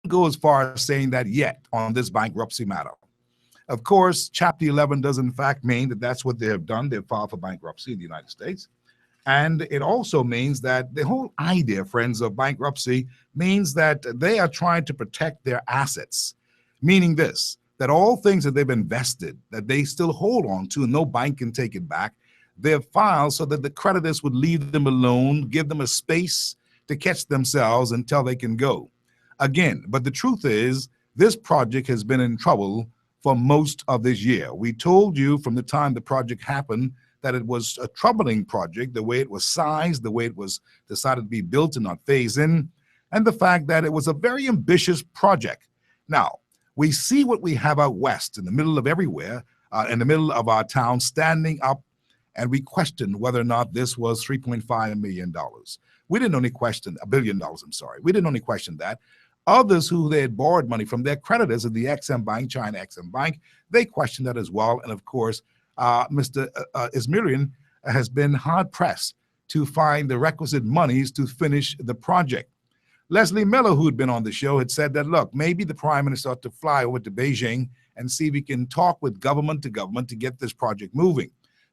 go as far as saying that yet on this bankruptcy matter. Of course, Chapter 11 does in fact mean that that's what they have done. They've filed for bankruptcy in the United States. And it also means that the whole idea, friends, of bankruptcy means that they are trying to protect their assets, meaning this, that all things that they've invested, that they still hold on to, no bank can take it back, they're filed so that the creditors would leave them alone, give them a space to catch themselves until they can go. Again, but the truth is, this project has been in trouble for most of this year. We told you from the time the project happened that it was a troubling project, the way it was sized, the way it was decided to be built and not phased in, and the fact that it was a very ambitious project. Now, we see what we have out west in the middle of everywhere, in the middle of our town, standing up, and we question whether or not this was $3.5 million. We didn't only question $1 billion, I'm sorry. We didn't only question that. Others who they had borrowed money from, their creditors at the Exim Bank, China Exim Bank, they questioned that as well. And of course, Mr. Ismarian has been hard-pressed to find the requisite monies to finish the project. Leslie Miller, who had been on the show, had said that, look, maybe the prime minister ought to fly over to Beijing and see if he can talk with government to get this project moving.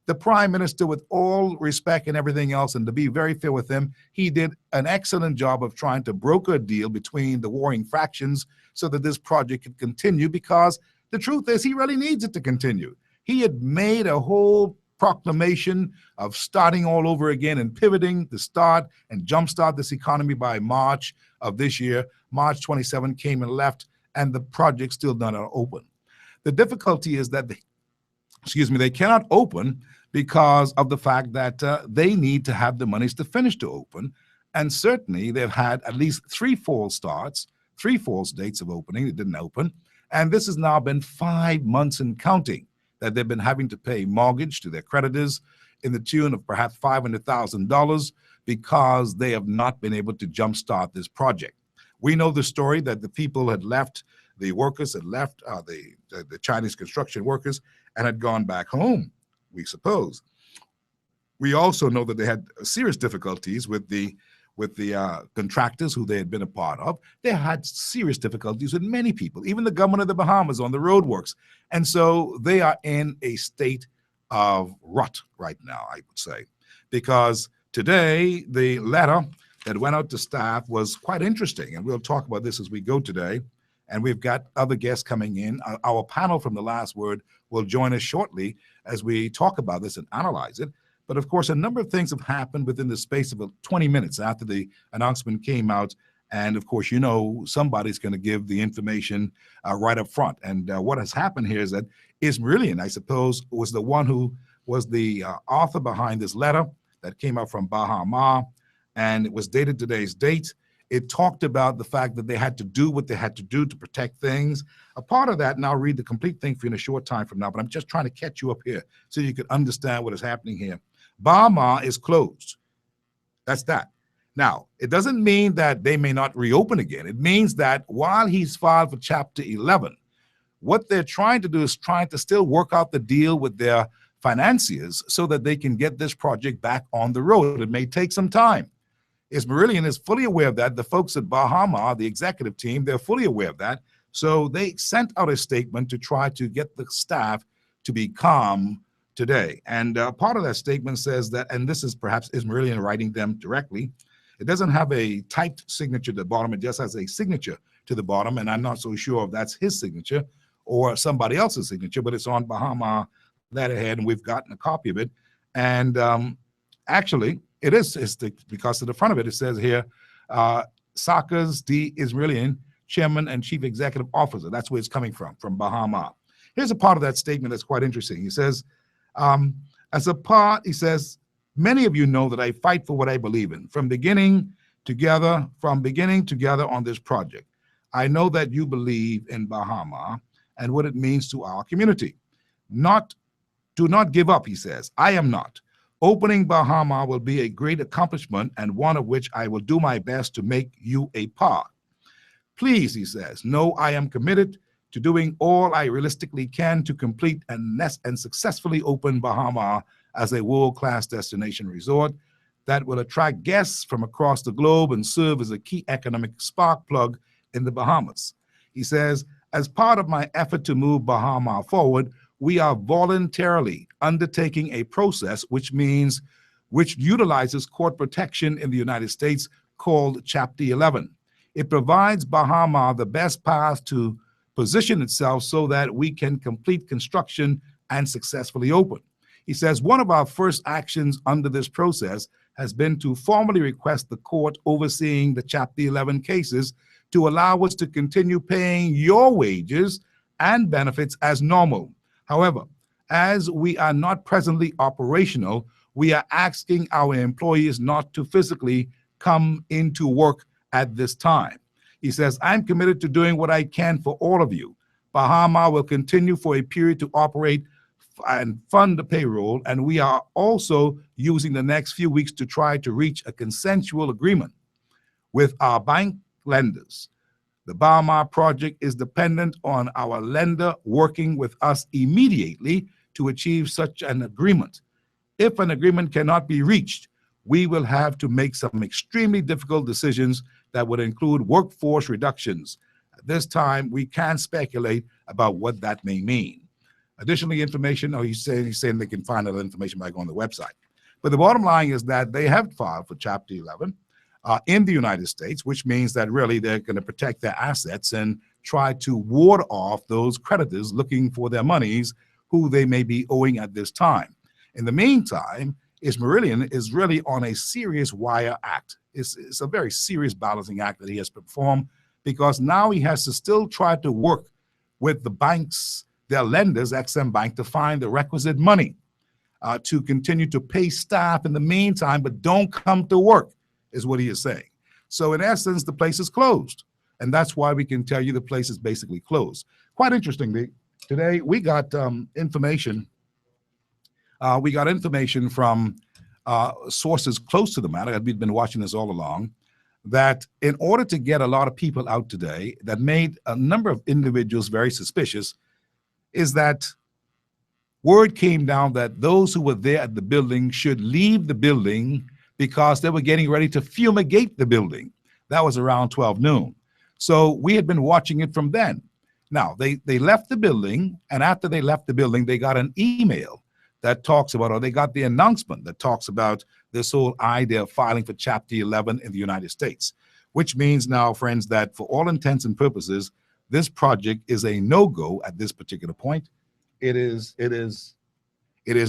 The prime minister, with all respect and everything else, and to be very fair with him, he did an excellent job of trying to broker a deal between the warring factions so that this project could continue, because the truth is he really needs it to continue. He had made a whole proclamation of starting all over again and pivoting to start and jumpstart this economy by March of this year. March 27 came and left, and the project still not open. The difficulty is that they cannot open because of the fact that they need to have the monies to finish to open. And certainly they've had at least 3 false starts, 3 false dates of opening that didn't open. And this has now been 5 months and counting that they've been having to pay mortgage to their creditors in the tune of perhaps $500,000 because they have not been able to jumpstart this project. We know the story that the people had left, the workers had left, the Chinese construction workers, and had gone back home, we suppose. We also know that they had serious difficulties with the contractors who they had been a part of. They had serious difficulties with many people, even the government of the Bahamas on the roadworks. And so they are in a state of rut right now, I would say, because today the letter that went out to staff was quite interesting. And we'll talk about this as we go today. And we've got other guests coming in. Our panel from The Last Word will join us shortly as we talk about this and analyze it. But of course, a number of things have happened within the space of 20 minutes after the announcement came out. And of course, you know, somebody's going to give the information right up front. And what has happened here is that Ismarian, I suppose, was the one who was the author behind this letter that came out from Bahama. And it was dated today's date. It talked about the fact that they had to do what they had to do to protect things. A part of that, and I'll read the complete thing for you in a short time from now, but I'm just trying to catch you up here so you can understand what is happening here. Bahama is closed. That's that. Now, it doesn't mean that they may not reopen again. It means that while he's filed for Chapter 11, what they're trying to do is trying to still work out the deal with their financiers so that they can get this project back on the road. It may take some time. Ismarian is fully aware of that. The folks at Bahama, the executive team, they're fully aware of that. So they sent out a statement to try to get the staff to be calm today. And part of that statement says that, and this is perhaps Ismarian writing them directly, it doesn't have a typed signature at the bottom. It just has a signature to the bottom. And I'm not so sure if that's his signature or somebody else's signature, but it's on Bahama letterhead, and we've gotten a copy of it. And actually, it is because of the front of it, it says here, Sakas D. Ismarian, Chairman and Chief Executive Officer. That's where it's coming from Bahama. Here's a part of that statement that's quite interesting. He says, he says, many of you know that I fight for what I believe in, from beginning together on this project. I know that you believe in Bahama and what it means to our community. Do not give up, he says. I am not. Opening Bahama will be a great accomplishment and one of which I will do my best to make you a part. Please, he says, know I am committed to doing all I realistically can to complete and successfully open Bahama as a world-class destination resort that will attract guests from across the globe and serve as a key economic spark plug in the Bahamas. He says, as part of my effort to move Bahama forward, we are voluntarily undertaking a process which utilizes court protection in the United States called Chapter 11. It provides Bahama the best path to position itself so that we can complete construction and successfully open. He says one of our first actions under this process has been to formally request the court overseeing the Chapter 11 cases to allow us to continue paying your wages and benefits as normal. However, as we are not presently operational, we are asking our employees not to physically come into work at this time. He says, I'm committed to doing what I can for all of you. Bahama will continue for a period to operate and fund the payroll, and we are also using the next few weeks to try to reach a consensual agreement with our bank lenders. The Bahama project is dependent on our lender working with us immediately to achieve such an agreement. If an agreement cannot be reached, we will have to make some extremely difficult decisions that would include workforce reductions. At this time, we can't speculate about what that may mean. Additionally, information, he's saying they can find other information by going to the website. But the bottom line is that they have filed for Chapter 11 in the United States, which means that really they're going to protect their assets and try to ward off those creditors looking for their monies who they may be owing at this time. In the meantime, Ismarillion is really on a serious wire act. It's a very serious balancing act that he has performed, because now he has to still try to work with the banks, their lenders, Exim Bank, to find the requisite money to continue to pay staff in the meantime, but don't come to work, is what he is saying. So in essence, the place is closed. And that's why we can tell you the place is basically closed. Quite interestingly, today we got information. We got information from sources close to the matter. We've been watching this all along, that in order to get a lot of people out today, that made a number of individuals very suspicious, is that word came down that those who were there at the building should leave the building because they were getting ready to fumigate the building. That was around 12 noon. So we had been watching it from then. Now, they left the building, and after they left the building, they got an email that talks about, or they got the announcement that talks about this whole idea of filing for Chapter 11 in the United States, which means now, friends, that for all intents and purposes, this project is a no-go at this particular point. It is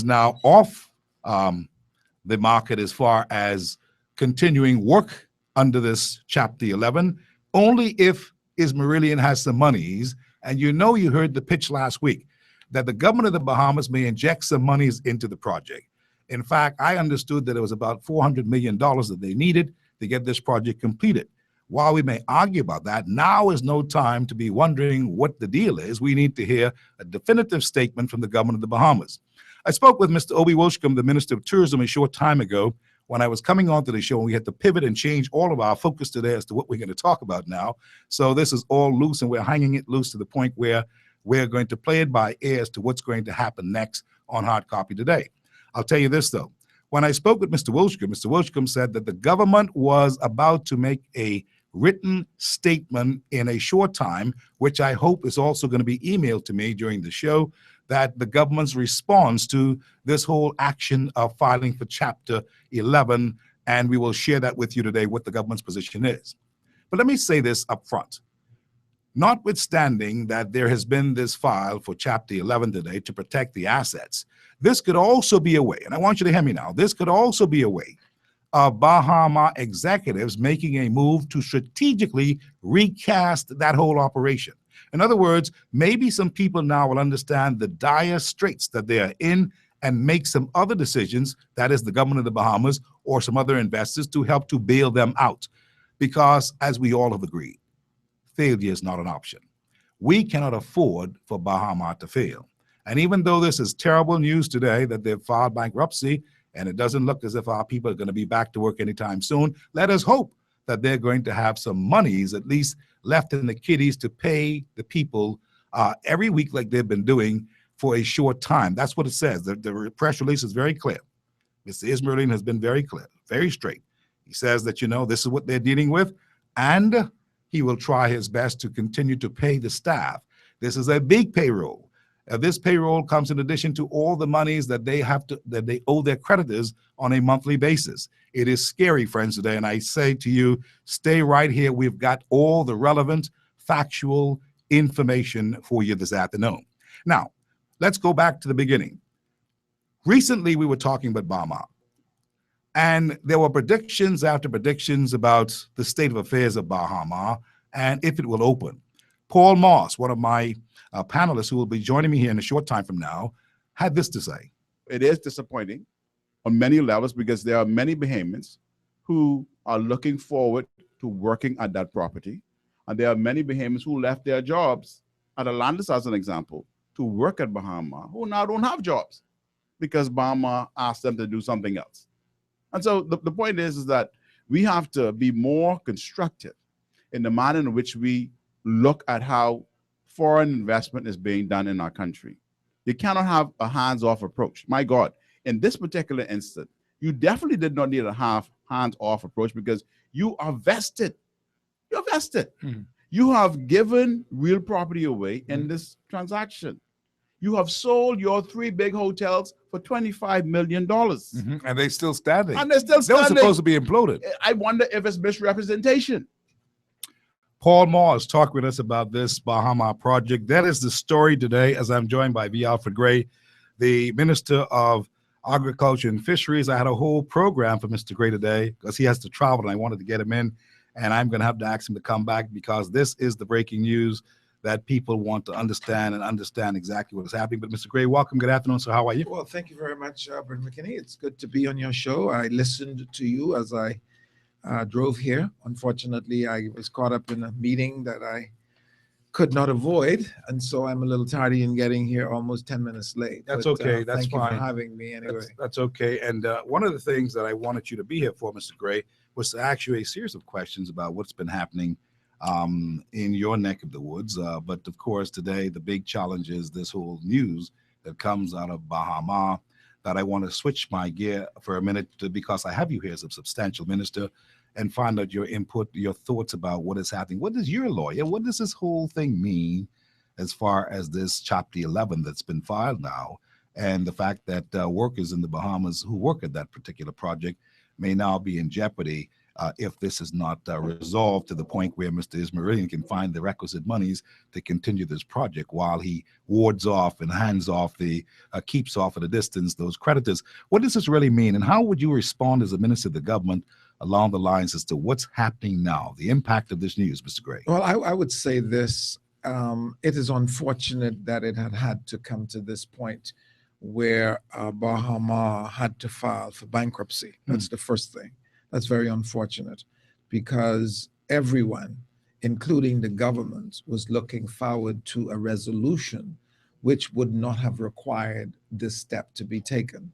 now off the market as far as continuing work under this Chapter 11, only if Ismarillion has some monies. And you heard the pitch last week that the government of the Bahamas may inject some monies into the project. In fact, I understood that it was about $400 million that they needed to get this project completed. While we may argue about that, now is no time to be wondering what the deal is. We need to hear a definitive statement from the government of the Bahamas. I spoke with Mr. Obi Wolshcombe, the Minister of Tourism, a short time ago when I was coming onto the show, and we had to pivot and change all of our focus today as to what we're going to talk about now. So this is all loose, and we're hanging it loose to the point where we're going to play it by ear as to what's going to happen next on Hard Copy today. I'll tell you this, though. When I spoke with Mr. Wolshcombe said that the government was about to make a written statement in a short time, which I hope is also going to be emailed to me during the show, that the government's response to this whole action of filing for Chapter 11, and we will share that with you today, what the government's position is. But let me say this up front. Notwithstanding that there has been this file for Chapter 11 today to protect the assets, this could also be a way, and I want you to hear me now, this could also be a way of Bahama executives making a move to strategically recast that whole operation. In other words, maybe some people now will understand the dire straits that they are in and make some other decisions, that is the government of the Bahamas or some other investors, to help to bail them out. Because as we all have agreed, failure is not an option. We cannot afford for Bahama to fail. And even though this is terrible news today that they've filed bankruptcy, and it doesn't look as if our people are going to be back to work anytime soon, let us hope that they're going to have some monies at least left in the kitties to pay the people every week like they've been doing for a short time. That's what it says. The press release is very clear. Mr. Ismarillion has been very clear, very straight. He says that, this is what they're dealing with, and he will try his best to continue to pay the staff. This is a big payroll. This payroll comes in addition to all the monies that they owe their creditors on a monthly basis. It is scary, friends, today, and I say to you, stay right here. We've got all the relevant, factual information for you this afternoon. Now, let's go back to the beginning. Recently, we were talking about Bahama, and there were predictions after predictions about the state of affairs of Bahama and if it will open. Paul Moss, one of my panelists who will be joining me here in a short time from now, had this to say. It is disappointing on many levels because there are many Bahamians who are looking forward to working at that property. And there are many Bahamians who left their jobs at Atlantis, as an example, to work at Bahama, who now don't have jobs because Bahama asked them to do something else. And so the point is that we have to be more constructive in the manner in which we look at how foreign investment is being done in our country. You cannot have a hands-off approach. My God, in this particular instance, you definitely did not need a hands-off approach because you are vested. You're vested. Mm-hmm. You have given real property away in this transaction. You have sold your 3 big hotels for $25 million. Mm-hmm. And they're still standing. And they're still standing. They were supposed to be imploded. I wonder if it's misrepresentation. Paul Moss talked with us about this Bahama project. That is the story today, as I'm joined by V. Alfred Gray, the Minister of Agriculture and Fisheries. I had a whole program for Mr. Gray today because he has to travel, and I wanted to get him in. And I'm going to have to ask him to come back because this is the breaking news that people want to understand and understand exactly what is happening. But Mr. Gray, welcome. Good afternoon. So how are you? Well, thank you very much, Brent McKinney. It's good to be on your show. I listened to you as I drove here. Unfortunately, I was caught up in a meeting that I could not avoid, and so I'm a little tardy in getting here, almost 10 minutes late. That's okay. That's thank fine. Thank you for having me anyway. That's okay. And one of the things that I wanted you to be here for, Mr. Gray, was to ask you a series of questions about what's been happening in your neck of the woods. But of course, today, the big challenge is this whole news that comes out of Bahama that I want to switch my gear for a minute because I have you here as a substantial minister and find out your input, your thoughts about what is happening. What does your lawyer, what does this whole thing mean as far as this Chapter 11 that's been filed now and the fact that workers in the Bahamas who work at that particular project may now be in jeopardy if this is not resolved to the point where Mr. Ismailian can find the requisite monies to continue this project while he wards off and hands off keeps off at a distance those creditors. What does this really mean? And how would you respond as a minister of the government along the lines as to what's happening now, the impact of this news, Mr. Gray? Well, I would say this. It is unfortunate that it had to come to this point where Bahama had to file for bankruptcy. That's the first thing. That's very unfortunate because everyone, including the government, was looking forward to a resolution which would not have required this step to be taken.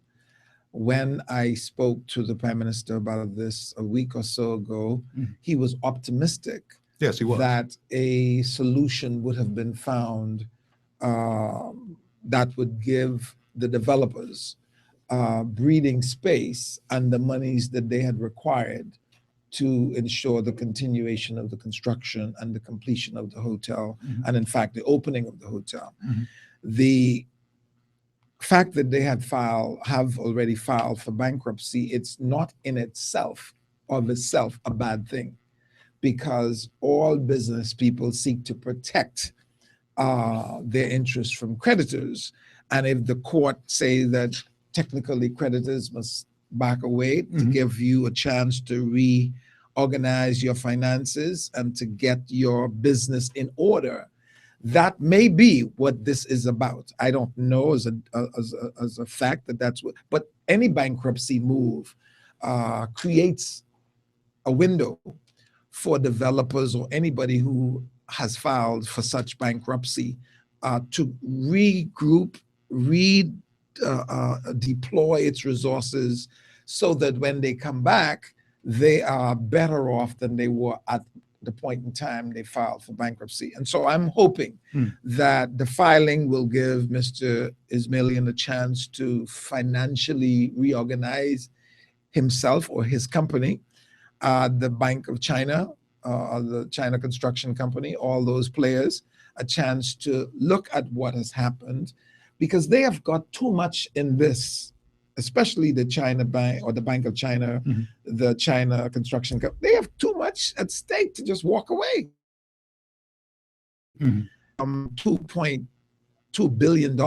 When I spoke to the Prime Minister about this a week or so ago, he was optimistic. Yes, he was. That a solution would have been found that would give the developers breathing space and the monies that they had required to ensure the continuation of the construction and the completion of the hotel, and in fact, the opening of the hotel. The fact that they have already filed for bankruptcy, it's not in itself of itself a bad thing, because all business people seek to protect their interests from creditors. And if the court say that technically creditors must back away to give you a chance to reorganize your finances and to get your business in order, that may be what this is about. I don't know as a fact that's what, but any bankruptcy move creates a window for developers or anybody who has filed for such bankruptcy to regroup, deploy its resources so that when they come back, they are better off than they were at the point in time they filed for bankruptcy. And so I'm hoping that the filing will give Mr. Ismailian a chance to financially reorganize himself or his company. The Bank of China the China Construction Company, all those players, a chance to look at what has happened, because they have got too much in this, especially the China Bank or the Bank of China, Mhm. the China Construction Company. They have too much at stake to just walk away. Mhm. $2.2 billion.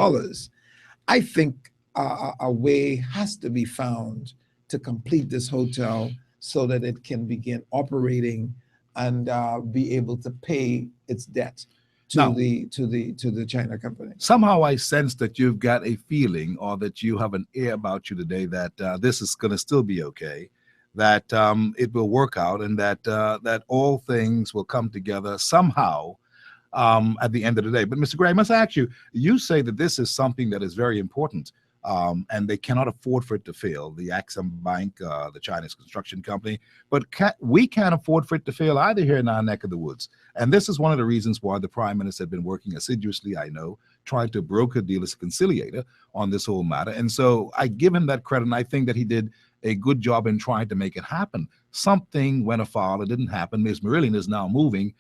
I think a way has to be found to complete this hotel so that it can begin operating and be able to pay its debt to Now- the China company. Somehow I sense that you've got a feeling, or that you have an air about you today, that this is going to still be okay, that it will work out, and that that all things will come together somehow at the end of the day. But Mr. Gray, I must ask you, you say that this is something that is very important, and they cannot afford for it to fail, the Axim Bank, the Chinese construction company, but we can't afford for it to fail either here in our neck of the woods. And this is one of the reasons why the Prime Minister had been working assiduously, I know, trying to broker deal as a conciliator on this whole matter. And so I give him that credit, and I think that he did a good job in trying to make it happen. Something went afoul, it didn't happen. Ms. Marillion is now moving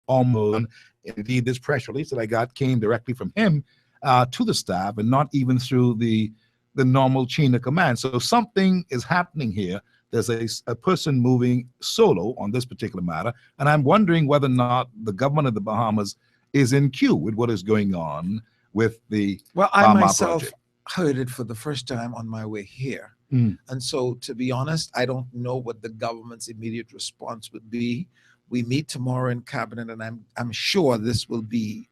almost. Indeed, this press release that I got came directly from him to the staff, and not even through the normal chain of command. So something is happening here. There's a person moving solo on this particular matter, and I'm wondering whether or not the government of the Bahamas is in queue with what is going on with the Well, I Baha myself project. heard it for the first time on my way here. Mm. And so, to be honest, I don't know what the government's immediate response would be. We meet tomorrow in cabinet, and I'm sure this will be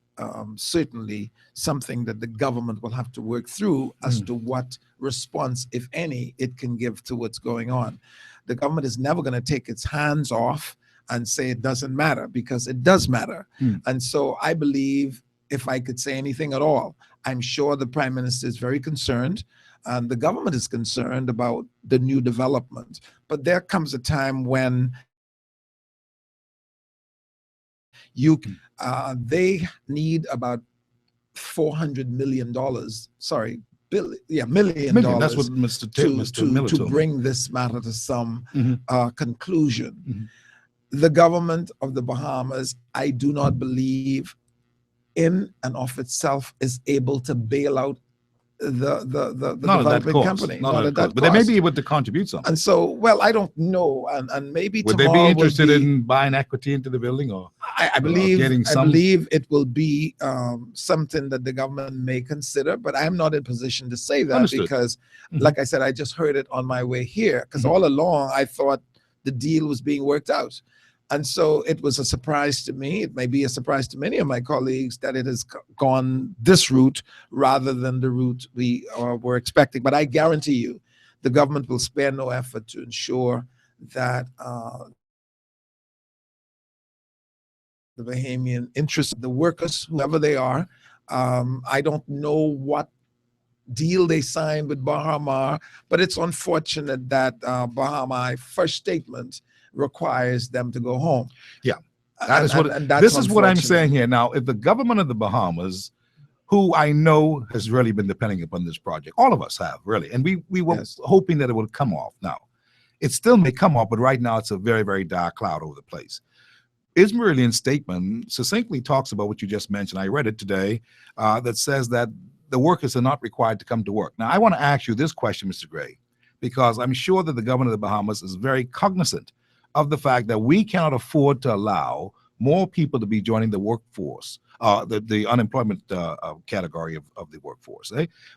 certainly something that the government will have to work through as to what response, if any, it can give to what's going on. The government is never going to take its hands off and say it doesn't matter, because it does matter. And so I believe, if I could say anything at all, I'm sure the Prime Minister is very concerned, and the government is concerned about the new development. But there comes a time when they need about $400 million. Sorry, million Million, that's dollars what Mr. Miller to told me. bring this matter to some conclusion. Mhm. The government of the Bahamas, I do not believe, in and of itself, is able to bail out the Not at that development cost. company. Not at that cost. But they may be able to contribute something. And so, well, I don't know, and maybe Would they tomorrow be will interested be- in buying equity into the building, or I believe getting I some- believe it will be something that the government may consider, but I'm not in position to say that. Understood. Because, Mhm. like I said, I just heard it on my way here. Because Mhm. all along I thought the deal was being worked out, and so it was a surprise to me. It may be a surprise to many of my colleagues that it has gone this route rather than the route we were expecting. But I guarantee you, the government will spare no effort to ensure that the Bahamian interests, the workers, whoever they are. I don't know what deal they signed with Bahama, but it's unfortunate that Bahama first statement requires them to go home. Yeah, that is what. And that's This is what I'm unfortunate. saying here. Now, if the government of the Bahamas, who I know has really been depending upon this project, all of us have really, and we were Yes. hoping that it would come off. Now, it still may come off, but right now it's a very, very dark cloud over the place. Ismailian's statement succinctly talks about what you just mentioned. I read it today, that says that the workers are not required to come to work. Now, I want to ask you this question, Mr. Gray, because I'm sure that the government of the Bahamas is very cognizant of the fact that we cannot afford to allow more people to be joining the workforce, the unemployment category of the workforce.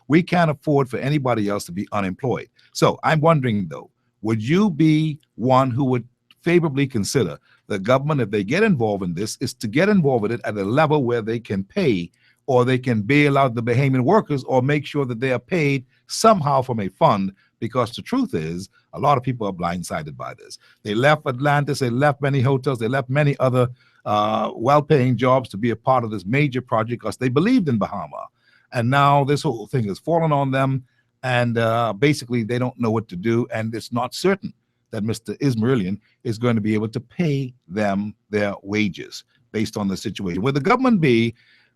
We can't afford for anybody else to be unemployed. So I'm wondering, though, would you be one who would favorably consider the government, if they get involved in this, is to get involved with it at a level where they can pay, or they can bail out the Bahamian workers, or make sure that they are paid somehow from a fund? Because the truth is, a lot of people are blindsided by this. They left Atlantis, they left many hotels, they left many other well-paying jobs to be a part of this major project because they believed in Bahama. And now this whole thing has fallen on them, and basically they don't know what to do, and it's not certain that Mr. Ismailian is going to be able to pay them their wages based on the situation. Would the government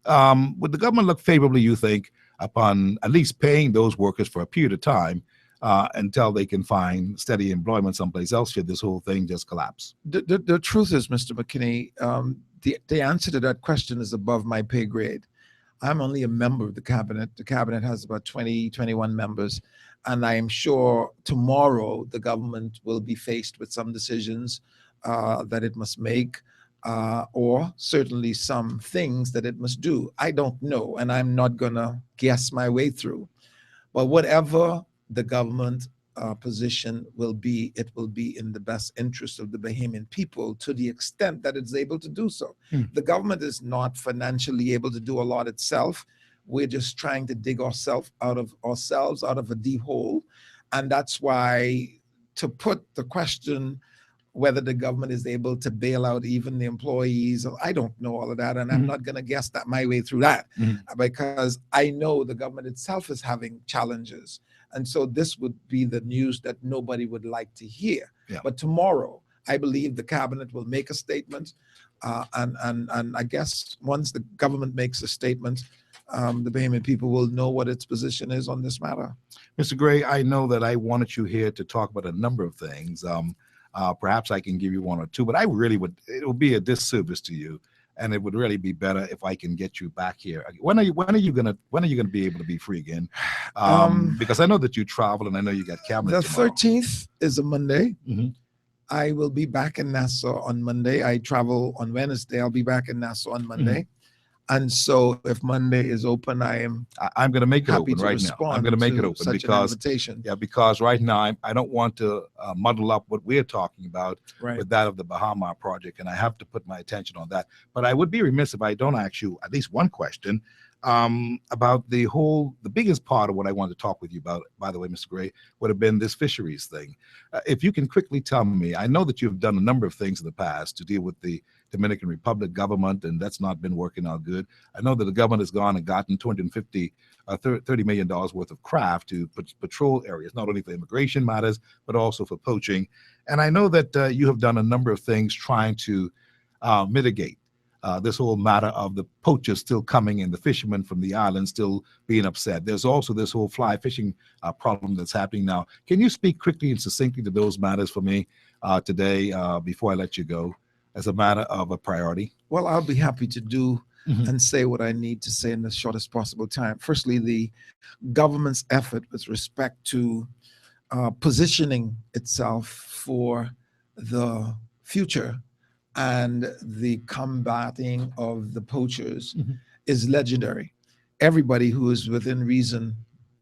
look favorably, you think, upon at least paying those workers for a period of time until they can find steady employment someplace else should this whole thing just collapse? The truth is, Mr. McKinney, the answer to that question is above my pay grade. I'm only a member of the cabinet. The cabinet has about 20, 21 members. And I am sure tomorrow the government will be faced with some decisions that it must make, or certainly some things that it must do. I don't know, and I'm not going to guess my way through. But whatever the government position will be, it will be in the best interest of the Bahamian people to the extent that it's able to do so. The government is not financially able to do a lot itself. We're just trying to dig ourselves out of a deep hole. And that's why, to put the question whether the government is able to bail out even the employees, I don't know all of that. And I'm not going to guess that my way through that, because I know the government itself is having challenges. And so this would be the news that nobody would like to hear. Yeah. But tomorrow, I believe the cabinet will make a statement. And I guess once the government makes a statement, the Bahamian people will know what its position is on this matter. Mr. Gray, I know that I wanted you here to talk about a number of things. Perhaps I can give you one or two, but it would be a disservice to you, and it would really be better if I can get you back here. When are you gonna be able to be free again? Because I know that you travel, and I know you got cabinet. The tomorrow. 13th is a Monday. Mhm. I will be back in Nassau on Monday. I travel on Wednesday. I'll be back in Nassau on Monday. And so if Monday is open, I'm going to make it happy open to right now. respond I'm going to make it to open such because an invitation. because right now I don't want to muddle up what we're talking about Right. with that of the Bahama project, and I have to put my attention on that. But I would be remiss if I don't ask you at least one question about the biggest part of what I wanted to talk with you about, by the way, Mr. Gray, would have been this fisheries thing. If you can quickly tell me, I know that you've done a number of things in the past to deal with the Dominican Republic government, and that's not been working out good. I know that the government has gone and gotten $30 million worth of craft to patrol areas, not only for immigration matters, but also for poaching. And I know that you have done a number of things trying to mitigate this whole matter of the poachers still coming and the fishermen from the island still being upset. There's also this whole fly fishing problem that's happening now. Can you speak quickly and succinctly to those matters for me today before I let you go, as a matter of a priority? Well, I'll be happy to do and say what I need to say in the shortest possible time. Firstly, the government's effort with respect to positioning itself for the future and the combating of the poachers is legendary. Everybody who is within reason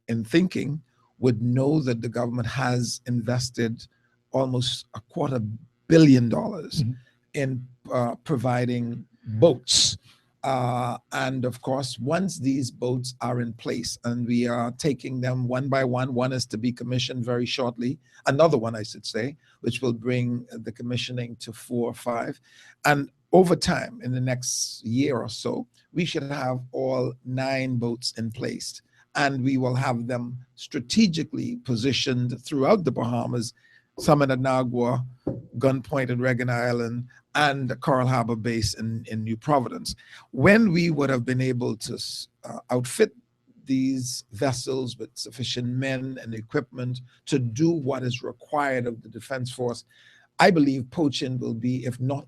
in thinking would know that the government has invested almost $250 million in providing boats. And of course, once these boats are in place, and we are taking them one by one is to be commissioned very shortly, another one, I should say, which will bring the commissioning to 4 or 5. And over time, in the next year or so, we should have all 9 boats in place. And we will have them strategically positioned throughout the Bahamas, some in Anagua, Gunpoint and Reagan Island, and the Coral Harbor base in New Providence. When we would have been able to outfit these vessels with sufficient men and equipment to do what is required of the Defense Force, I believe poaching will be, if not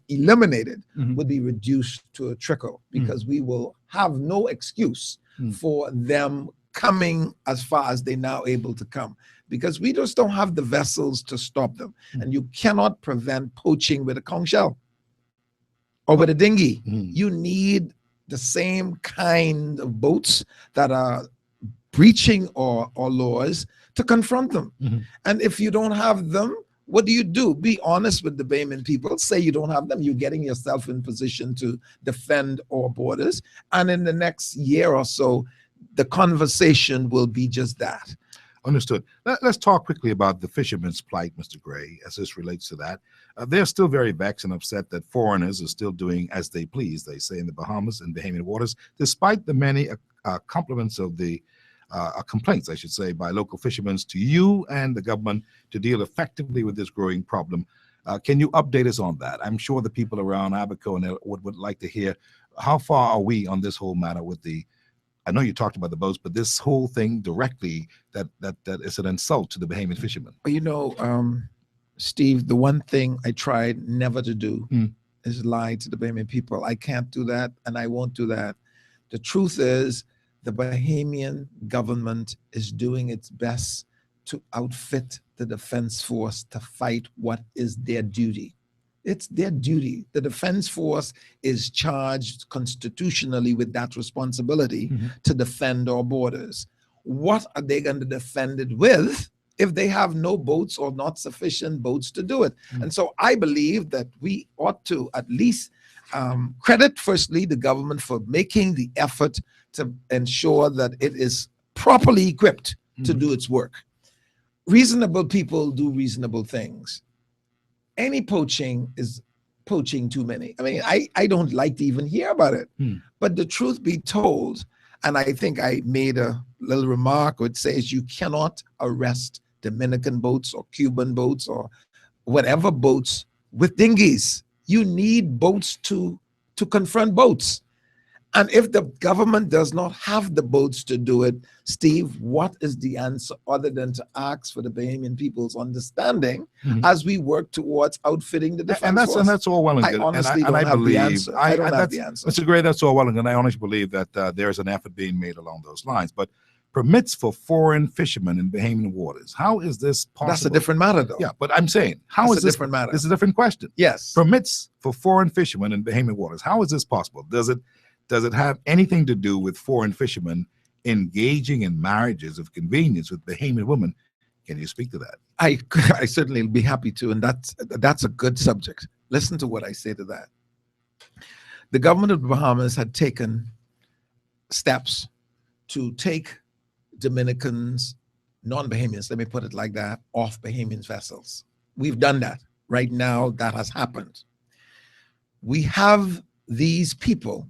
eliminated, will be reduced to a trickle, because we will have no excuse for them coming as far as they're now able to come, because we just don't have the vessels to stop them. And you cannot prevent poaching with a conch shell or with a dinghy. You need the same kind of boats that are breaching or laws to confront them. And if you don't have them, what do? Be honest with the Bahamian people. Say you don't have them. You're getting yourself in position to defend our borders. And in the next year or so, the conversation will be just that. Understood. Let's talk quickly about the fishermen's plight, Mr. Gray, as this relates to that. They're still very vexed and upset that foreigners are still doing as they please, they say, in the Bahamas and Bahamian waters, despite the many compliments of the complaints, I should say, by local fishermen to you and the government to deal effectively with this growing problem. Can you update us on that? I'm sure the people around Abaco and would like to hear how far are we on this whole matter with the I know you talked about the boats, but this whole thing directly, that is an insult to the Bahamian fishermen. You know, Steve, the one thing I tried never to do Mm. is lie to the Bahamian people. I can't do that, and I won't do that. The truth is, the Bahamian government is doing its best to outfit the defense force to fight what is their duty. It's their duty. The defense force is charged constitutionally with that responsibility to defend our borders. What are they going to defend it with if they have no boats or not sufficient boats to do it? And so I believe that we ought to at least credit, firstly, the government for making the effort to ensure that it is properly equipped to do its work. Reasonable people do reasonable things. Any poaching is poaching too many. I mean, I don't like to even hear about it. But the truth be told, and I think I made a little remark which says you cannot arrest Dominican boats or Cuban boats or whatever boats with dinghies. You need boats to confront boats. And if the government does not have the boats to do it, Steve, what is the answer other than to ask for the Bahamian people's understanding as we work towards outfitting the defense force? And that's all well and I good. honestly and I don't have the believe answer. I don't have the answer. Mr. Gray, that's all well and good. I honestly believe that there's an effort being made along those lines. But permits for foreign fishermen in Bahamian waters, how is this possible? That's a different matter, though. Yeah, but I'm saying, how That's is a this different matter. This is a different question. Yes. Permits for foreign fishermen in Bahamian waters. How is this possible? Does it have anything to do with foreign fishermen engaging in marriages of convenience with Bahamian women? Can you speak to that? I certainly will be happy to, and that's a good subject. Listen to what I say to that. The government of the Bahamas had taken steps to take Dominicans, non-Bahamians, let me put it like that, off Bahamian vessels. We've done that. Right now, that has happened. We have these people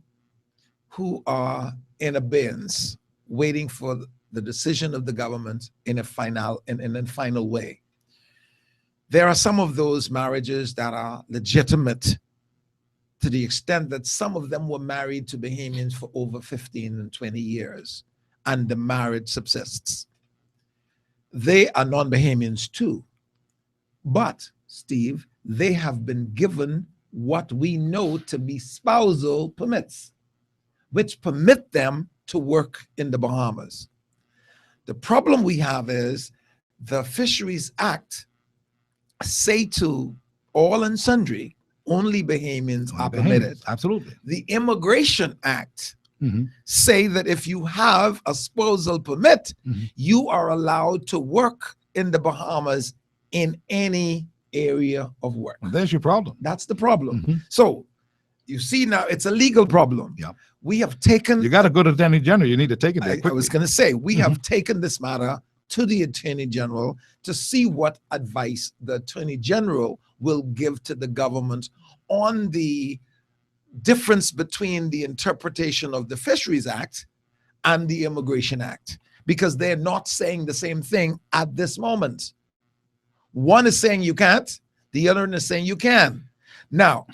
who are in abeyance, waiting for the decision of the government in a final way. There are some of those marriages that are legitimate to the extent that some of them were married to Bahamians for over 15 and 20 years, and the marriage subsists. They are non-Bahamians too. But, Steve, they have been given what we know to be spousal permits, which permit them to work in the Bahamas. The problem we have is the Fisheries Act say to all and sundry, only Bahamians are permitted. Absolutely. The Immigration Act say that if you have a spousal permit, you are allowed to work in the Bahamas in any area of work. Well, there's your problem. That's the problem. So you see now, it's a legal problem. Yeah. We have taken... You got to go to the Attorney General. You need to take it there quickly. I was going to say, we have taken this matter to the Attorney General to see what advice the Attorney General will give to the government on the difference between the interpretation of the Fisheries Act and the Immigration Act, because they're not saying the same thing at this moment. One is saying you can't, the other is saying you can. Now,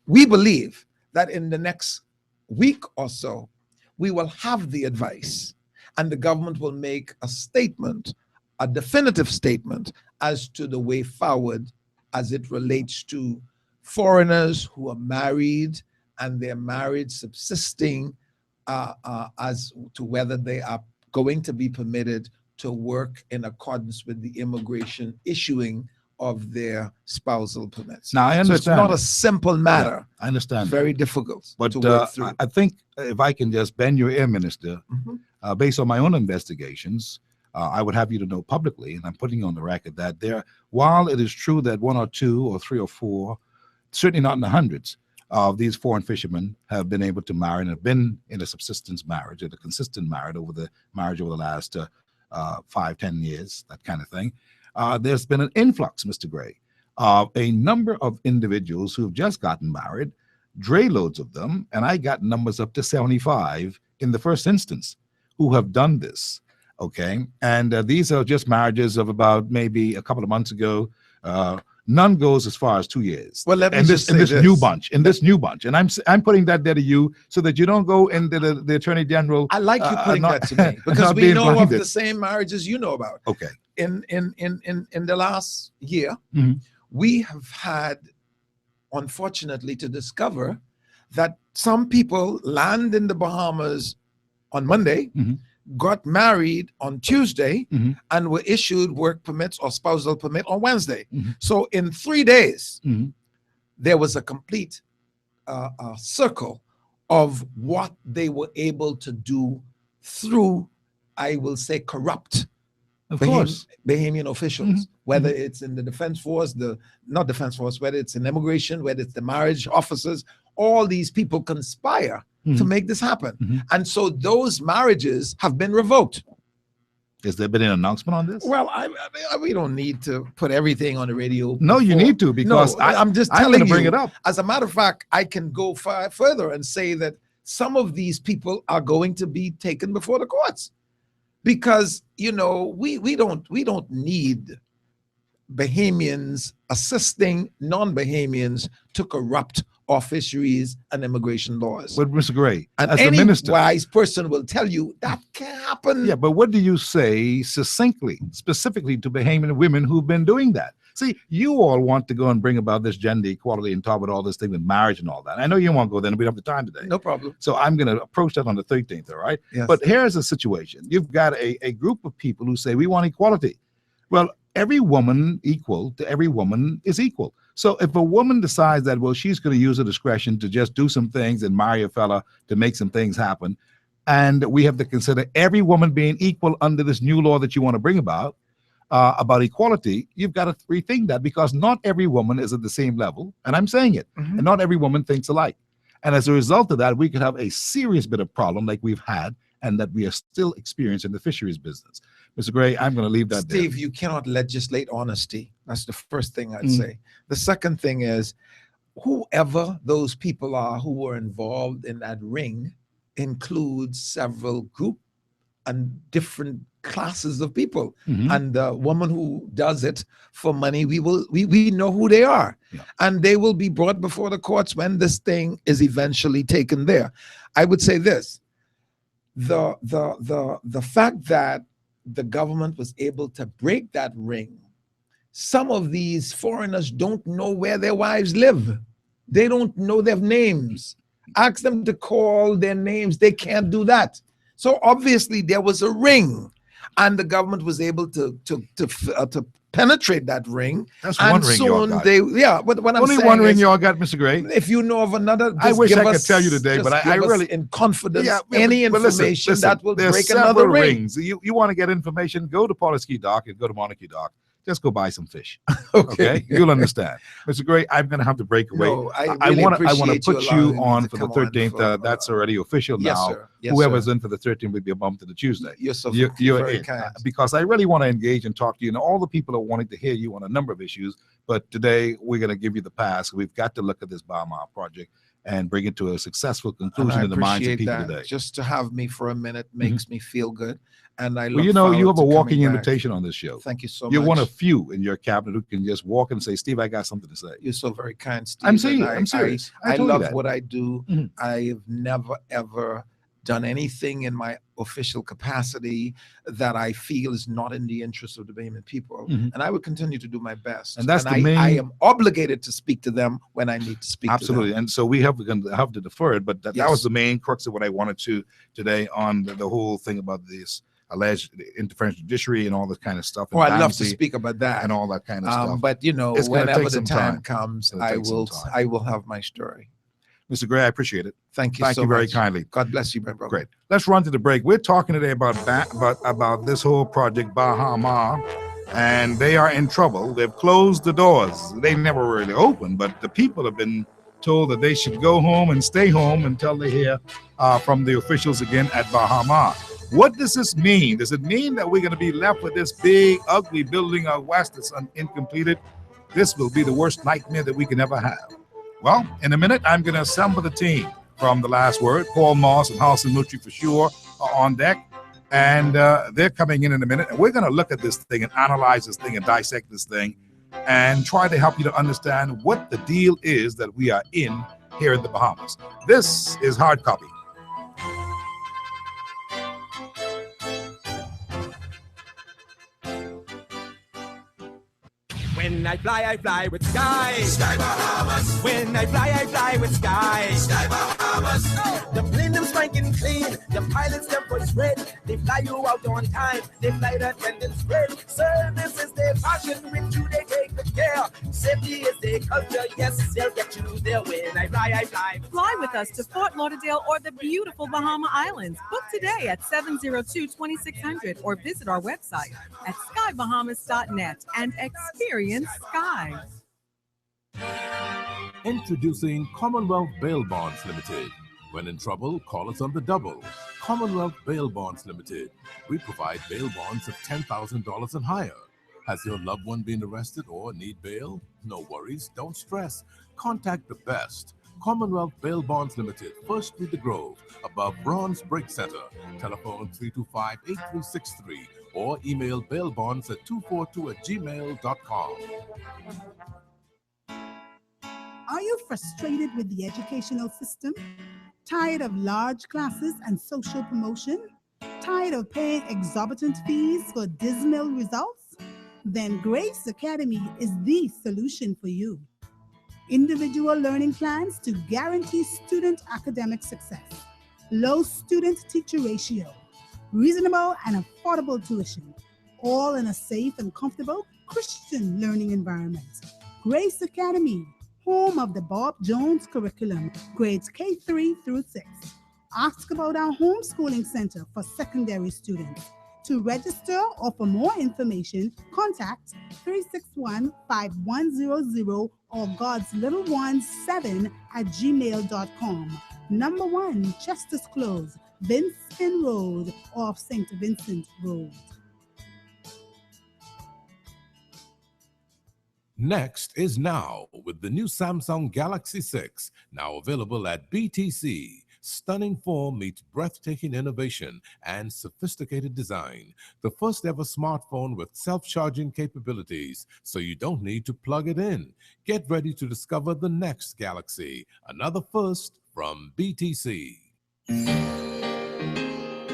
we believe that in the next week or so, we will have the advice and the government will make a statement, a definitive statement as to the way forward as it relates to foreigners who are married and their marriage subsisting as to whether they are going to be permitted to work in accordance with the immigration issuing of their spousal permits. Now, I So it's understand. not a simple matter. I understand. It's very difficult But to work through. I think if I can just bend your ear, Minister, Mhm. based on my own investigations, I would have you to know publicly, and I'm putting on the record that while it is true that 1 or 2 or 3 or 4, certainly not in the hundreds, of these foreign fishermen have been able to marry and have been in a subsistence marriage, in a consistent marriage over the last 5-10 years, that kind of thing. There's been an influx, Mr. Gray, of a number of individuals who have just gotten married, dray loads of them, and I got numbers up to 75 in the first instance who have done this. Okay, and these are just marriages of about maybe a couple of months ago, None goes as far as 2 years. Well, let me And just this say new bunch, and I'm putting that there to you so that you don't go into the Attorney General. I like you putting not- that to me because not we being know of blinded. the same marriages you know about. Okay. In the last year, Mhm. we have had, unfortunately, to discover that some people land in the Bahamas on Monday, Mhm. got married on Tuesday, Mhm. and were issued work permits or spousal permit on Wednesday. Mhm. So in 3 days, Mhm. there was a complete circle of what they were able to do through, I will say, corrupt Of course. Bahamian officials, Mhm. whether it's in the defense force, not defense force, whether it's in immigration, whether it's the marriage officers, all these people conspire to Mhm. make this happen. Mhm. And so those marriages have been revoked. Has there been an announcement on this? Well, we don't need to put everything on the radio. No, you before. need to, because No, I'm just I'm telling going to bring you. it up. As a matter of fact, I can go far further and say that some of these people are going to be taken before the courts, because we don't need Bahamians assisting non-Bahamians to corrupt our fisheries and immigration laws. But Mr. Gray, And as the any minister, wise person will tell you that can't happen. yeah, but what do you say succinctly, specifically to Bahamian women who've been doing that? See, you all want to go and bring about this gender equality and talk about all this thing with marriage and all that. I know you won't go there, and we don't have the time today. No problem. So I'm going to approach that on the 13th, all right? Yes. But here's a situation. You've got a group of people who say, we want equality. Well, every woman equal to every woman is equal. So if a woman decides that, well, she's going to use her discretion to just do some things and marry a fella to make some things happen, and we have to consider every woman being equal under this new law that you want to bring about equality, you've got to rethink that, because not every woman is at the same level, and I'm saying it, Mhm. and not every woman thinks alike. And as a result of that, we could have a serious bit of problem like we've had and that we are still experiencing in the fisheries business. Mr. Gray, I'm going to leave that Steve, you cannot legislate honesty. That's the first thing I'd Mm. say. The second thing is, whoever those people are who were involved in that ring includes several group and different classes of people. there. Mhm. And the woman who does it for money, we know who they are. Yeah. And they will be brought before the courts when this thing is eventually taken there. I would say this: the fact that the government was able to break that ring, some of these foreigners don't know where their wives live. They don't know their names. Ask them to call their names. They can't do that. So obviously there was a ring, and the government was able to penetrate that ring. That's And one ring y'all soon got. but what I'm Only saying one ring is, y'all got, Mr. Gray. if you know of another, I just wish give I could us- tell you today, but just I give us really- in confidence Yeah, any but listen, information listen, that will there's break several another ring. rings. You want to get information, go to Poliski Dock and go to Monarchy Dock. Just go buy some fish. Okay. Okay, you'll understand. Mr. Gray, I'm going to have to break away. No, I I really want to appreciate put allowing you me on to for the come on 13th. for, That's already official Yes, now. sir. Yes, Whoever's sir. in for the 13th will be a bump to the Tuesday. You're so You're very in, kind. because I really want to engage and talk to you. And all the people are wanting to hear you on a number of issues. But today we're going to give you the pass. We've got to look at this Bahamas project and bring it to a successful And conclusion I in the minds of appreciate people that. today. Mm-hmm. Just to have me for a minute makes me feel good. And I Well, look you have a forward to walking coming back. invitation on this show. Thank you so You're much. one of few in your cabinet who can just walk and say, Steve, I got something to say. You're so very kind, Steve. I'm and serious. I- I'm serious. I told you love that. what I do. Mhm. I've never, ever done anything in my official capacity that I feel is not in the interest of the Bahamian people. Mhm. And I will continue to do my best. And that's the I main- am obligated to speak to them when I need to speak Absolutely. to them. And so we have to defer it, but that Yes. was the main crux of what I wanted to today on the whole thing about this alleged interference in judiciary and all this kind of stuff. Oh, and I'd love to Dynasty speak about that. and all that kind of stuff. But It's gonna whenever take the some time time. comes, It'll take some time. I will have my story. Mr. Gray, I appreciate it. Thank you Thank so you very much. kindly. God bless you, my brother. Great. Let's run to the break. We're talking today about this whole project Bahamas, and they are in trouble. They've closed the doors. They never really opened, but the people have been told that they should go home and stay home until they hear from the officials again at Bahamas. What does this mean? Does it mean that we're going to be left with this big, ugly building out west that's incompleted? This will be the worst nightmare that we can ever have. Well, in a minute, I'm going to assemble the team from The Last Word. Paul Moss and Halson Mutri for sure are on deck. And they're coming in a minute. And we're going to look at this thing and analyze this thing and dissect this thing and try to help you to understand what the deal is that we are in here in the Bahamas. This is Hard Copy. When I fly with Sky. Sky Bahamas. When I fly with Sky. Sky Bahamas. The plane them spanking clean. The pilots them first red. They fly you out on time. They fly the attendants red. Service is their passion. With you they take good care. Safety is their culture. Yes, they'll get you there. When I fly. Fly with us to Fort Lauderdale or the beautiful Bahama Islands. Book today at 702-2600 or visit our website at skybahamas.net and experience Sky. Introducing Commonwealth Bail Bonds Limited. When in trouble, call us on the double. Commonwealth Bail Bonds Limited. We provide bail bonds of $10,000 and higher. Has your loved one been arrested or need bail? No worries, don't stress. Contact the best. Commonwealth Bail Bonds Limited, First Street, The Grove, above Bronze Break Center. Telephone 325-8363 or email bailbonds@242@gmail.com. Are you frustrated with the educational system? Tired of large classes and social promotion? Tired of paying exorbitant fees for dismal results? Then Grace Academy is the solution for you. Individual learning plans to guarantee student academic success. Low student-teacher ratio. Reasonable and affordable tuition. All in a safe and comfortable Christian learning environment. Grace Academy, home of the Bob Jones curriculum, grades K3 through 6. Ask about our homeschooling center for secondary students. To register or for more information, contact 361-5100 or godslittle7@gmail.com. Number 1, Chester's Close, Vincent Road, off St. Vincent Road. Next is Now with the new Samsung Galaxy 6, now available at BTC. Stunning form meets breathtaking innovation and sophisticated design. The first ever smartphone with self-charging capabilities, so you don't need to plug it in. Get ready to discover the next Galaxy, another first from BTC.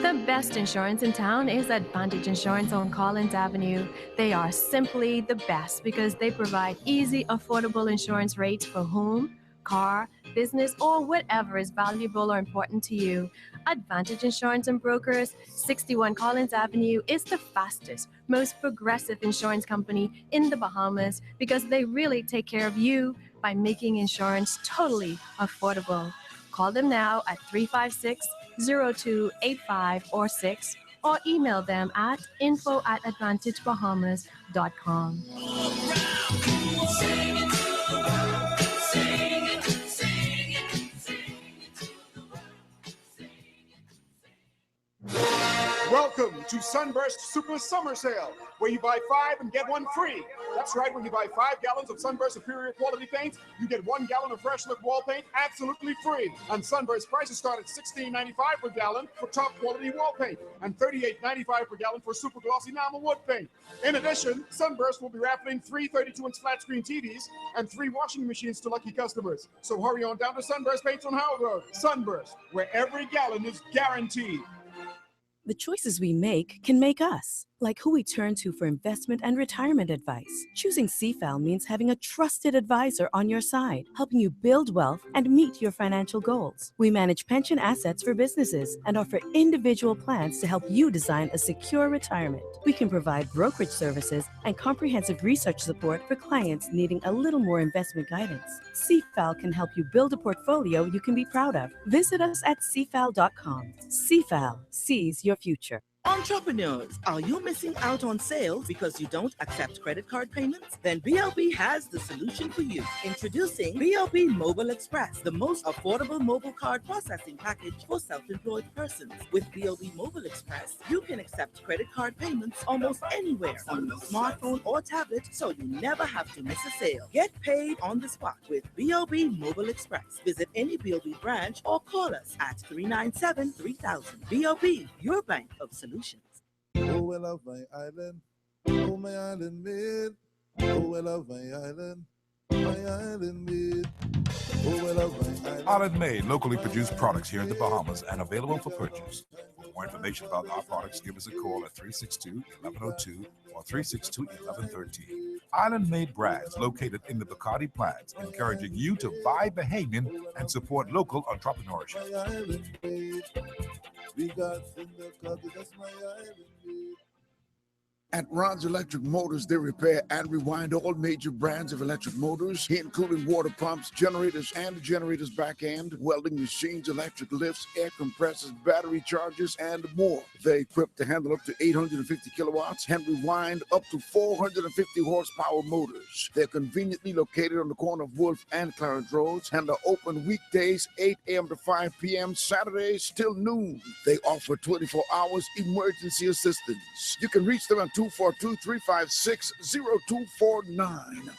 The best insurance in town is Advantage Insurance on Collins Avenue. They are simply the best because they provide easy, affordable insurance rates for home, car, business, or whatever is valuable or important to you. Advantage Insurance and Brokers, 61 Collins Avenue, is the fastest, most progressive insurance company in the Bahamas because they really take care of you by making insurance totally affordable. Call them now at 356-0285 or 6 or email them at info@advantagebahamas.com. Welcome to Sunburst Super Summer Sale, where you buy 5 and get 1 free. That's right, when you buy 5 gallons of Sunburst Superior Quality Paint, you get 1 gallon of Fresh Look Wall Paint absolutely free. And Sunburst prices start at $16.95 per gallon for top quality wall paint and $38.95 per gallon for super glossy enamel wood paint. In addition, Sunburst will be raffling 3 32-inch flat screen TVs and 3 washing machines to lucky customers. So hurry on down to Sunburst Paints on Howard Road. Sunburst, where every gallon is guaranteed. The choices we make can make us, like who we turn to for investment and retirement advice. Choosing CFAL means having a trusted advisor on your side, helping you build wealth and meet your financial goals. We manage pension assets for businesses and offer individual plans to help you design a secure retirement. We can provide brokerage services and comprehensive research support for clients needing a little more investment guidance. CFAL can help you build a portfolio you can be proud of. Visit us at cfal.com. CFAL sees your future. Entrepreneurs, are you missing out on sales because you don't accept credit card payments? Then BLB has the solution for you. Introducing BLB Mobile Express, the most affordable mobile card processing package for self-employed persons. With BLB Mobile Express, you can accept credit card payments almost anywhere on your smartphone or tablet, so you never have to miss a sale. Get paid on the spot with BLB Mobile Express. Visit any BLB branch or call us at 397-3000. BLB, your bank of solutions. Oh, I love my island. Oh, my island made Oh, I love my island made. Oh, I love my island. Island Made, locally produced products here in the Bahamas and available for purchase. For more information about our products, give us a call at 362-1102 or 362-1113. Island Made brands located in the Bacardi plants, encouraging you to buy Bahamian and support local entrepreneurship. My island made. We got in the coffee, that's my island made. At Ron's Electric Motors, they repair and rewind all major brands of electric motors, including water pumps, generators and the generator's back end, welding machines, electric lifts, air compressors, battery chargers, and more. They're equipped to handle up to 850 kilowatts and rewind up to 450 horsepower motors. They're conveniently located on the corner of Wolf and Clarence Roads and are open weekdays 8 a.m. to 5 p.m., Saturdays till noon. They offer 24 hours emergency assistance. You can reach them at 242-356-0249.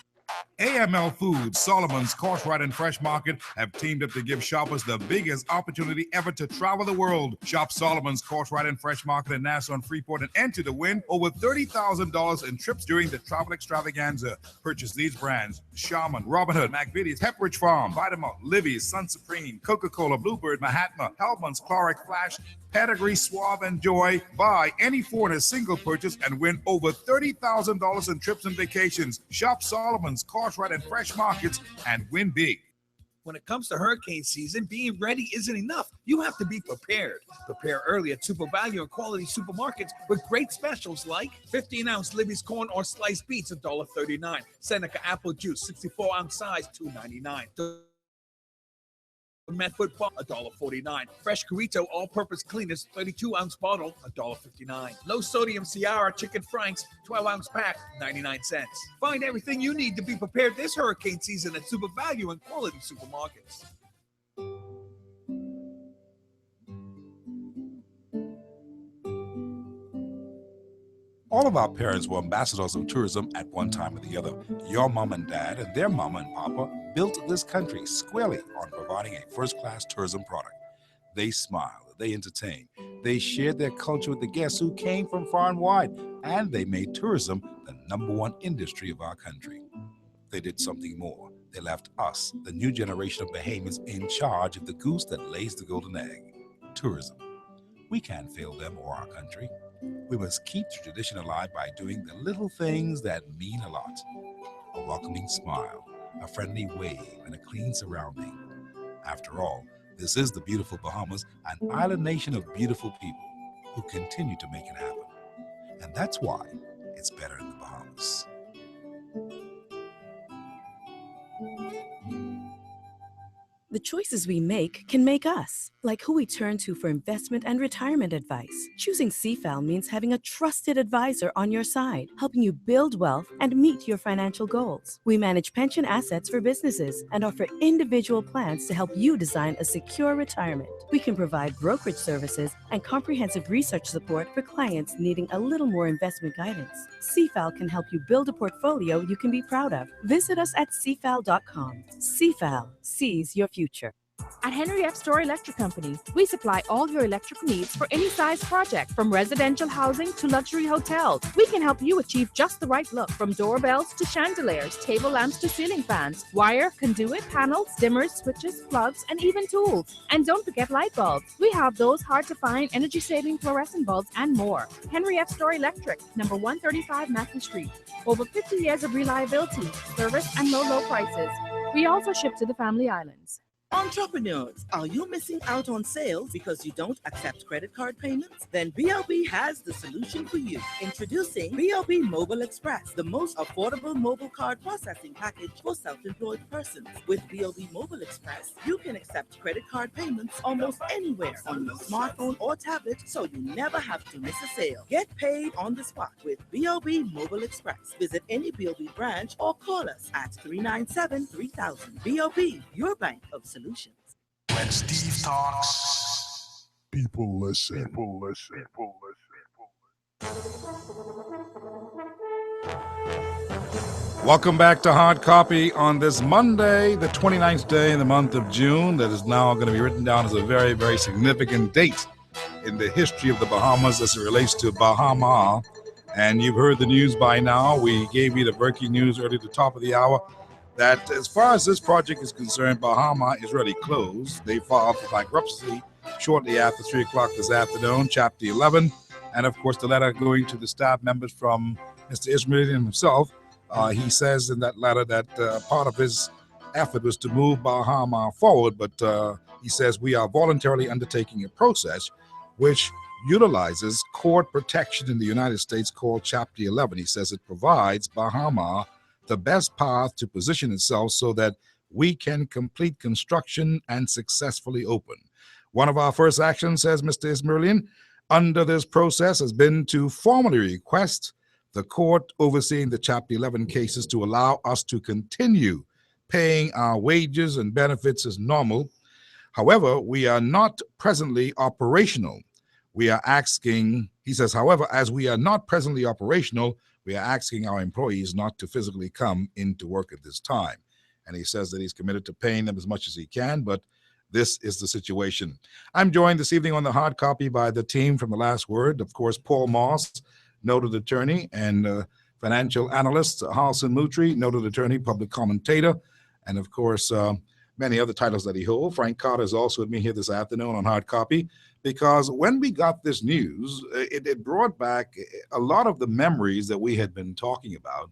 AML Foods, Solomon's, Cartwright, and Fresh Market have teamed up to give shoppers the biggest opportunity ever to travel the world. Shop Solomon's, Cartwright, and Fresh Market in Nassau and Freeport and enter to win over $30,000 in trips during the travel extravaganza. Purchase these brands: Shaman, Robin Hood, McVitie's, Pepperidge Farm, Vitamalt, Livy's, Sun Supreme, Coca-Cola, Bluebird, Mahatma, Hellman's, Cloric, Flash, Pedigree, Suave, and Joy. Buy any four in a single purchase and win over $30,000 in trips and vacations. Shop Solomon's, Cartwright, and Fresh Markets and win big. When it comes to hurricane season, being ready isn't enough. You have to be prepared. Prepare early at Super Value and Quality Supermarkets with great specials like 15-ounce Libby's corn or sliced beets, $1.39. Seneca apple juice, 64-ounce size, $2.99. Medford Farm, $1.49. Fresh Corito all-purpose cleaners, 32-ounce bottle, $1.59. Low sodium Ciara chicken franks, 12-ounce pack, 99 cents. Find everything you need to be prepared this hurricane season at Super Value and Quality Supermarkets. All of our parents were ambassadors of tourism at one time or the other. Your mom and dad and their mama and papa built this country squarely on providing a first-class tourism product. They smiled, they entertained, they shared their culture with the guests who came from far and wide, and they made tourism the #1 industry of our country. They did something more. They left us, the new generation of Bahamians, in charge of the goose that lays the golden egg, tourism. We can't fail them or our country. We must keep the tradition alive by doing the little things that mean a lot. A welcoming smile, a friendly wave, and a clean surrounding. After all, this is the beautiful Bahamas, an island nation of beautiful people who continue to make it happen. And that's why it's better in the Bahamas. The choices we make can make us, like who we turn to for investment and retirement advice. Choosing CFAL means having a trusted advisor on your side, helping you build wealth and meet your financial goals. We manage pension assets for businesses and offer individual plans to help you design a secure retirement. We can provide brokerage services and comprehensive research support for clients needing a little more investment guidance. CFAL can help you build a portfolio you can be proud of. Visit us at cfal.com. CFAL sees your future. At Henry F. Store Electric Company, we supply all your electric needs for any size project, from residential housing to luxury hotels. We can help you achieve just the right look, from doorbells to chandeliers, table lamps to ceiling fans, wire, conduit, panels, dimmers, switches, plugs, and even tools. And don't forget light bulbs. We have those hard-to-find, energy-saving fluorescent bulbs and more. Henry F. Store Electric, number 135 Matthew Street. Over 50 years of reliability, service, and low prices. We also ship to the Family Islands. Entrepreneurs, are you missing out on sales because you don't accept credit card payments? Then BLB has the solution for you. Introducing BLB Mobile Express, the most affordable mobile card processing package for self-employed persons. With BLB Mobile Express, you can accept credit card payments almost anywhere on your smartphone or tablet, so you never have to miss a sale. Get paid on the spot with BLB Mobile Express. Visit any BLB branch or call us at 397-3000. BLB, your bank of solutions. When Steve talks, people listen. People listen. People listen. Welcome back to Hard Copy on this Monday, the 29th day in the month of June. That is now going to be written down as a very, very significant date in the history of the Bahamas as it relates to Bahama And you've heard the news by now. We gave you the breaking news early at the top of the hour that as far as this project is concerned, Bahama is really closed. They filed for bankruptcy shortly after 3 o'clock this afternoon, Chapter 11. And of course, the letter going to the staff members from Mr. Ismailian himself. He says in that letter that part of his effort was to move Bahama forward, but he says we are voluntarily undertaking a process which utilizes court protection in the United States called Chapter 11. He says it provides Bahama the best path to position itself so that we can complete construction and successfully open. One of our first actions, says Mr. Ismailian, under this process has been to formally request the court overseeing the Chapter 11 cases to allow us to continue paying our wages and benefits as normal. However, we are not presently operational. We are asking, he says, however, as we are not presently operational, we are asking our employees not to physically come into work at this time. And he says that he's committed to paying them as much as he can, but this is the situation. I'm joined this evening on the hard copy by the team from The Last Word. Of course, Paul Moss, noted attorney and financial analyst, Halson Mutri, noted attorney, public commentator, and of course, many other titles that he holds. Frank Carter is also with me here this afternoon on hard copy, because when we got this news, it brought back a lot of the memories that we had been talking about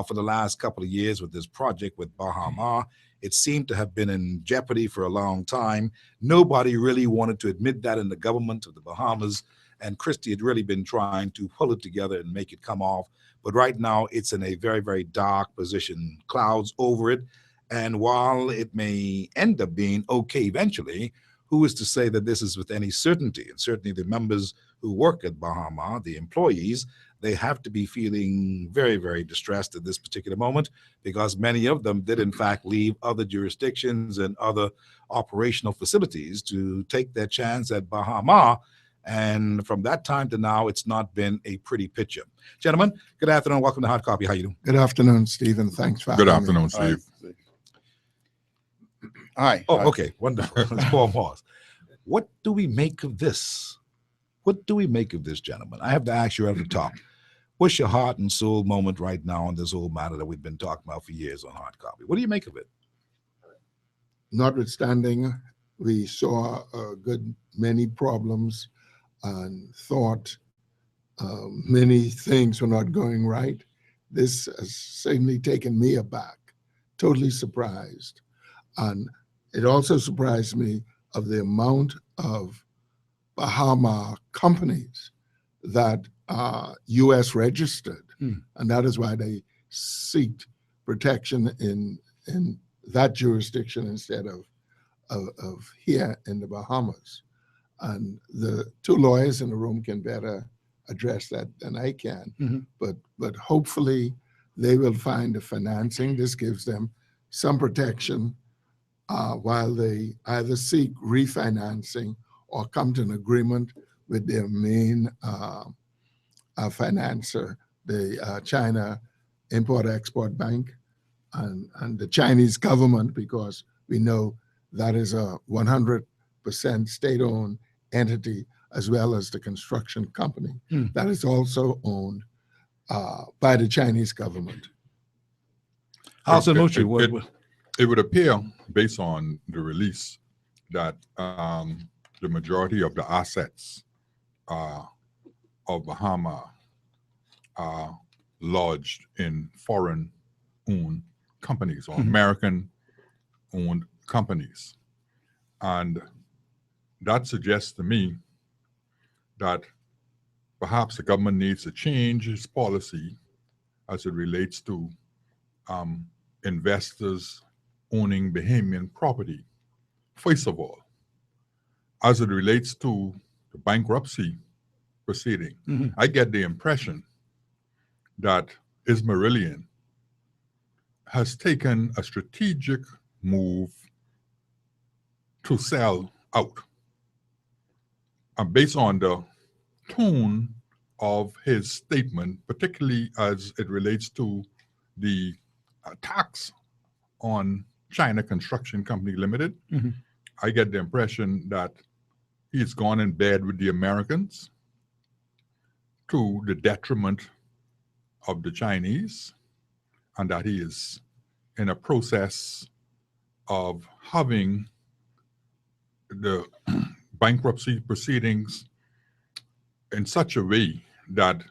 for the last couple of years with this project with Bahama. It seemed to have been in jeopardy for a long time. Nobody really wanted to admit that in the government of the Bahamas, and Christie had really been trying to pull it together and make it come off. But right now, it's in a very, very dark position, clouds over it. And while it may end up being okay eventually, who is to say that this is with any certainty? And certainly the members who work at Bahama, the employees, they have to be feeling very, very distressed at this particular moment, because many of them did in fact leave other jurisdictions and other operational facilities to take their chance at Bahama. And from that time to now, it's not been a pretty picture. Gentlemen, good afternoon. Welcome to Hard Copy. How you doing? Good afternoon, Stephen. Thanks for Good having me. afternoon, Steve. Hi. Oh, okay. Wonderful. It's Paul Moss. What do we make of this? What do we make of this, gentlemen? I have to ask you at the top. What's your heart and soul moment right now on this whole matter that we've been talking about for years on Hard Copy? What do you make of it? Notwithstanding, we saw a good many problems and thought many things were not going right. This has certainly taken me aback, totally surprised. And it also surprised me of the amount of Bahama companies that are U.S. registered. And that is why they seek protection in that jurisdiction instead of here in the Bahamas. And the two lawyers in the room can better address that than I can. But hopefully they will find the financing. This gives them some protection while they either seek refinancing or come to an agreement with their main financer, the China Import-Export Bank, and the Chinese government, because we know that is a 100% state-owned entity, as well as the construction company that is also owned by the Chinese government. It would appear, based on the release, that the majority of the assets of Bahama are lodged in foreign-owned companies or American-owned companies. And that suggests to me that perhaps the government needs to change its policy as it relates to investors owning Bahamian property. First of all, as it relates to the bankruptcy proceeding, I get the impression that Ismailian has taken a strategic move to sell out. And based on the tone of his statement, particularly as it relates to the tax on China Construction Company Limited, I get the impression that he's gone in bed with the Americans to the detriment of the Chinese, and that he is in a process of having the bankruptcy proceedings in such a way that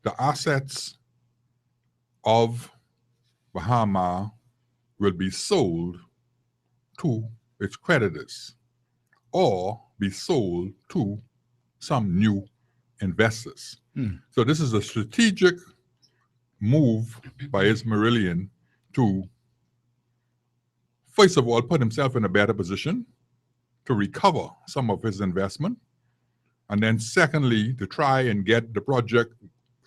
the assets of Bahama will be sold to its creditors or be sold to some new investors. So this is a strategic move by Ismailian to, first of all, put himself in a better position to recover some of his investment, and then secondly, to try and get the project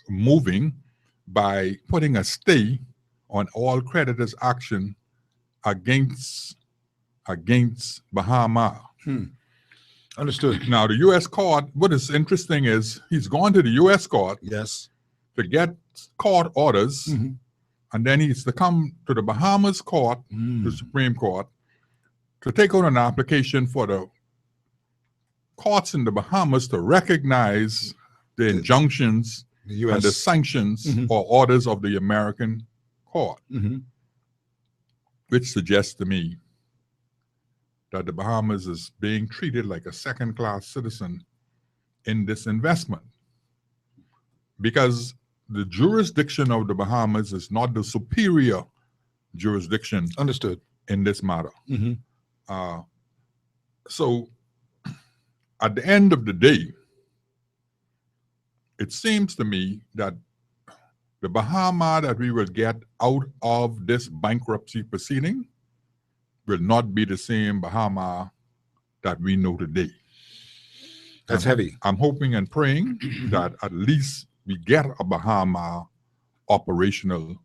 moving by putting a stay on all creditors' action against Bahama. Understood. Now, the U.S. court, what is interesting is he's gone to the U.S. court to get court orders, and then he's to come to the Bahamas court, the Supreme Court, to take out an application for the courts in the Bahamas to recognize the injunctions and the sanctions or orders of the American court, which suggests to me that the Bahamas is being treated like a second-class citizen in this investment, because the jurisdiction of the Bahamas is not the superior jurisdiction in this matter. So at the end of the day, it seems to me that the Bahama that we will get out of this bankruptcy proceeding will not be the same Bahama that we know today. That's heavy. I'm hoping and praying that at least we get a Bahama operational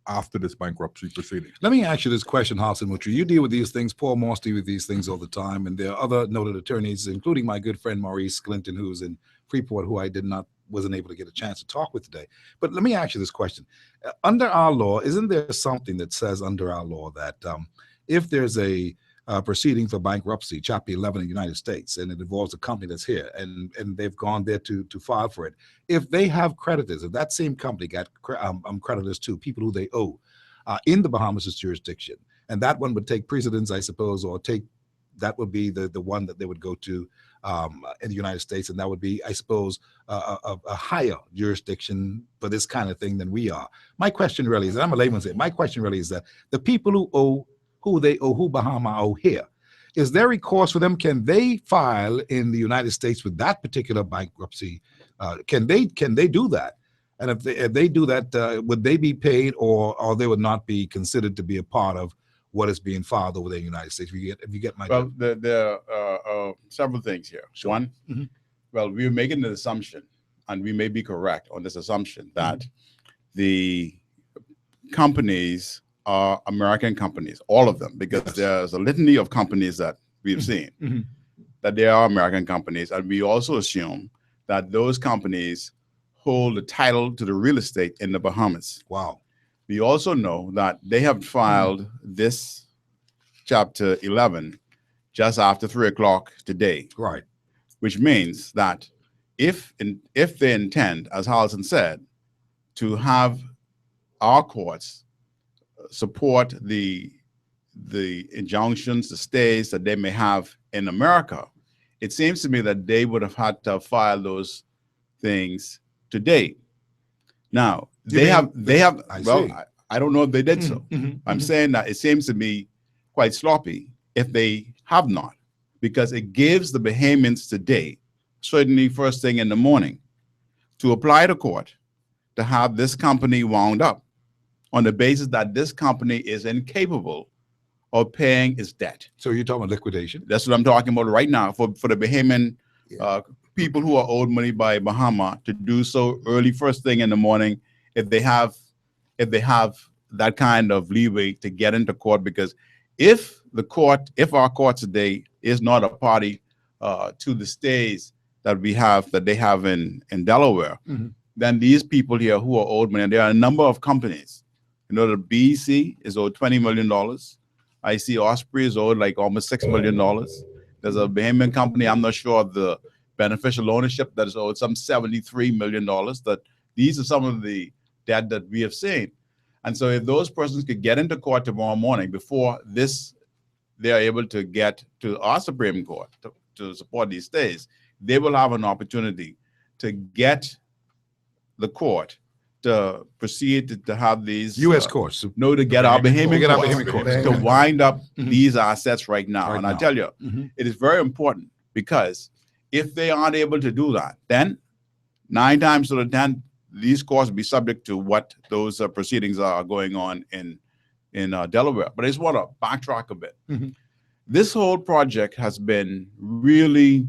after this bankruptcy proceeding. Let me ask you this question, Hassan Mutri. You deal with these things. Paul Moss deals with these things all the time. And there are other noted attorneys, including my good friend Maurice Clinton, who's in Freeport, who I wasn't able to get a chance to talk with today. But let me ask you this question. Under our law, isn't there something that says under our law that if there's a proceeding for bankruptcy, Chapter 11 in the United States, and it involves a company that's here, and they've gone there to file for it, if they have creditors, if that same company got creditors too, people who they owe in the Bahamas' jurisdiction, and that one would take precedence, I suppose, or that would be the one that they would go to in the United States, and that would be, I suppose, a higher jurisdiction for this kind of thing than we are. My question really is, and I'm a layman's here, my question really is that the people who Bahama owe here, is there recourse for them? Can they file in the United States with that particular bankruptcy? Can they do that? And if they do that, would they be paid, or they would not be considered to be a part of what is being filed over there in the United States? If you get my well, there are several things here. One, well, we're making an assumption, and we may be correct on this assumption, that the companies are American companies, all of them, because there's a litany of companies that we've seen that they are American companies, and we also assume that those companies hold the title to the real estate in the Bahamas. Wow. We also know that they have filed this Chapter 11 just after 3 o'clock today. Right. Which means that if they intend, as Harrison said, to have our courts support the injunctions, the stays that they may have in America, it seems to me that they would have had to file those things today. Now, I don't know if they did so. I'm saying that it seems to me quite sloppy if they have not, because it gives the Bahamians today, certainly first thing in the morning, to apply to court to have this company wound up on the basis that this company is incapable of paying its debt. So you're talking about liquidation? That's what I'm talking about right now for the Bahamian people who are owed money by Bahama to do so early first thing in the morning if they have that kind of leeway to get into court. Because if our court today is not a party to the stays that they have in Delaware, then these people here who are owed money, and there are a number of companies. You know, the BEC is owed $20 million. I see Osprey is owed like almost $6 million. There's a Bahamian company, I'm not sure of the beneficial ownership that is owed some $73 million. That these are some of the debt that we have seen. And so if those persons could get into court tomorrow morning before this, they are able to get to our Supreme Court to support these stays, they will have an opportunity to get the court to proceed to have these U.S. courts. No, to get our Bahamian courts to wind up Mhm. these assets right now. Right And I now. tell you, Mhm. it is very important, because if they aren't able to do that, then 9 times out of 10, these courts will be subject to what those proceedings are going on in Delaware. But I just want to backtrack a bit. Mhm. This whole project has been really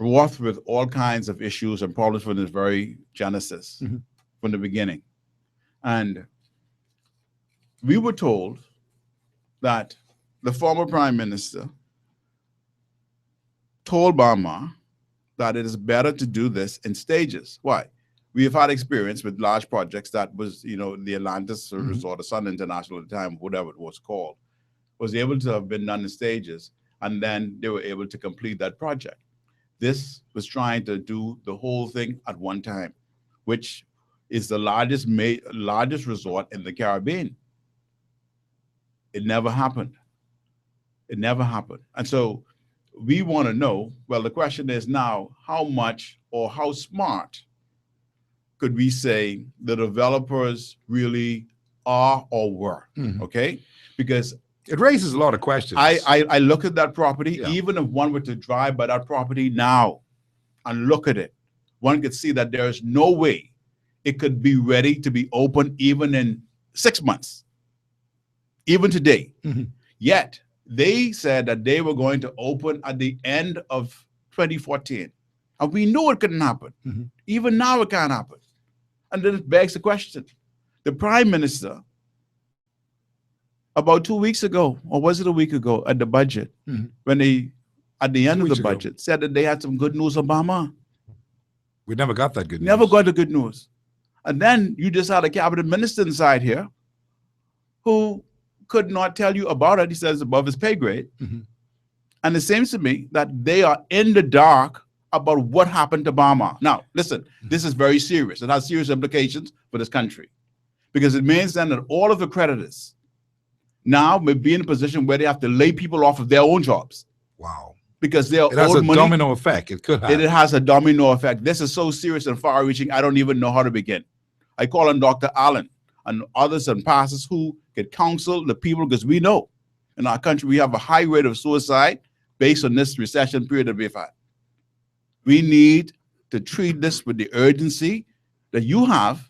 wrought with all kinds of issues and problems from its very genesis, Mhm. from the beginning. And we were told that the former prime minister told Bama that it is better to do this in stages. Why? We have had experience with large projects that was, the Atlantis Resort, the Sun International at the time, whatever it was called, was able to have been done in stages, and then they were able to complete that project. This was trying to do the whole thing at one time, which is the largest resort in the Caribbean. It never happened. It never happened. And so we want to know, well, the question is now, how much or how smart could we say the developers really are or were? Mhm. Okay? Because it raises a lot of questions. I look at that property, Yeah. even if one were to drive by that property now and look at it, one could see that there is no way it could be ready to be open even in 6 months, even today. Mhm. Yet they said that they were going to open at the end of 2014. And we knew it couldn't happen. Mhm. Even now it can't happen. And then it begs the question. The prime minister, about 2 weeks ago, or was it a week ago, at the budget, Mhm. when they, at the end of the weeks ago. budget, said that they had some good news on Bama. We never got that good news. Never got the good news. And then you just had a cabinet minister inside here who could not tell you about it. He says above his pay grade. Mhm. And it seems to me that they are in the dark about what happened to Bama. Now, listen, this is very serious. It has serious implications for this country, because it means then that all of the creditors now may be in a position where they have to lay people off of their own jobs. Wow. Because they're It has a owed money. domino effect. It could have. It has a domino effect. This is so serious and far-reaching, I don't even know how to begin. I call on Dr. Allen and others and pastors who can counsel the people, because we know in our country we have a high rate of suicide based on this recession period that we've had. We need to treat this with the urgency that you have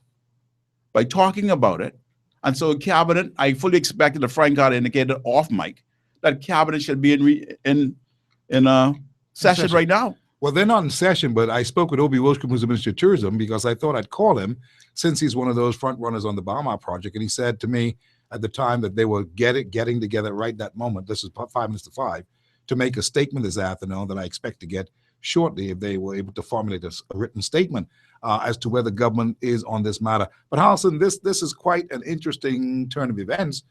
by talking about it. And so cabinet, I fully expected, that Frank had indicated off mic, that cabinet should be in session right now. Well, they're not in session, but I spoke with Obi Wilshcombe, who's the Minister of Tourism, because I thought I'd call him since he's one of those front runners on the Bama project. And he said to me at the time that they were getting together right that moment, this is 5 minutes to 5, to make a statement this afternoon that I expect to get shortly if they were able to formulate a written statement as to where the government is on this matter. But Harrison, this is quite an interesting turn of events.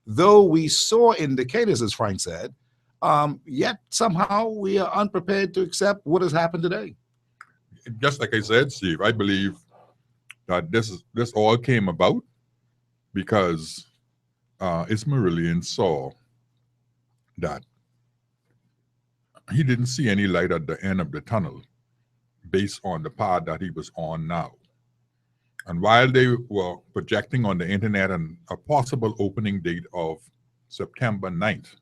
Though we saw indicators, as Frank said, yet somehow we are unprepared to accept what has happened today. Just like I said, Steve, I believe that this all came about because Ismailian saw that he didn't see any light at the end of the tunnel based on the path that he was on now. And while they were projecting on the internet and a possible opening date of September 9th,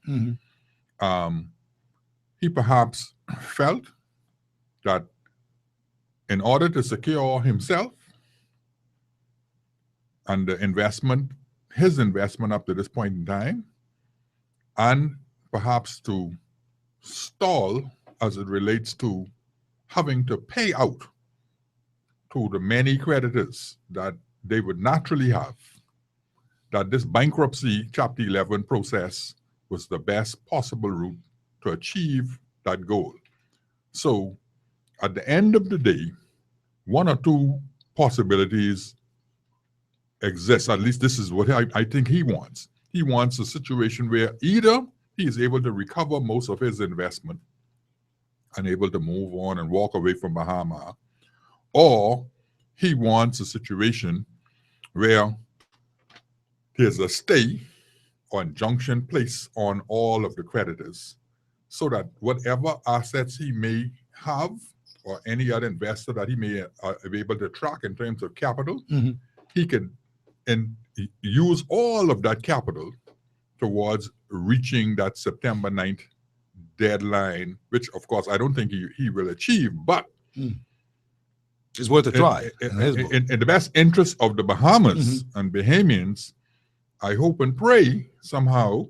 he perhaps felt that in order to secure himself and the investment, his investment up to this point in time, and perhaps to stall as it relates to having to pay out to the many creditors that they would naturally have, that this bankruptcy Chapter 11 process was the best possible route to achieve that goal. So at the end of the day, one or two possibilities exist. At least this is what I think he wants. He wants a situation where either he is able to recover most of his investment unable to move on and walk away from Bahama, or he wants a situation where there's a stay or injunction placed on all of the creditors so that whatever assets he may have or any other investor that he may be able to track in terms of capital, he can use all of that capital towards reaching that September 9th deadline, which of course I don't think he will achieve, but it's worth a try. In the best interest of the Bahamas and Bahamians, I hope and pray somehow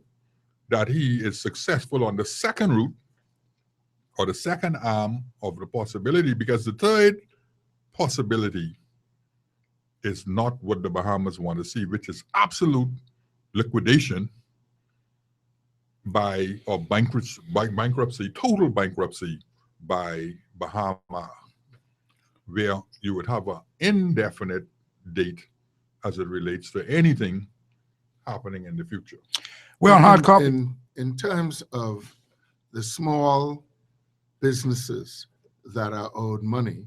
that he is successful on the second route or the second arm of the possibility, because the third possibility is not what the Bahamas want to see, which is absolute liquidation by bankruptcy, total bankruptcy by Bahama, where you would have an indefinite date as it relates to anything happening in the future. Well, hard copy. In terms of the small businesses that are owed money,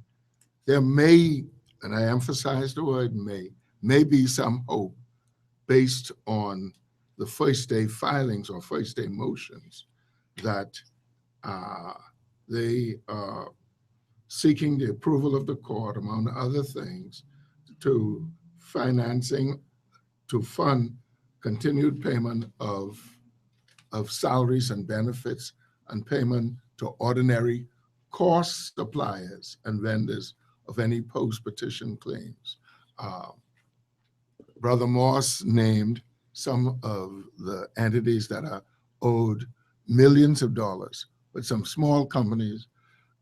there may, and I emphasize the word may be some hope based on the first day filings or first day motions that they are seeking the approval of the court, among other things, to fund continued payment of salaries and benefits and payment to ordinary cost suppliers and vendors of any post-petition claims. Brother Moss named some of the entities that are owed millions of dollars, but some small companies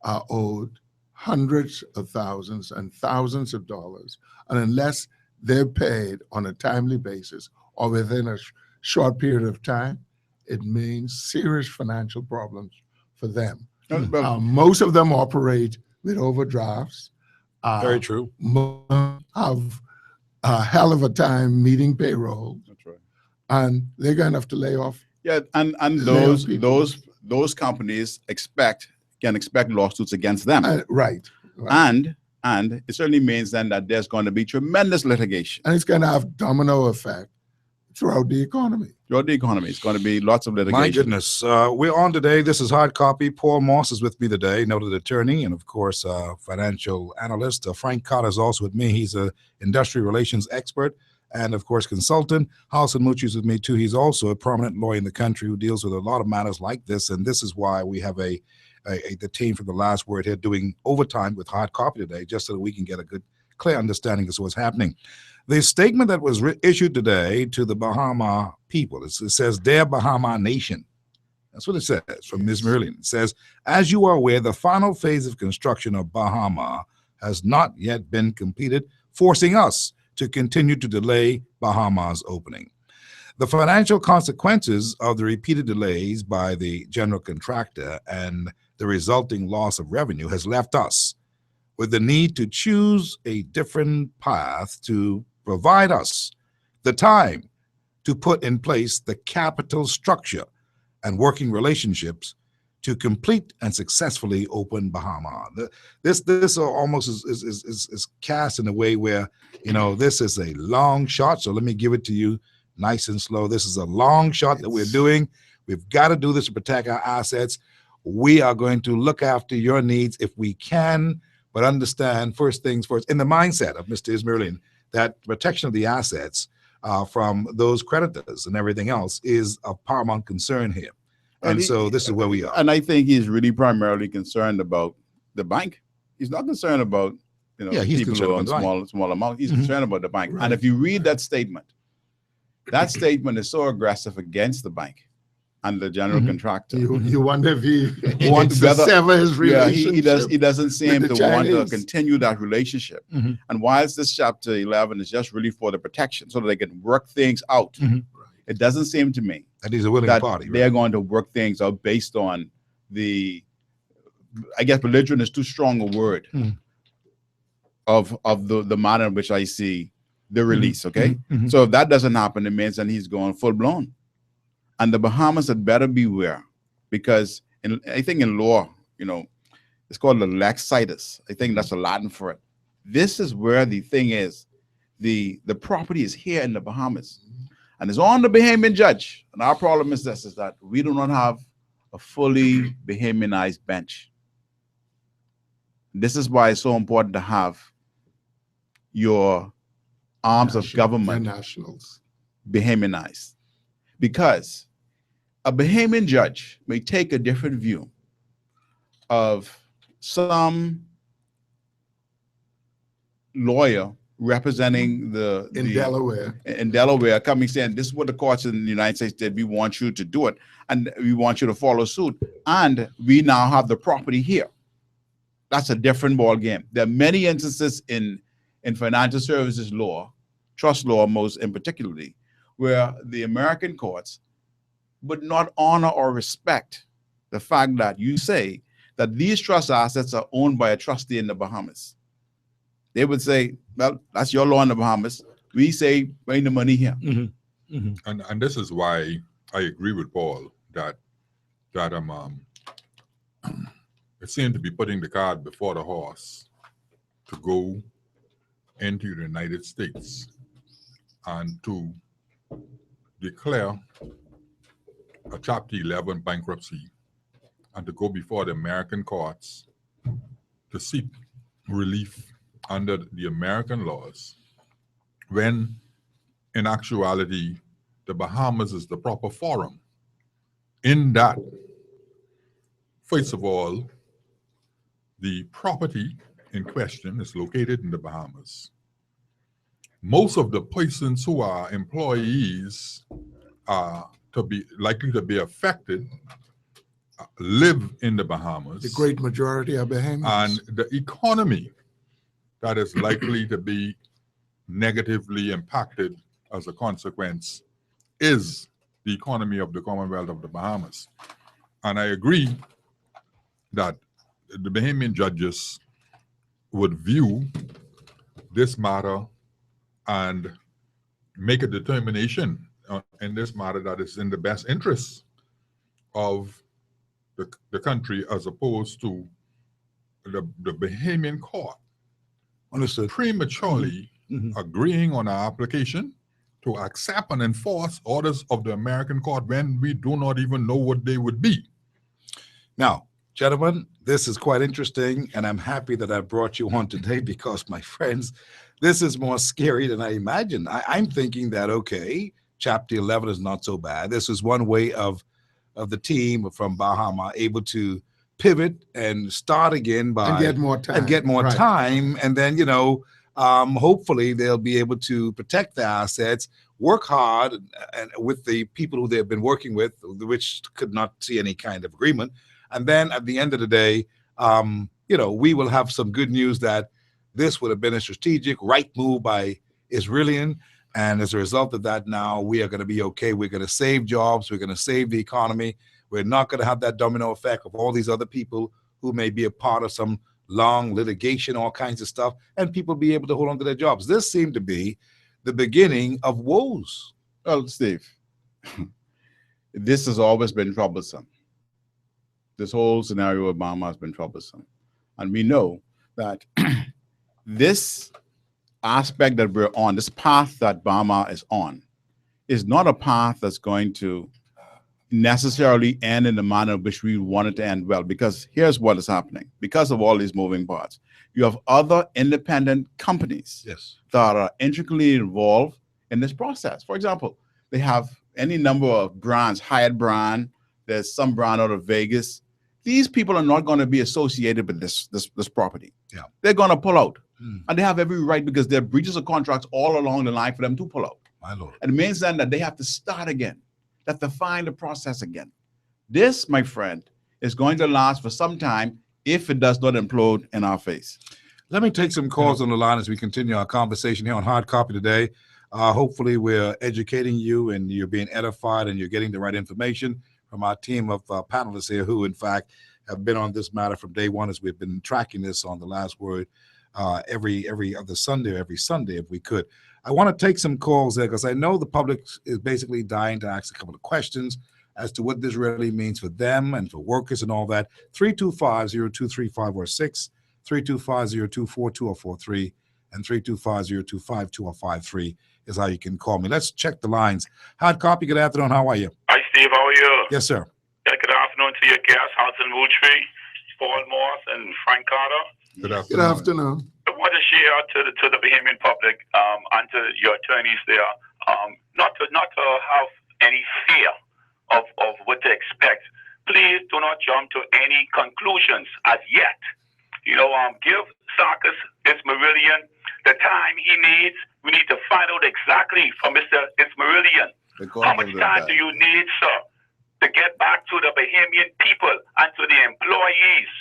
are owed hundreds of thousands and thousands of dollars. And unless they're paid on a timely basis or within a short period of time, it means serious financial problems for them. Most of them operate with overdrafts. Very true. Have a hell of a time meeting payroll. That's right. And they're going to have to lay off. Yeah, and those companies can expect lawsuits against them. Right. And it certainly means then that there's going to be tremendous litigation. And it's going to have domino effect throughout the economy. Throughout the economy, it's going to be lots of litigation. My goodness. We're on today. This is Hard Copy. Paul Moss is with me today, noted attorney, and of course, financial analyst. Frank Carter is also with me. He's an industrial relations expert and, of course, consultant. Halson Mucci is with me, too. He's also a prominent lawyer in the country who deals with a lot of matters like this, and this is why we have the team from The Last Word here doing overtime with Hard Copy today, just so that we can get a good, clear understanding of what's happening. The statement that was issued today to the Bahama people, it says, "Dear Bahama Nation." That's what it says from Ms. Merlin. It says, "As you are aware, the final phase of construction of Bahama has not yet been completed, forcing us to continue to delay Bahama's opening. The financial consequences of the repeated delays by the general contractor and the resulting loss of revenue has left us with the need to choose a different path to provide us the time to put in place the capital structure and working relationships to complete and successfully open Bahama." This almost is cast in a way where, this is a long shot. So let me give it to you nice and slow. This is a long shot that we're doing. We've got to do this to protect our assets. We are going to look after your needs if we can, but understand first things first, in the mindset of Mr. Ismailian, that protection of the assets from those creditors and everything else is of paramount concern here. And so this is where we are. And I think he's really primarily concerned about the bank. He's not concerned about people who own small amounts. He's concerned about the bank. Right. And if you read that statement is so aggressive against the bank and the general contractor. You wonder if he wants to sever his relationship. Yeah, he doesn't seem to want to continue that relationship. And whilst this chapter 11 is just really for the protection, so that they can work things out, it doesn't seem to me that he's a willing party. They're going to work things out based on I guess belligerent is too strong a word, of the manner in which I see the release, okay? So if that doesn't happen, it means that he's going full blown. And the Bahamas had better beware, because I think in law, It's called the lex situs. I think that's the Latin for it. This is where the thing is. The property is here in the Bahamas, and it's on the Bahamian judge. And our problem is this: is that we do not have a fully Bahamianized bench. This is why it's so important to have your arms of government nationals Bahamianized, because a Bahamian judge may take a different view of some lawyer representing in Delaware coming saying, this is what the courts in the United States did, we want you to do it, and we want you to follow suit, and we now have the property here. That's a different ball game. There are many instances in financial services law, trust law most in particularly, where the American courts would not honor or respect the fact that you say that these trust assets are owned by a trustee in the Bahamas. They would say, well, that's your law in the Bahamas. We say, bring the money here. And this is why I agree with Paul that it seemed to be putting the cart before the horse to go into the United States and to declare a Chapter 11 bankruptcy and to go before the American courts to seek relief under the American laws, when in actuality the Bahamas is the proper forum. In that, first of all, the property in question is located in the Bahamas. Most of the persons who are employees are likely to be affected live in the Bahamas. The great majority are Bahamians. And the economy that is likely to be negatively impacted as a consequence is the economy of the Commonwealth of the Bahamas. And I agree that the Bahamian judges would view this matter and make a determination in this matter that is in the best interest of the country, as opposed to the Bahamian court prematurely agreeing on our application to accept and enforce orders of the American court when we do not even know what they would be. Now, gentlemen, this is quite interesting, and I'm happy that I brought you on today because, my friends, this is more scary than I imagined. I'm thinking that, okay, Chapter 11 is not so bad. This is one way of the team from Bahama able to pivot and start again by and get more time. Right. Time, and then, hopefully they'll be able to protect their assets, work hard and with the people who they've been working with, which could not see any kind of agreement. And then at the end of the day, we will have some good news that this would have been a strategic right move by Israelian. And as a result of that, now we are going to be okay. We're going to save jobs. We're going to save the economy. We're not going to have that domino effect of all these other people who may be a part of some long litigation, all kinds of stuff, and people be able to hold on to their jobs. This seemed to be the beginning of woes. Well, Steve, this has always been troublesome. This whole scenario with Obama has been troublesome. And we know that this aspect that we're on, this path that Obama is on, is not a path that's going to necessarily end in the manner in which we want it to end well, because here's what is happening. Because of all these moving parts, you have other independent companies that are intricately involved in this process. For example, they have any number of brands, Hyatt brand, there's some brand out of Vegas. These people are not going to be associated with this property. Yeah. They're going to pull out. And they have every right, because there are breaches of contracts all along the line for them to pull out. My Lord. And it means then that they have to start again. They have to find the process again. This, my friend, is going to last for some time if it does not implode in our face. Let me take some calls on the line as we continue our conversation here on Hard Copy today. Hopefully we're educating you and you're being edified and you're getting the right information from our team of panelists here who, in fact, have been on this matter from day one as we've been tracking this on The Last Word every other Sunday, every Sunday if we could. I want to take some calls there because I know the public is basically dying to ask a couple of questions. as to what this really means for them and for workers and all that. 325-0235 or 6, 325-0242 or 43, and 325-0252 or 53 is how you can call me. Let's check the lines. Hard copy, good afternoon. How are you? Hi, Steve. How are you? Yes, sir. Yeah, good afternoon to your guests, Hudson Moultrie, Paul Moss, and Frank Carter. Good afternoon. Good afternoon. I want to share to the Bahamian public and to your attorneys there, not to have any fear of what to expect. Please do not jump to any conclusions as yet. Give Sarkis Ismailian the time he needs. We need to find out exactly from Mr. Ismailian how much time do you need, sir, to get back to the Bahamian people and to the employees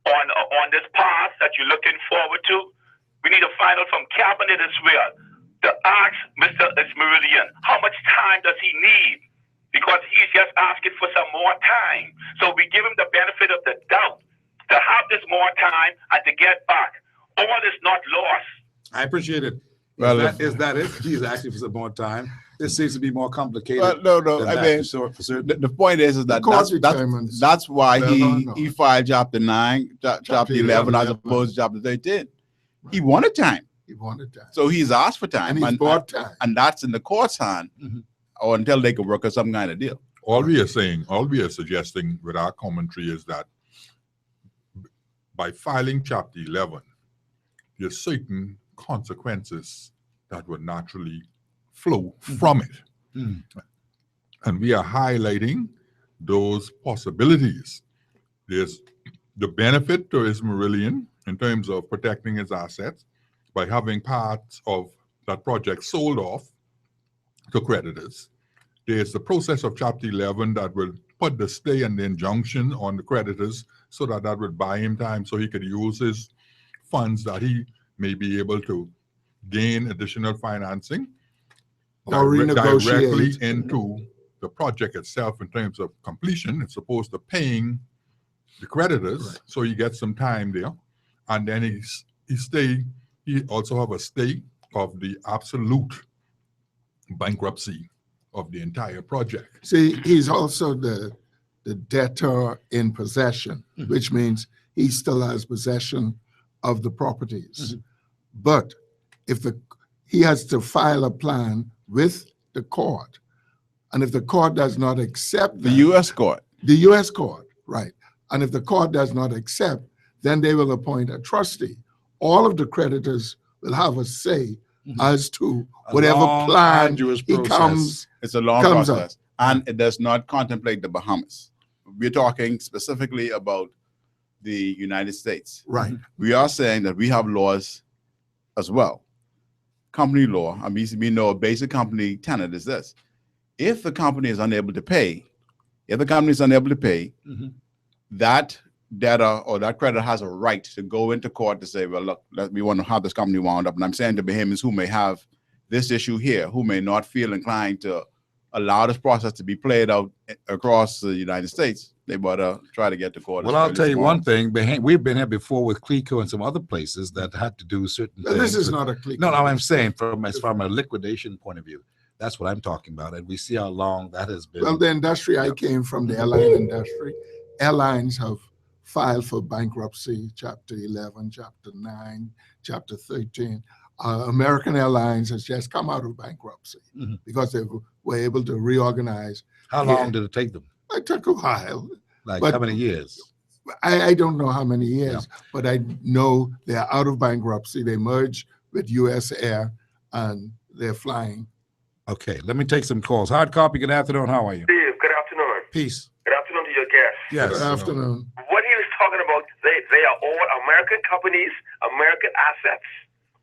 on this path that you're looking forward to. We need to find out from Cabinet as well to ask Mr. Ismailian how much time does he need, because he's just asking for some more time. So we give him the benefit of the doubt to have this more time and to get back. All is not lost. I appreciate it. Well, Is that it? He's asking for some more time. This seems to be more complicated. Well, no. than I that, mean, for certain. the point is that that's why he filed chapter 9, chapter 11 as opposed to chapter 13. He wanted time. He wanted time. So he's asked for time. And he's bought time. And that's in the court's hand, or until they can work out some kind of deal. All we are suggesting with our commentary is that by filing chapter 11, there's certain consequences that would naturally flow from it. And we are highlighting those possibilities. There's the benefit to Ismailian in terms of protecting his assets by having parts of that project sold off to creditors. There's the process of chapter 11 that will put the stay and the injunction on the creditors so that would buy him time so he could use his funds that he may be able to gain additional financing Or renegotiate. directly into the project itself in terms of completion. It's supposed to paying the creditors, so you get some time there. And then he also have a stay of the absolute bankruptcy of the entire project. See, he's also the debtor in possession, which means he still has possession of the properties. But if he has to file a plan with the court, and if the court does not accept The U.S. court. the U.S. court, right, and if the court does not accept, then they will appoint a trustee. All of the creditors will have a say as to whatever long, plan arduous he process. It's a long comes process, up. and it does not contemplate the Bahamas. We're talking specifically about the United States. Right. We are saying that we have laws as well. Company law, I mean, we know a basic company tenet is this. If the company is unable to pay, that debtor or that creditor has a right to go into court to say, well, look, we want to have this company wound up. And I'm saying to Bahamians who may have this issue here, who may not feel inclined to allow this process to be played out across the United States, they better try to get to court. Well, I'll tell you one thing. We've been here before with Clico and some other places that had to do certain But things. this is not a Clico. No, I'm saying from a liquidation point of view. That's what I'm talking about. And we see how long that has been. Well, the industry I came from, the airline industry, airlines have filed for bankruptcy, Chapter 11, Chapter 9, Chapter 13. American Airlines has just come out of bankruptcy because they were able to reorganize. How long did it take them? It took a while. Like But how many years? I don't know how many years, but I know they're out of bankruptcy. They merged with US Air and they're flying. Okay, let me take some calls. Hard copy, good afternoon. How are you? Steve, good afternoon. Peace. Good afternoon to your guests. Yes. Good afternoon. What he was talking about, they are all American companies, American assets.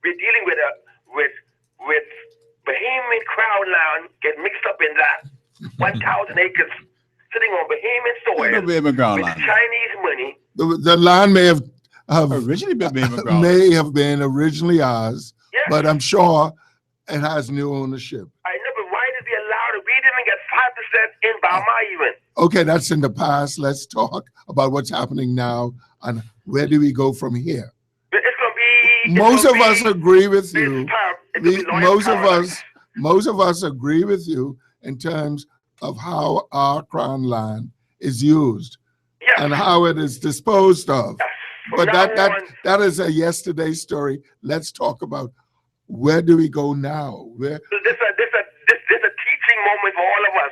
We're dealing with Bahamian crown land get mixed up in that. 1,000 acres sitting on Bahamian soil No Bahamian ground with land. Chinese money. The land may have originally been Bahamian ground. may have been originally ours, but I'm sure it has new ownership. I know, but why did they allow it? We didn't get 5% in Bahama even. Okay, that's in the past. Let's talk about what's happening now and where do we go from here? It's going to be... Most of us agree with you. It's gonna be loyal Most of paradise. us agree with you in terms of how our crown land is used and how it is disposed of. But that is a yesterday story. Let's talk about where do we go now? Where This a teaching moment for all of us.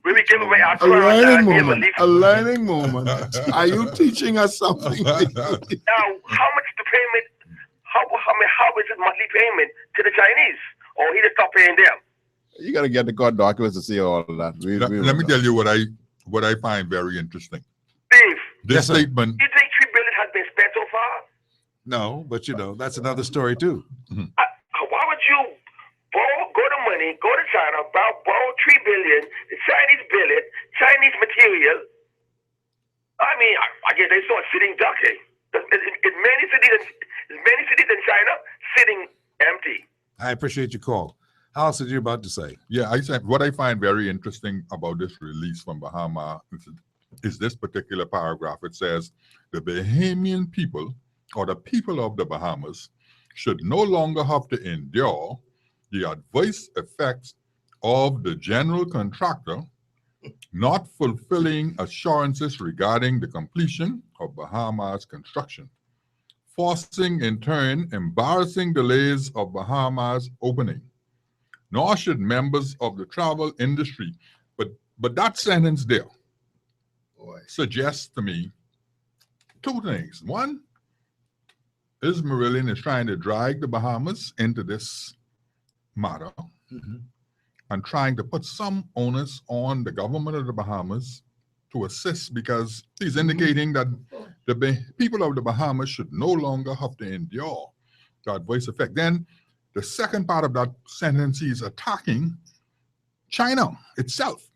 Where we give away our a crown learning land, moment. A learning moment. Are you teaching us something? Now, how much the payment? How is it monthly payment to the Chinese? Or he just stop paying them? You got to get the court documents to see all of that. Let me tell you what I find very interesting. Steve, This statement. you think $3 billion has been spent so far? No, but you know, that's another story too. Why would you go to money, go to China, borrow $3 billion, the Chinese bill it, Chinese material? I mean, I guess they saw a sitting duck. In many cities in China sitting empty. I appreciate your call. House, what you about to say? Yeah, I said what I find very interesting about this release from Bahama is this particular paragraph. It says the Bahamian people or the people of the Bahamas should no longer have to endure the adverse effects of the general contractor not fulfilling assurances regarding the completion of Bahamas construction, forcing in turn embarrassing delays of Bahamas opening. Nor should members of the travel industry, but that sentence there suggests to me two things. One, Marillion is trying to drag the Bahamas into this matter and trying to put some onus on the government of the Bahamas to assist, because he's indicating that the people of the Bahamas should no longer have to endure the adverse effect. Then the second part of that sentence, he's attacking China itself,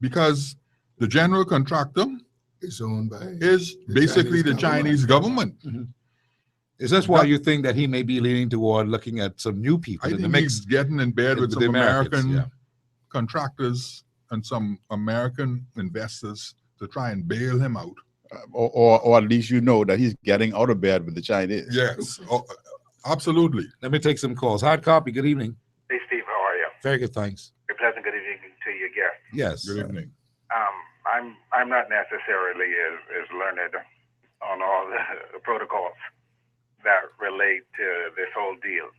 because the general contractor is owned by basically the Chinese government. Is this why you think that he may be leaning toward looking at some new people in the mix? He's getting in bed with some the American Americans, contractors and some American investors to try and bail him out. Or at least you know that he's getting out of bed with the Chinese. Yes, absolutely. Let me take some calls. Hard copy, good evening. Hey, Steve, how are you? Very good, thanks. Very pleasant good evening to your guest. Yes. Good evening. I'm not necessarily as learned on all the protocols that relate to this whole deal.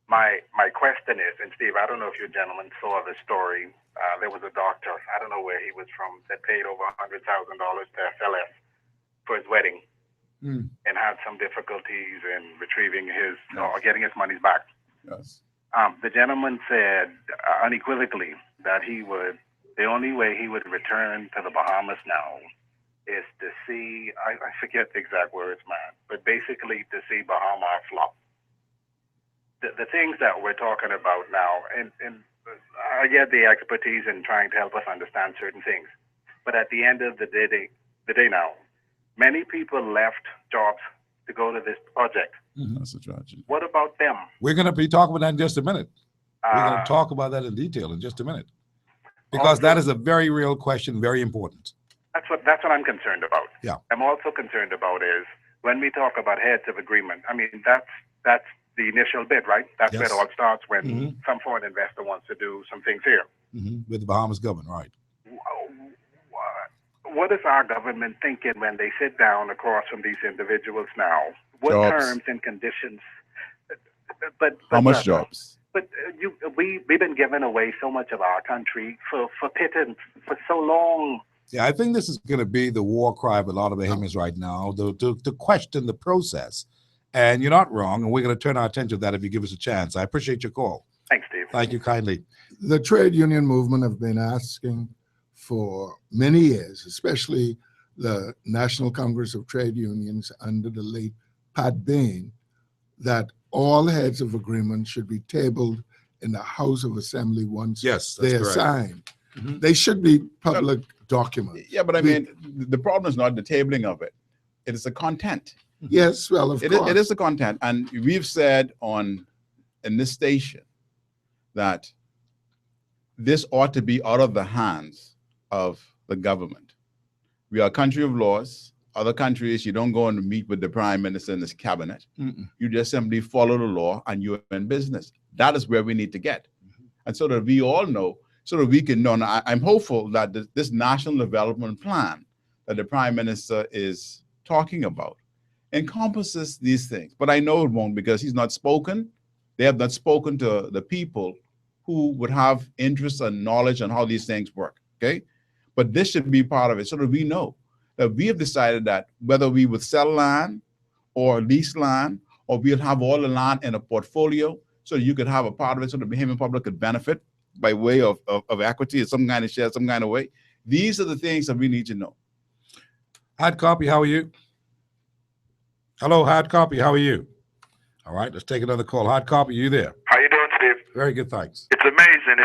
My question is, and Steve, I don't know if you gentlemen saw the story. There was a doctor, I don't know where he was from, that paid over $100,000 to SLS for his wedding and had some difficulties in retrieving his or getting his monies back. Yes. The gentleman said unequivocally that the only way he would return to the Bahamas now is to see, I forget the exact words, man, but basically to see Bahama flop. The things that we're talking about now, and I get the expertise in trying to help us understand certain things, but at the end of the day now, many people left jobs to go to this project. That's a tragedy. What about them? We're going to be talking about that in just a minute. We're going to talk about that in detail in just a minute, because that is a very real question, very important. That's what I'm concerned about. Yeah. I'm also concerned about is when we talk about heads of agreement. I mean, that's the initial bid, right? That's where it all starts when some foreign investor wants to do some things here. With the Bahamas government, right? What is our government thinking when they sit down across from these individuals now? What Jobs. terms and conditions? But How much jobs? But we've been giving away so much of our country for pittance for so long. Yeah, I think this is going to be the war cry of a lot of Bahamians right now, to question the process. And you're not wrong, and we're going to turn our attention to that if you give us a chance. I appreciate your call. Thanks, Steve. Thank you kindly. The trade union movement have been asking for many years, especially the National Congress of Trade Unions under the late Pat Bain, that all heads of agreement should be tabled in the House of Assembly once they are correct. signed. They should be public documents. Yeah, but I mean, the problem is not the tabling of it. It is the content. Yes, well, of course. It is the content. And we've said in this station that this ought to be out of the hands of the government. We are a country of laws. Other countries, you don't go and meet with the prime minister and his cabinet. You just simply follow the law and you're in business. That is where we need to get. And so that we all know, so that we can know. And I'm hopeful that this national development plan that the Prime Minister is talking about encompasses these things. But I know it won't, because he's not spoken. They have not spoken to the people who would have interest and knowledge on how these things work, okay? But this should be part of it, so that we know that we have decided that whether we would sell land or lease land, or we'll have all the land in a portfolio, so you could have a part of it so the Bahamian public could benefit by way of equity or some kind of share, some kind of way. These are the things that we need to know. Hard copy, how are you? Hello, hard copy, how are you? All right, let's take another call. Hard copy, you there? How you doing, Steve? Very good, thanks. It's amazing.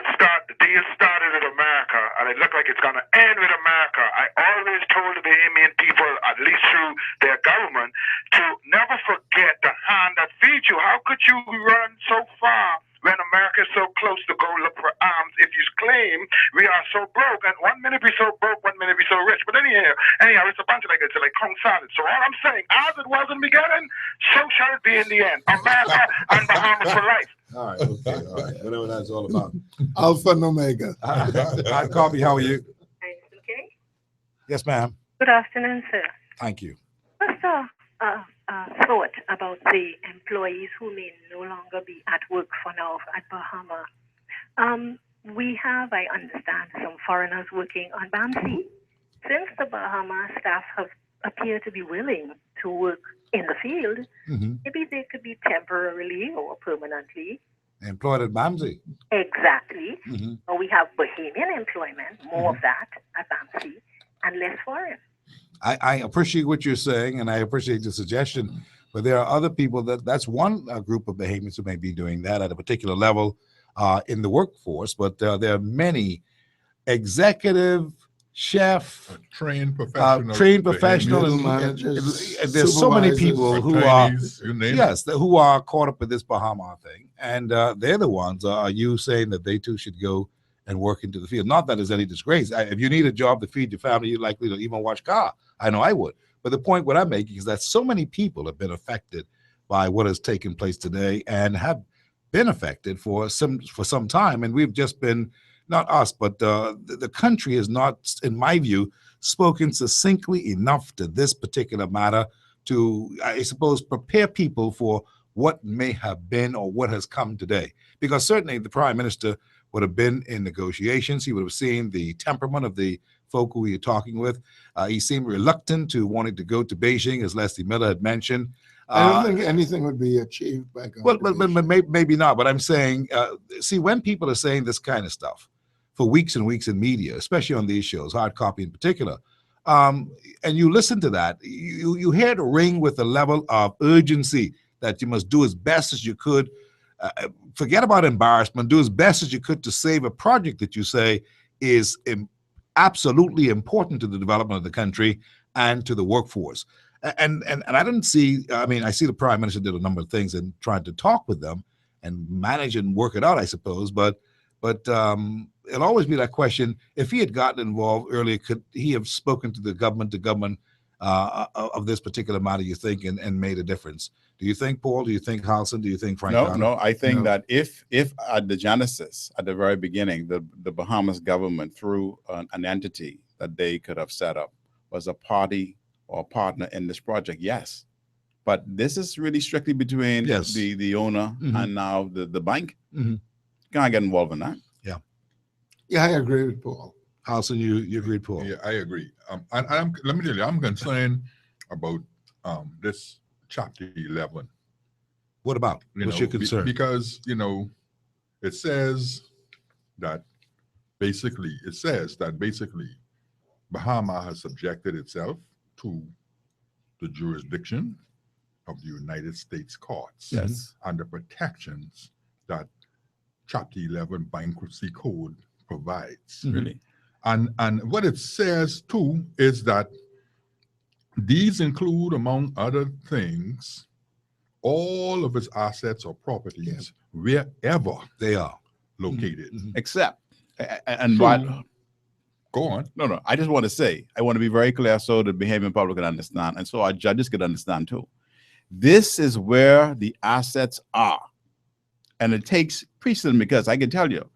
The deal started with America, and it looked like it's going to end with America. I always told the Bahamian people, at least through their government, to never forget the hand that feeds you. How could you run so far when America is so close to go look for arms if you claim we are so broke? And 1 minute we so broke, 1 minute we so rich. But anyhow, it's a bunch of it's like Kong salad. So all I'm saying, as it was in the beginning, so shall it be in the end. America and Bahamas for life. All right, okay, all right. Whatever that's all about. Alpha and Omega. Hard copy, how are you? Okay. Yes, ma'am. Good afternoon, sir. Thank you. Just a thought about the employees who may no longer be at work for now at Bahama. We have, I understand, some foreigners working on BAMC. Since the Bahama staff have appear to be willing to work in the field, maybe they could be temporarily or permanently Employed at BAMC. exactly. Or we have Bahamian employment, more of that at BAMC, and less foreign. I appreciate what you're saying, and I appreciate the suggestion, but there are other people that's one group of Bahamians who may be doing that at a particular level in the workforce, but there are many executive, chef, trained professional, and managers, there's so many people who are attorneys, you name it. who are caught up with this Bahama thing, and they're the ones. Are you saying that they too should go and work into the field? Not that there's any disgrace. If you need a job to feed your family, you're likely to even wash car. I know I would. But the point what I'm making is that so many people have been affected by what has taken place today and have been affected for some time. And we've just been, not us, but the country has not, in my view, spoken succinctly enough to this particular matter to, I suppose, prepare people for what may have been or what has come today. Because certainly the Prime Minister would have been in negotiations. He would have seen the temperament of the folk who he was talking with. He seemed reluctant to wanting to go to Beijing, as Leslie Miller had mentioned. I don't think anything would be achieved by going. Well, but maybe not. But I'm saying, see, when people are saying this kind of stuff for weeks and weeks in media, especially on these shows, Hard Copy in particular, and you listen to that, you hear it ring with a level of urgency that you must do as best as you could. Forget about embarrassment. Do as best as you could to save a project that you say is absolutely important to the development of the country and to the workforce. And I didn't see, I see the Prime Minister did a number of things and tried to talk with them and manage and work it out, I suppose. But it'll always be that question, if he had gotten involved earlier, could he have spoken to the government of this particular matter, you think, and made a difference? Do you think, Paul? Do you think, Halson? Do you think, Frank? No, I think that if at the genesis, at the very beginning, the Bahamas government, through an entity that they could have set up, was a party or a partner in this project, yes. But this is really strictly between the owner and now the bank. Can't get involved in that. Yeah, I agree with Paul. Halson, you agree, Paul? Yeah, I agree. Let me tell you, I'm concerned about this Chapter 11. What about? What's your concern? Because, it says that basically Bahama has subjected itself to the jurisdiction of the United States courts and the protections that Chapter 11 Bankruptcy Code provides. Really? And what it says too is that these include, among other things, all of its assets or properties wherever they are located. Except, and what? Go on. No, I just want to say, I want to be very clear so the Bahamian public can understand, and so our judges can understand too. This is where the assets are. And it takes precedent, because I can tell you,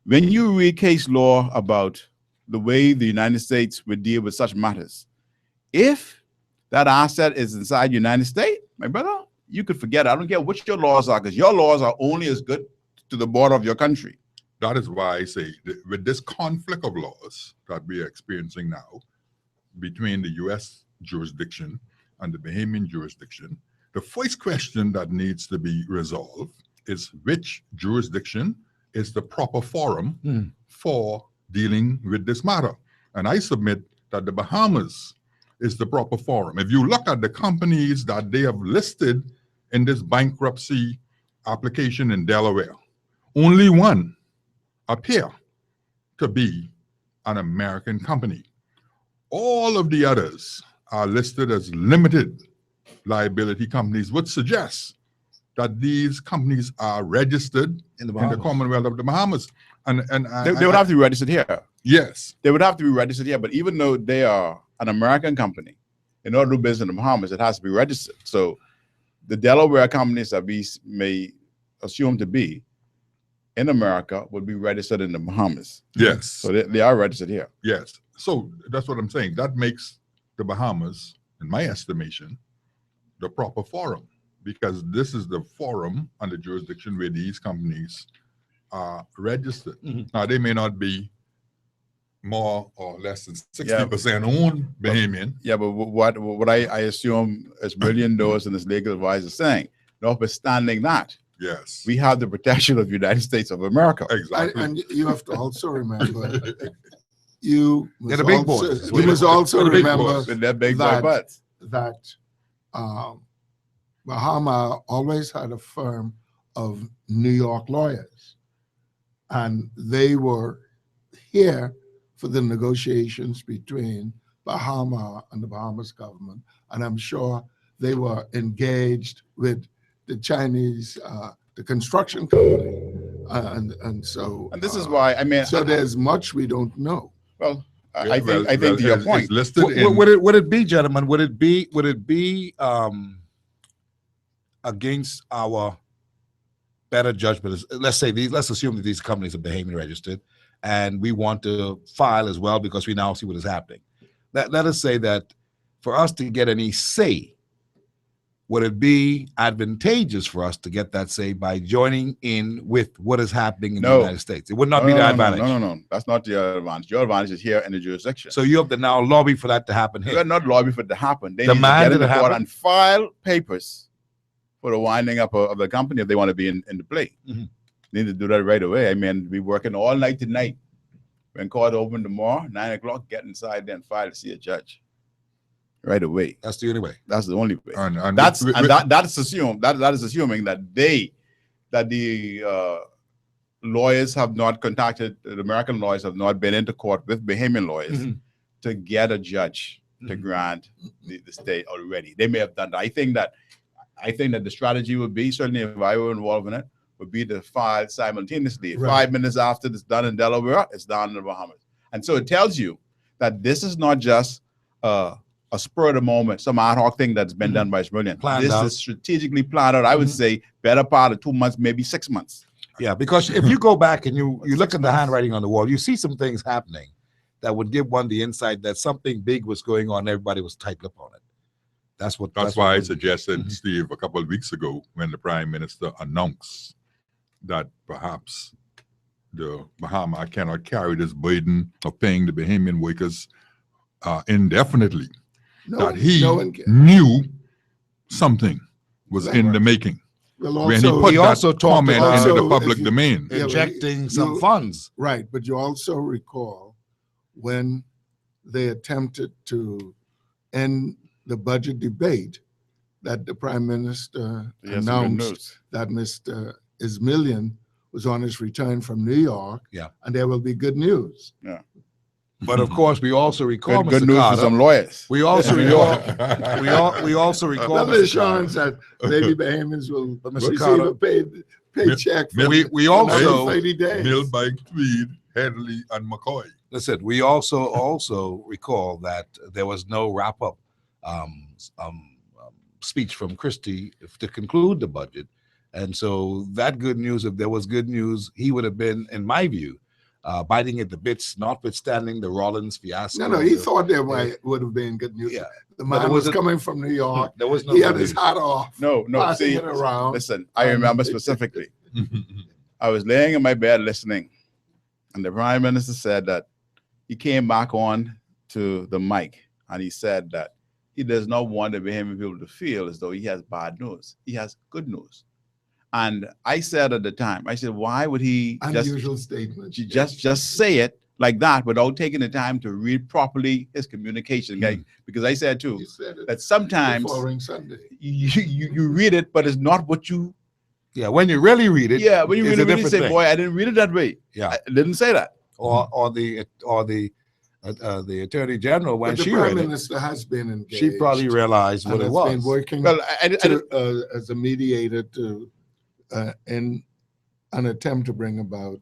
When you read case law about the way the United States would deal with such matters, if that asset is inside the United States, my brother, you could forget it. I don't care what your laws are, because your laws are only as good to the border of your country. That is why I say that with this conflict of laws that we are experiencing now between the U.S. jurisdiction and the Bahamian jurisdiction, the first question that needs to be resolved is which jurisdiction is the proper forum for dealing with this matter. And I submit that the Bahamas is the proper forum. If you look at the companies that they have listed in this bankruptcy application in Delaware, only one appear to be an American company. All of the others are listed as limited liability companies, which suggests that these companies are registered in the Commonwealth of the Bahamas. And They would have to be registered here. Yes. They would have to be registered here, but even though they are an American company, in order to do business in the Bahamas, it has to be registered. So the Delaware companies that we may assume to be in America would be registered in the Bahamas. Yes. So they are registered here. Yes. So that's what I'm saying. That makes the Bahamas, in my estimation, the proper forum, because this is the forum and the jurisdiction where these companies are registered. Now, they may not be more or less than 60% owned Bahamian. Yeah, but what I assume as $1 million and this legal advisor is saying, notwithstanding that, yes, we have the protection of the United States of America. And you have to also remember, you They're must the big also, boys. you must also They're the big remember boys. They're big boy that, butts. Bahama always had a firm of New York lawyers, and they were here for the negotiations between Bahama and the Bahamas government. And I'm sure they were engaged with the Chinese, the construction company. And so. And this is why, I mean. So there's much we don't know. Well, I think to your point. Would it be, gentlemen, would it be against our better judgment? Let's assume that these companies are Bahamian registered, and we want to file as well because we now see what is happening. Let us say that for us to get any say, would it be advantageous for us to get that say by joining in with what is happening in the United States? It would not be the advantage. No. That's not your advantage. Your advantage is here in the jurisdiction. So you have to now lobby for that to happen here. You're not lobby for it to happen. They Demand need to get in it the court happen? and file papers for the winding up of the company if they want to be in the play. They need to do that right away. I mean, we working all night tonight. When court open tomorrow, 9 o'clock, get inside there and file to see a judge. Right away. That's the only way. That's the only way. And That's assuming that the lawyers have not contacted, the American lawyers have not been into court with Bahamian lawyers to get a judge to grant the state already. They may have done that. I think that the strategy would be, certainly if I were involved in it, would be to file simultaneously. Right. 5 minutes after it's done in Delaware, it's done in the Bahamas. And so it tells you that this is not just a spur of the moment, some ad hoc thing that's been done by Smillian. Planned This out. is strategically planned out. I would say better part of 2 months, maybe 6 months. Yeah, because if you go back and you look at the handwriting on the wall, you see some things happening that would give one the insight that something big was going on. Everybody was tight-lipped on it. That's why I suggested, Steve, a couple of weeks ago when the Prime Minister announced that perhaps the Bahama cannot carry this burden of paying the Bahamian workers indefinitely. That he knew something was in the making. Well, when he also- put he that also talked comment about- into the Also, public if you- domain. Yeah, but Injecting some you- funds. Right, but you also recall when they attempted to end the budget debate that the Prime Minister Yes, some good news. announced that Mr. Ismillian was on his return from New York. Yeah. And there will be good news. Yeah. But of course, we also recall Good Mr. news for Carter, some lawyers. We also recall. we also recall. Another Mr. assurance Carter. that maybe Bahamians will But Mr. receive Carter- a paycheck. for We the also 30 days. Millbank, Tweed, Headley, and McCoy. Listen, we also recall that there was no wrap-up speech from Christie to conclude the budget, and so that good news, if there was good news, he would have been, in my view, biting at the bits, notwithstanding the Rollins fiasco. No, he thought there would have been good news. Yeah. The But man was wasn't- coming from New York. There was no He had good his news. hat off. No, passing see, it around. listen, I remember specifically. I was laying in my bed listening, and the Prime Minister said that he came back on to the mic and he said that he does not want the Bahamian people to feel as though he has bad news. He has good news. And I said at the time, I said, why would he Unusual statement. just say it like that without taking the time to read properly his communication? Because I said too that sometimes The following Sunday. you read it, but it's not what you. Yeah, when you really read it. Yeah, when you it's really, a really different say, thing. boy, I didn't read it that way. Yeah, I didn't say that. Or the Attorney General, when But the she Prime read it, Minister has been engaged. she probably realized what and it has was. been working Well, as a mediator to in an attempt to bring about.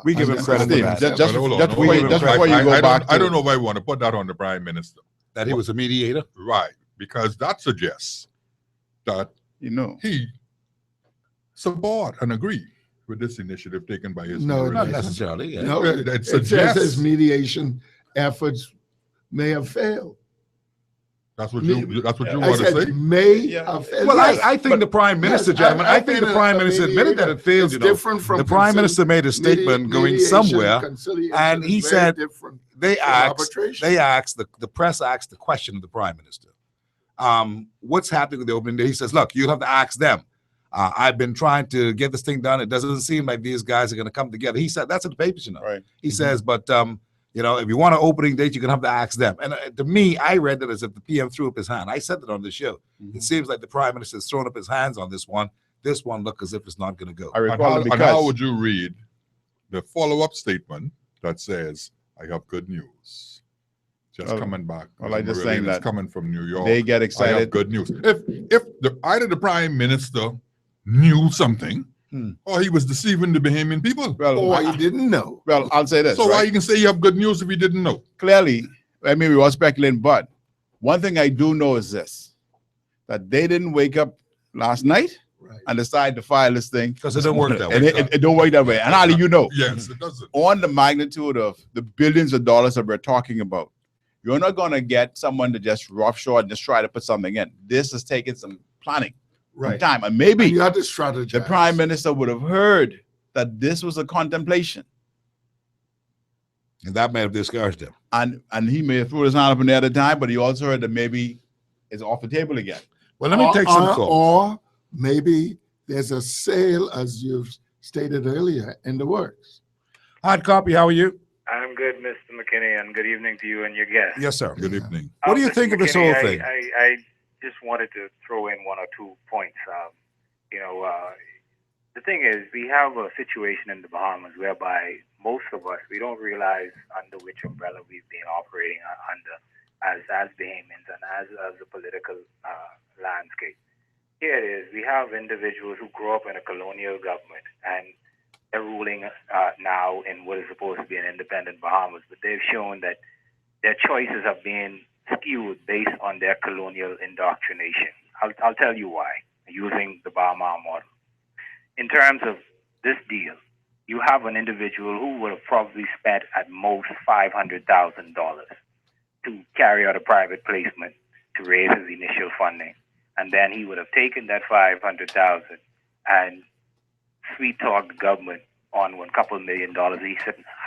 We give him credit for Steve, that. just But hold on, just hold before on. you- just before you go I back don't, I to- don't know if I want to put that on the Prime Minister. That he was a mediator? Right, because that suggests that he support and agree with this initiative taken by his No, new not relations. necessarily. Yeah. No, It it says suggests his mediation efforts may have failed. that's what you want I to said say. may have failed. Well, Yes. I think the Prime Minister, gentlemen, I think the Prime Minister admitted that it failed. It's You know, different from the Prime Minister made a statement going somewhere, and he said they asked, the press asked the question of the Prime Minister, what's happening with the opening day? He says, look, you'll have to ask them. I've been trying to get this thing done. It doesn't seem like these guys are going to come together. He said, that's in the papers, you know. Right. He says, but you know, if you want an opening date, you're gonna have to ask them. And to me, I read that as if the PM threw up his hand. I said that on the show. It seems like the Prime Minister has thrown up his hands on this one. This one look as if it's not gonna go. And how would you read the follow-up statement that says, "I have good news"? Just coming back. Well, I just Marilyn saying is that coming from New York. they get I excited. have good news. If either the Prime Minister knew something, or he was deceiving the Bahamian people, or he didn't know. Well, I'll say this. So why right? you can say you have good news if you didn't know? Clearly, I mean, we were speculating, but one thing I do know is this: that they didn't wake up last night and decide to file this thing because it don't work that way. And it don't work that way. And Ali, you know, yes, it doesn't. On the magnitude of the billions of dollars that we're talking about, you're not going to get someone to just roughshod and just try to put something in. This is taking some planning. Some time, and maybe you have to strategize. The Prime Minister would have heard that this was a contemplation, and that may have discouraged him. And he may have threw his hand up in there at the time, but he also heard that maybe it's off the table again. Well, let me take some calls. Or maybe there's a sale, as you've stated earlier, in the works. Hard copy. How are you? I'm good, Mr. McKinney, and good evening to you and your guests. Yes, sir. Good evening. What do you Mr. think of this McKinney, whole thing? I just wanted to throw in one or two points. The thing is, we have a situation in the Bahamas whereby most of us, we don't realize under which umbrella we've been operating under as Bahamians and as a political landscape. Here it is. We have individuals who grew up in a colonial government and they're ruling now in what is supposed to be an independent Bahamas, but they've shown that their choices have been skewed based on their colonial indoctrination. I'll tell you why, using the Bahama model. In terms of this deal, you have an individual who would have probably spent at most $500,000 to carry out a private placement to raise his initial funding. And then he would have taken that $500,000 and sweet talk the government on $1 couple $1 million he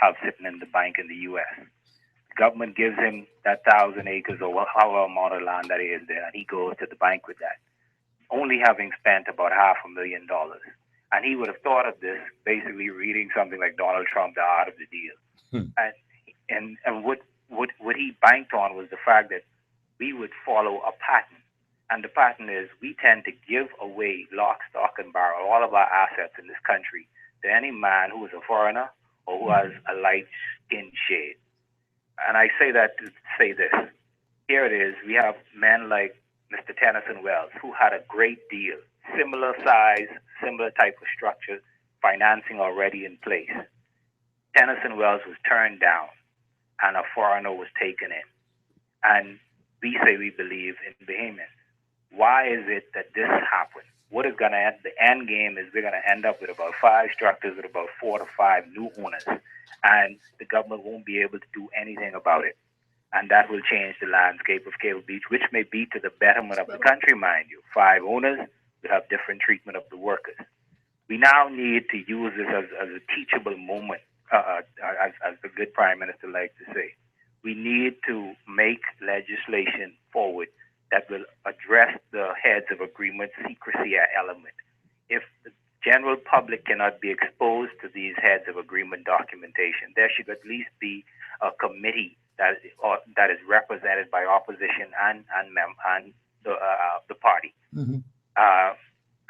have sitting in the bank in the U.S. The government gives him that 1,000 acres or however amount of land that is there, and he goes to the bank with that, only having spent about $500,000. And he would have thought of this basically reading something like Donald Trump, The Art of the Deal. And what he banked on was the fact that we would follow a pattern. And the pattern is we tend to give away lock, stock, and barrel, all of our assets in this country, to any man who is a foreigner or who has a light skin shade. And I say that to say this. Here it is. We have men like Mr. Tennyson Wells, who had a great deal, similar size, similar type of structure, financing already in place. Tennyson Wells was turned down, and a foreigner was taken in. And we say we believe in Bahamians. Why is it that this happened? what is going to end, the end game is we're going to end up with about 5 structures with about 4 to 5 new owners, and the government won't be able to do anything about it. And that will change the landscape of Cable Beach, which may be to the betterment of the country, mind you. 5 owners will have different treatment of the workers. We now need to use this as a teachable moment, as the good Prime Minister likes to say. We need to make legislation forward that will address the heads of agreement secrecy element. If the general public cannot be exposed to these heads of agreement documentation, there should at least be a committee that is represented by opposition and the party. Mm-hmm.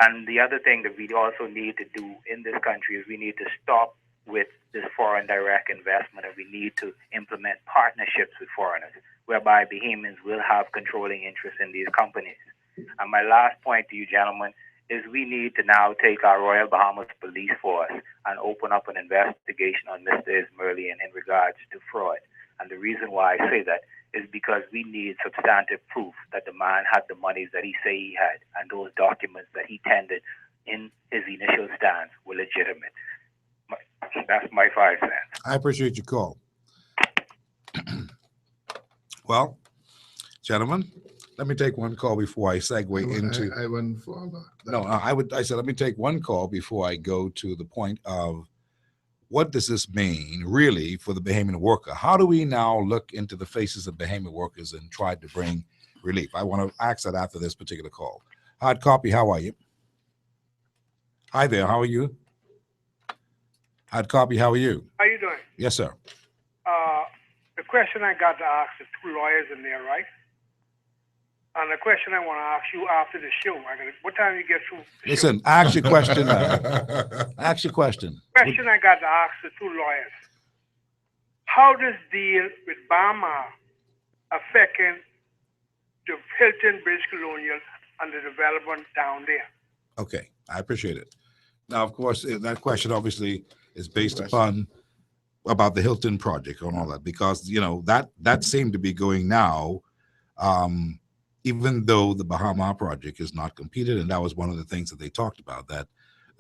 And the other thing that we also need to do in this country is we need to stop with this foreign direct investment, and we need to implement partnerships with foreigners, whereby Bahamians will have controlling interest in these companies. And my last point to you, gentlemen, is we need to now take our Royal Bahamas Police Force and open up an investigation on Mr. Ismerlian in regards to fraud. And the reason why I say that is because we need substantive proof that the man had the monies that he say he had, and those documents that he tendered in his initial stance were legitimate. That's my 5 cents. I appreciate your call. Well, gentlemen, let me take one call before I segue into. I went further. No, I said let me take one call before I go to the point of what does this mean really for the Bahamian worker? How do we now look into the faces of Bahamian workers and try to bring relief? I want to ask that after this particular call. Hard copy, how are you? Hi there, how are you? Hard copy, how are you? How you doing? Yes, sir. The question I got to ask the 2 lawyers in there, right? And the question I want to ask you after the show, what time you get through? Listen, ask your question. Ask your question. Question I got to ask the 2 lawyers. How does deal with Bahama affecting the Hilton British Colonial and the development down there? Okay, I appreciate it. Now, of course, that question obviously is based upon about the Hilton project and all that, because that seemed to be going now, even though the Bahama project is not completed, and that was one of the things that they talked about, that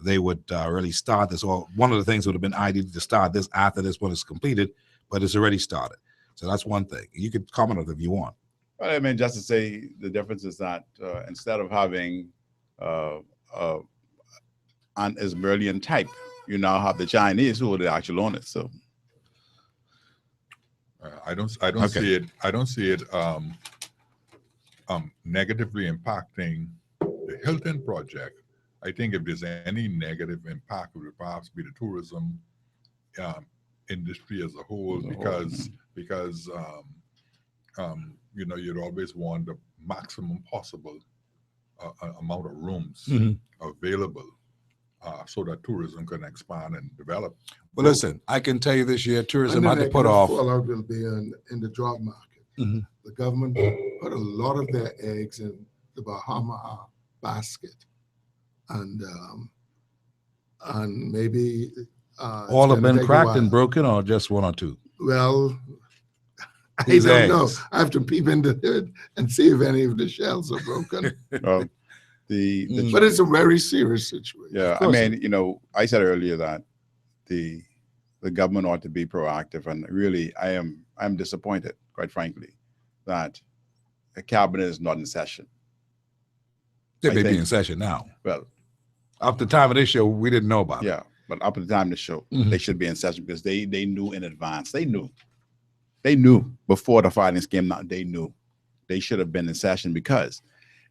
they would really start this, or one of the things would have been ideal to start this after this one is completed, but it's already started. So that's one thing. You could comment on it if you want. Well, I mean, just to say the difference is that instead of having an Ismerlian type, you now have the Chinese who are the actual owners. So I don't see it. I don't see it negatively impacting the Hilton project. I think if there's any negative impact, it would perhaps be the tourism industry as a whole, because you'd always want the maximum possible amount of rooms available so that tourism can expand and develop. Well, listen, I can tell you this year, tourism had to put off. Fallout will be in the job market. The government put a lot of their eggs in the Bahama basket, and maybe all have been cracked and broken, or just 1 or 2? Well, I don't know. I have to peep into it and see if any of the shells are broken. Well, but it's a very serious situation. Yeah, I mean, I said earlier that the government ought to be proactive, and really, I'm disappointed, quite frankly, that the cabinet is not in session. They may be in session now. Well, up to the time of this show, we didn't know about it. Yeah, but up to the time of the show, they should be in session, because they knew in advance. They knew before the filings came out. They knew they should have been in session, because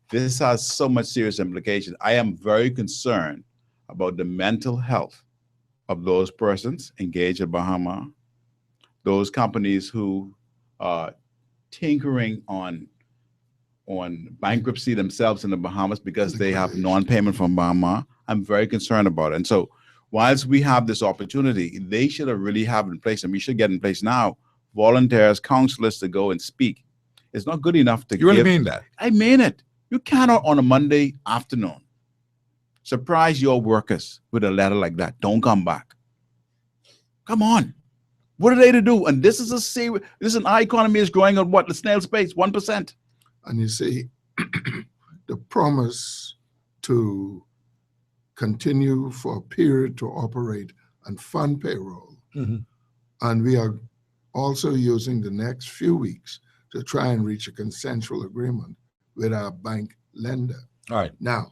this has so much serious implications. I am very concerned about the mental health of those persons engaged in Bahama, those companies who are tinkering on bankruptcy themselves in the Bahamas because they have non-payment from Bahama. I'm very concerned about it. And so whilst we have this opportunity, they should have really have in place, and we should get in place now, volunteers, counselors to go and speak. It's not good enough to You really mean that? I mean it. You cannot on a Monday afternoon surprise your workers with a letter like that. Don't come back. Come on. What are they to do? And this is our economy is growing at what? The snail's pace, 1%. And you see, the promise to continue for a period to operate and fund payroll. And we are also using the next few weeks to try and reach a consensual agreement with our bank lender. All right. Now,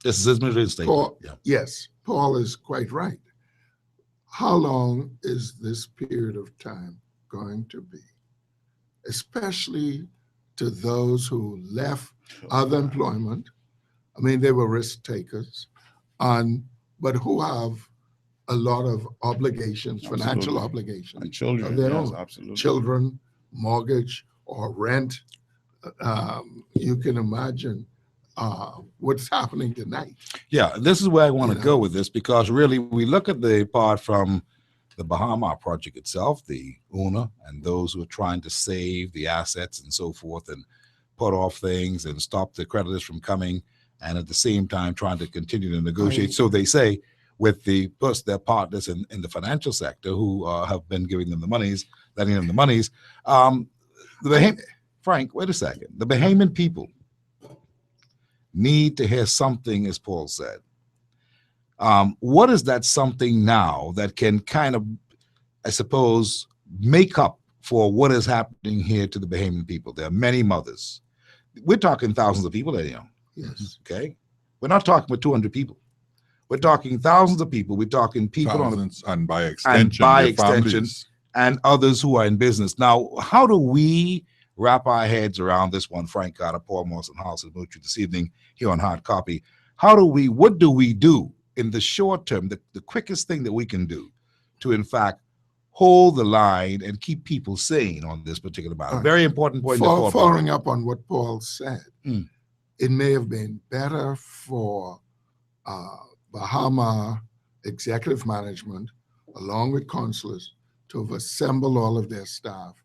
this is his military statement. Paul, yes, Paul is quite right. How long is this period of time going to be? Especially to those who left other employment. I mean, they were risk takers, but who have a lot of obligations, financial obligations. And children, of their yes, own. absolutely. Children, mortgage, or rent. You can imagine what's happening tonight. Yeah, this is where I want to go with this, because really we look at the part from the Bahama project itself, the UNA, and those who are trying to save the assets and so forth and put off things and stop the creditors from coming, and at the same time trying to continue to negotiate, so they say, with their partners in the financial sector who have been giving them the monies, lending them the monies. Frank, wait a second. The Bahamian people need to hear something, as Paul said. What is that something now that can kind of, I suppose, make up for what is happening here to the Bahamian people? There are many mothers. We're talking thousands of people there, you know. Yes. Okay. We're not talking about 200 people. We're talking thousands of people. We're talking people thousands, and by extension, families. And others who are in business. Now, how do we wrap our heads around this one, Frank Carter, Paul Morrison, Harrison Mutri, this evening here on Hard Copy? What do we do in the short term, the quickest thing that we can do to, in fact, hold the line and keep people sane on this particular matter? Very important point. Following up on what Paul said, it may have been better for Bahama executive management, along with consulars, to have assembled all of their staff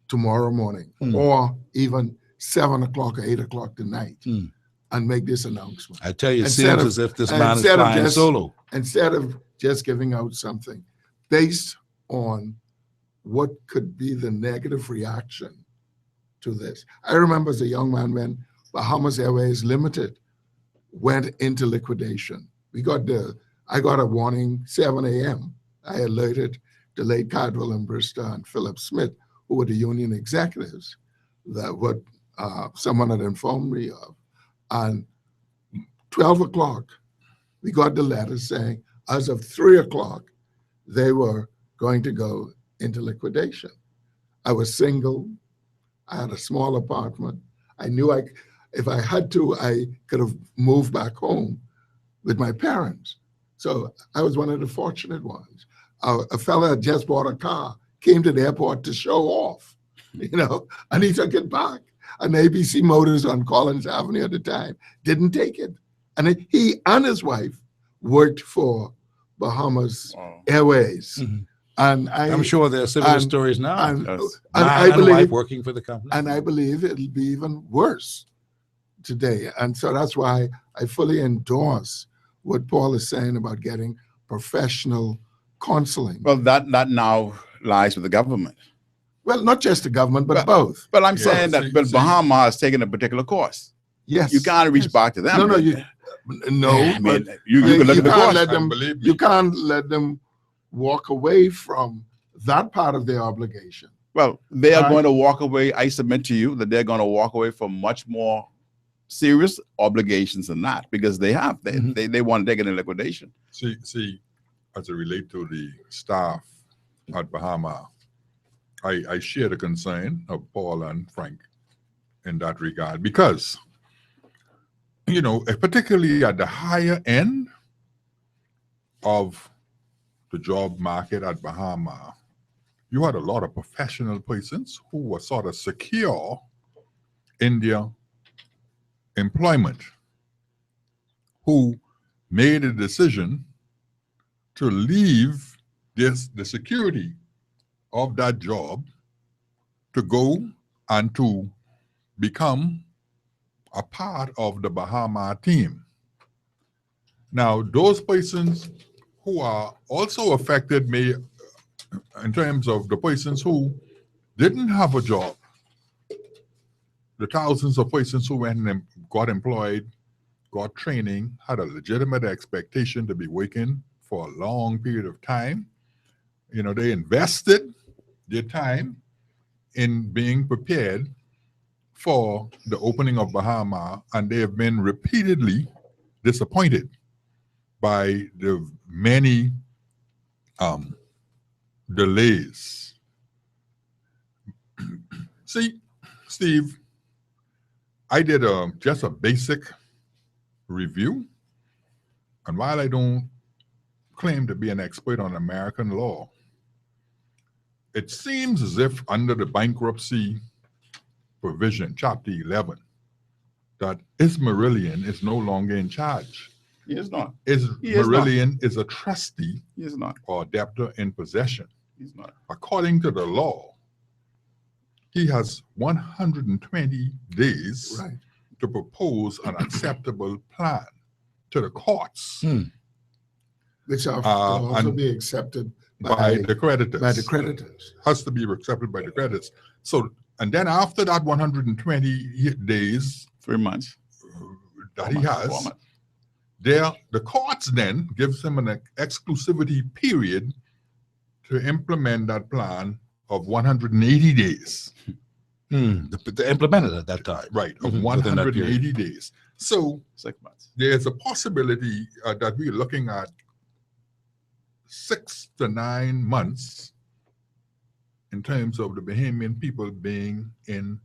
tomorrow morning, or even 7 o'clock or 8 o'clock tonight, and make this announcement. I tell you, it seems as if this man is flying solo. Instead of just giving out something based on what could be the negative reaction to this. I remember as a young man when Bahamas Airways Limited went into liquidation. I got a warning 7 a.m. I alerted Delayed Cardwell and Bristol and Philip Smith, who were the union executives, that what someone had informed me of. And 12 o'clock, we got the letter saying, as of 3 o'clock, they were going to go into liquidation. I was single. I had a small apartment. I knew if I had to, I could have moved back home with my parents. So I was one of the fortunate ones. A fella had just bought a car, came to the airport to show off, and he took it back. And ABC Motors on Collins Avenue at the time didn't take it. And he and his wife worked for Bahamas Airways. And I'm sure there are similar stories now. And I believe, wife working for the company. And I believe it'll be even worse today. And so that's why I fully endorse what Paul is saying about getting professional counseling. Well, that now lies with the government. Well, not just the government, but both. But I'm saying that Bahama has taken a particular course. Yes. You can't reach back to them. No, I mean, you can look at the course. You can't let them walk away from that part of their obligation. Well, they are going to walk away. I submit to you that they're going to walk away from much more serious obligations than that, because they have. They want to take it in liquidation. See, as it relates to the staff at Bahama, I share the concern of Paul and Frank in that regard, because, particularly at the higher end of the job market at Bahama, you had a lot of professional persons who were sort of secure in their employment, who made a decision to leave the security of that job to go and to become a part of the Bahama team. Now, those persons who are also affected in terms of the persons who didn't have a job, the thousands of persons who went and got employed, got training, had a legitimate expectation to be working for a long period of time. You know, they invested their time in being prepared for the opening of Bahama, and they have been repeatedly disappointed by the many delays. See, Steve, I did just a basic review, and while I don't claim to be an expert on American law, it seems as if under the bankruptcy provision, Chapter 11, that Ismarillion is no longer in charge. He is not. Ismarillion is a trustee. He is not. Or debtor in possession. He's not. According to the law, he has 120 days to propose an acceptable plan to the courts. Which will also be accepted by the creditors. By the creditors. Has to be accepted by the creditors. So, and then after that 120 days, 3 months, that he has, the courts then gives him an exclusivity period to implement that plan of 180 days. To implement it at that time. Right, of 180 days. So 6 months. There's a possibility that we're looking at 6 to 9 months in terms of the Bahamian people being in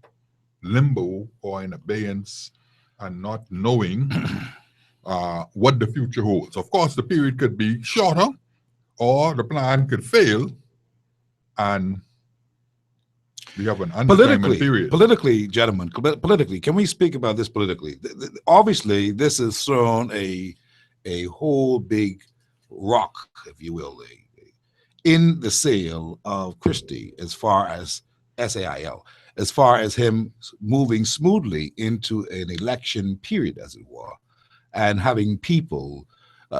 limbo or in abeyance and not knowing what the future holds. Of course, the period could be shorter, or the plan could fail, and we have an undetermined period. Politically, gentlemen, politically, can we speak about this politically? Obviously, this has thrown a whole big rock, if you will, in the sail of Christie as far as SAIL, as far as him moving smoothly into an election period, as it were, and having people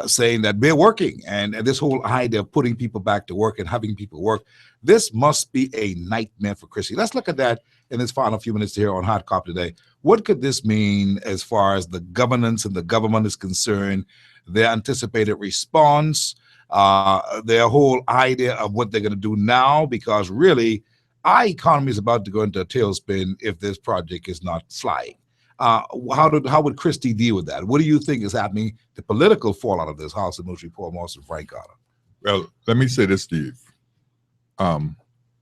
saying that they're working, and this whole idea of putting people back to work and having people work, this must be a nightmare for Christie. Let's look at that in this final few minutes here on Hot Copy today. What could this mean as far as the governance and the government is concerned, their anticipated response, their whole idea of what they're going to do now? Because really, our economy is about to go into a tailspin if this project is not flying. How would Christie deal with that? What do you think is happening, the political fallout of this? House of Moultrie, Paul Moss, and Frank Carter. Well, let me say this, Steve.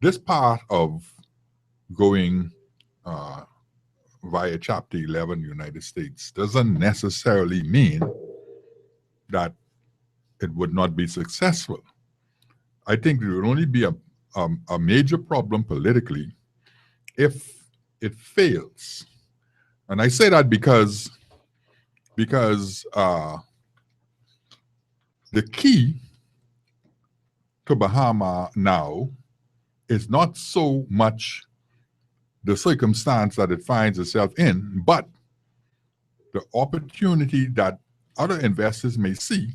This part of going via Chapter 11 United States doesn't necessarily mean that it would not be successful. I think there would only be a major problem politically if it fails. And I say that because the key to Bahama now is not so much the circumstance that it finds itself in, but the opportunity that other investors may see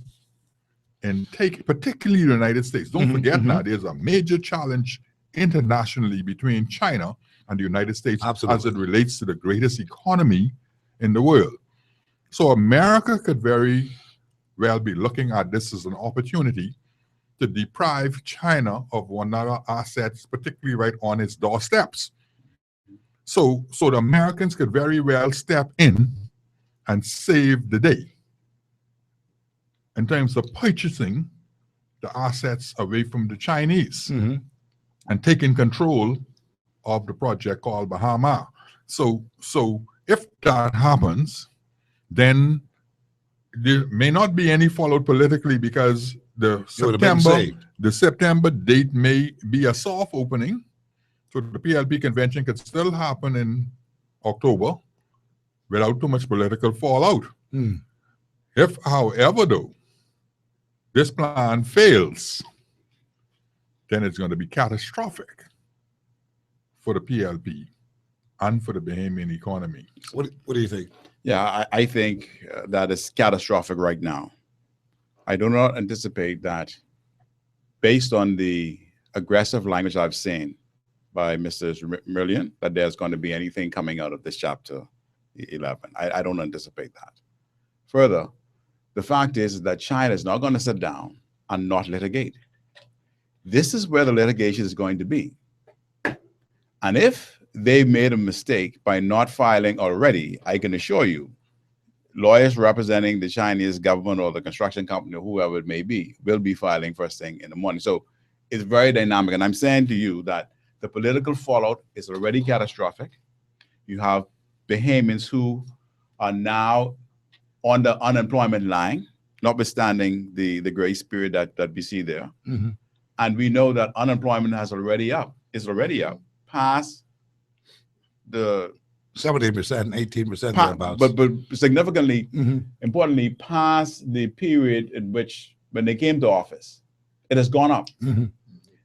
and take, particularly the United States. Don't forget now, there's a major challenge internationally between China and the United States as it relates to the greatest economy in the world. So America could very well be looking at this as an opportunity to deprive China of one of our assets, particularly right on its doorsteps. So the Americans could very well step in and save the day in terms of purchasing the assets away from the Chinese and taking control of the project called Bahama. So if that happens, then there may not be any followed politically, because the September date may be a soft opening. So the PLP convention could still happen in October without too much political fallout. If, however, though, this plan fails, then it's going to be catastrophic for the PLP and for the Bahamian economy. What do you think? Yeah, I think that is catastrophic right now. I do not anticipate that, based on the aggressive language I've seen by Mr. Merlion that there's going to be anything coming out of this chapter 11. I don't anticipate that. Further, the fact is that China is not going to sit down and not litigate. This is where the litigation is going to be. And if they made a mistake by not filing already, I can assure you, lawyers representing the Chinese government or the construction company or whoever it may be will be filing first thing in the morning. So it's very dynamic. And I'm saying to you that the political fallout is already catastrophic. You have Bahamians who are now on the unemployment line, notwithstanding the grace period that we see there. Mm-hmm. And we know that unemployment is already up past the 17%, 18% thereabouts. But significantly, importantly, past the period in which when they came to office, it has gone up.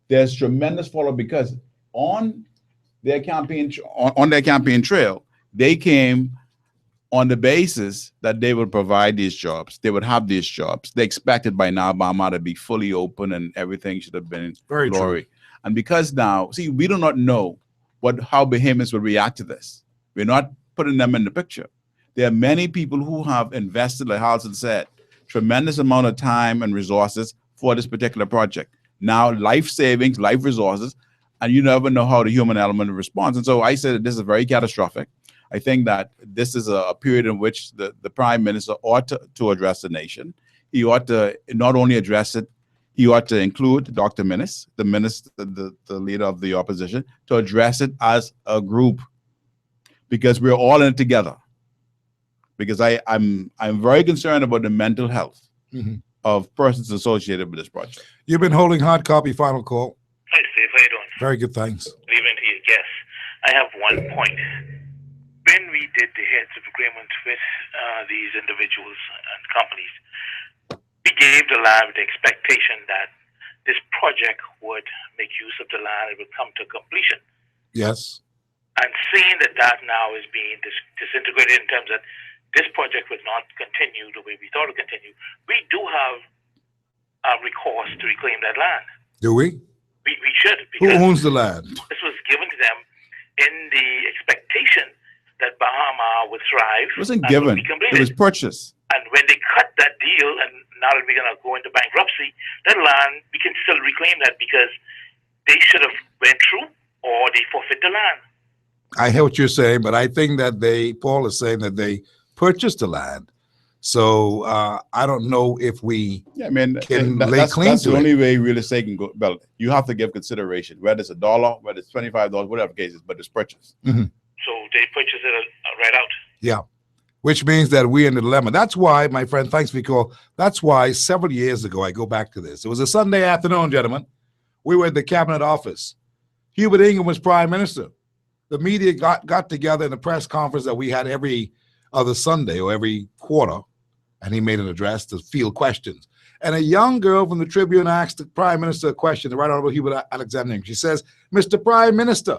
There's tremendous fallout because on their campaign trail, they came on the basis that they would provide these jobs. They would have these jobs. They expected by now Bahama to be fully open and everything should have been very glory. True. And because now, see, we do not know how Bahamians will react to this. We're not putting them in the picture. There are many people who have invested, like Halson said, tremendous amount of time and resources for this particular project. Now, life savings, life resources, and you never know how the human element responds. And so I said that this is very catastrophic. I think that this is a period in which the Prime Minister ought to address the nation. He ought to not only address it, he ought to include Dr. Minnis, the minister, the leader of the opposition, to address it as a group, because we're all in it together. Because I'm very concerned about the mental health of persons associated with this project. You've been holding hard copy. Final call. Hi, Steve. How you doing? Very good, thanks. Good evening to you. Yes, I have one point. When we did the heads of agreement with these individuals and companies, we gave the land with the expectation that this project would make use of the land, it would come to completion. Yes. And seeing that now is being disintegrated in terms that this project would not continue the way we thought it would continue, we do have a recourse to reclaim that land. Do we? We should. Who owns the land? This was given to them in the expectation that Bahama would thrive. It wasn't given. It was purchased. And when they cut that deal, and now that we're going to go into bankruptcy, that land, we can still reclaim that because they should have went through or they forfeit the land. I hear what you're saying, but I think that Paul is saying that they purchased the land. So I don't know if we can lay claim that's to the only it. way real estate can go. Well, you have to give consideration, whether it's $1, whether it's $25, whatever the case is, but it's purchased. So they purchased it right out. Yeah, which means that we're in the dilemma. That's why, my friend, thanks for your call. That's why several years ago, I go back to this. It was a Sunday afternoon, gentlemen. We were at the Cabinet Office. Hubert Ingham was Prime Minister. The media got together in a press conference that we had every other Sunday or every quarter, and he made an address to field questions. And a young girl from the Tribune asked the Prime Minister a question, the Right Honorable Hubert Alexander Ingham. She says, Mr. Prime Minister,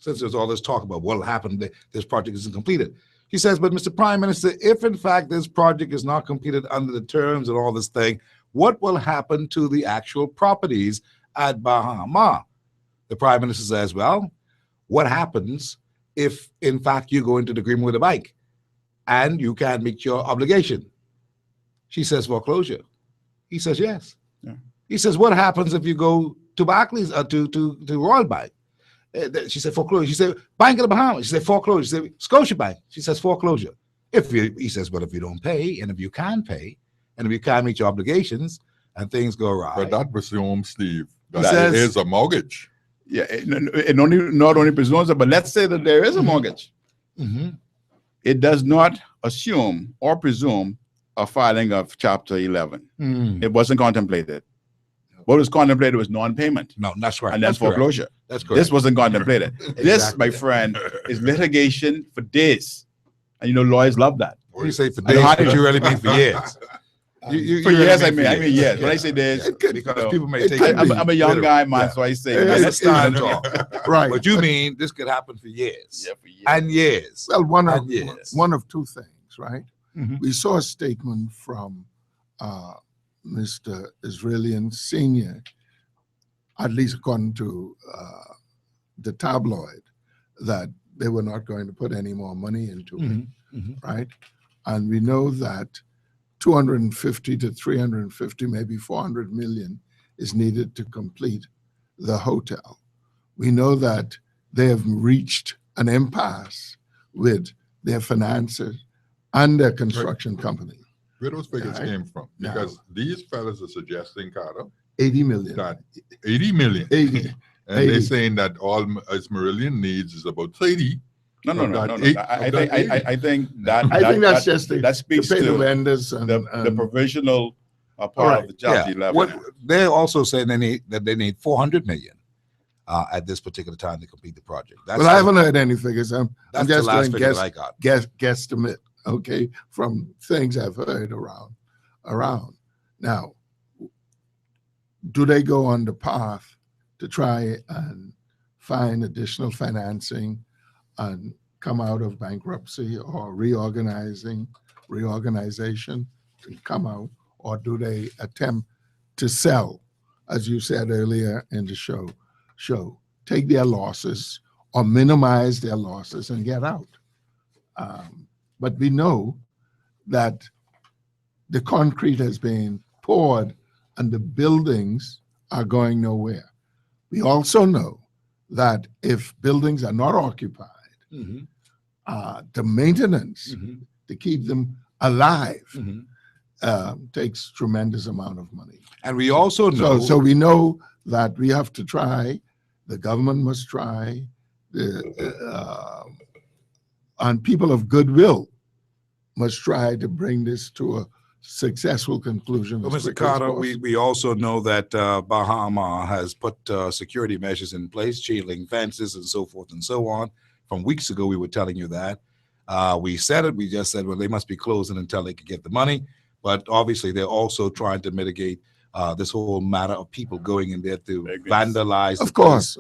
since there's all this talk about what will happen, this project isn't completed. He says, but Mr. Prime Minister, if in fact this project is not completed under the terms and all this thing, what will happen to the actual properties at Bahama? The Prime Minister says, well, what happens if in fact you go into the agreement with the bank and you can't meet your obligation? She says, foreclosure. He says, yes. Yeah. He says, what happens if you go to Barclays, to Royal Bank? She said foreclosure. She said Bank of the Bahamas. She said foreclosure. She said Scotiabank. She says foreclosure. He says, but if you don't pay, and if you can pay, and if you can't meet your obligations, and things go awry. But that presumes, Steve, that says, it is a mortgage. Yeah, it not only presumes it, but let's say that there is a mortgage. It does not assume or presume a filing of Chapter 11. It wasn't contemplated. What was contemplated was non-payment. No, that's right. And then That's correct. foreclosure. That's correct. This wasn't contemplated. This, my friend, is litigation for days. And lawyers love that. When you say for days, what you really mean for years? For years, I mean yes. When I say days, because people may take I'm a young guy, man, so I say it's time talk. Right. But you mean this could happen for years. Yeah, for years. And years. Well, one and of two things, right? We saw a statement from Mr. Israelian Sr. at least according to the tabloid, that they were not going to put any more money into it, right? And we know that 250 to 350, maybe 400 million is needed to complete the hotel. We know that they have reached an impasse with their financiers and their construction company. Where those figures came from? Because these fellas are suggesting, Carter, 80 million. That 80 million. 80. And they're saying that all Marillion needs is about 30. No. I think that's just that speaks to to the vendors and the provisional part of the Chapter 11. What they're also saying they need 400 million at this particular time to complete the project. Well, I haven't heard any figures. I'm That's just the last doing figure I got. guesstimate, okay, from things I've heard around. Now, do they go on the path to try and find additional financing and come out of bankruptcy or reorganization to come out, or do they attempt to sell, as you said earlier in the show, take their losses or minimize their losses and get out? But we know that the concrete has been poured and the buildings are going nowhere. We also know that if buildings are not occupied, the maintenance to keep them alive takes tremendous amount of money. And we also know. So we know that we have to try, the government must try, and people of goodwill must try to bring this to a successful conclusion. Well, Mr. Carter, we also know that Bahama has put security measures in place, shielding fences and so forth and so on. From weeks ago, we were telling you that. We said it. We just said, well, they must be closing until they can get the money. But obviously, they're also trying to mitigate this whole matter of people going in there to vandalize. Of course.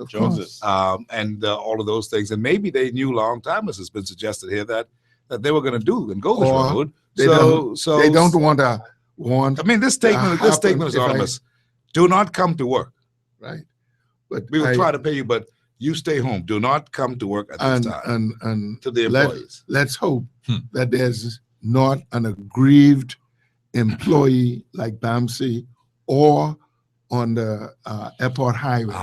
And all of those things. And maybe they knew long time, as has been suggested here, that they were going to do and go this road. They don't want to I mean, this statement is anonymous. Do not come to work. Right. But we will try to pay you, but you stay home. Do not come to work at this time. And to the employees. Let's hope that there's not an aggrieved employee like BAMC or on the airport highway.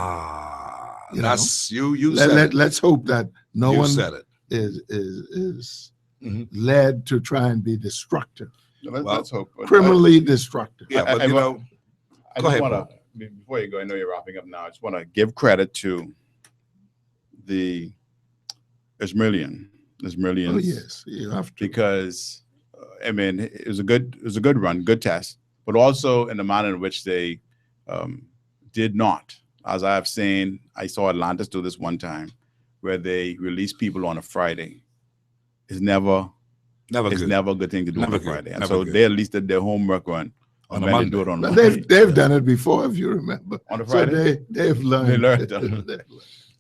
Let's hope that no one is led to try and be destructive. Let's hope. Criminally destructive. Yeah, but go ahead. Before you go, I know you're wrapping up now. I just want to give credit to the Ismailians. Oh yes, you have to. Because I mean, it was a good run, good test, but also in the manner in which they did not. As I have seen, I saw Atlantis do this one time, where they released people on a Friday. It's never a good thing to do on a Friday. And so they at least did their homework on a Monday. Do it on Monday. They've done it before, if you remember. On a Friday? So they've learned. They learned.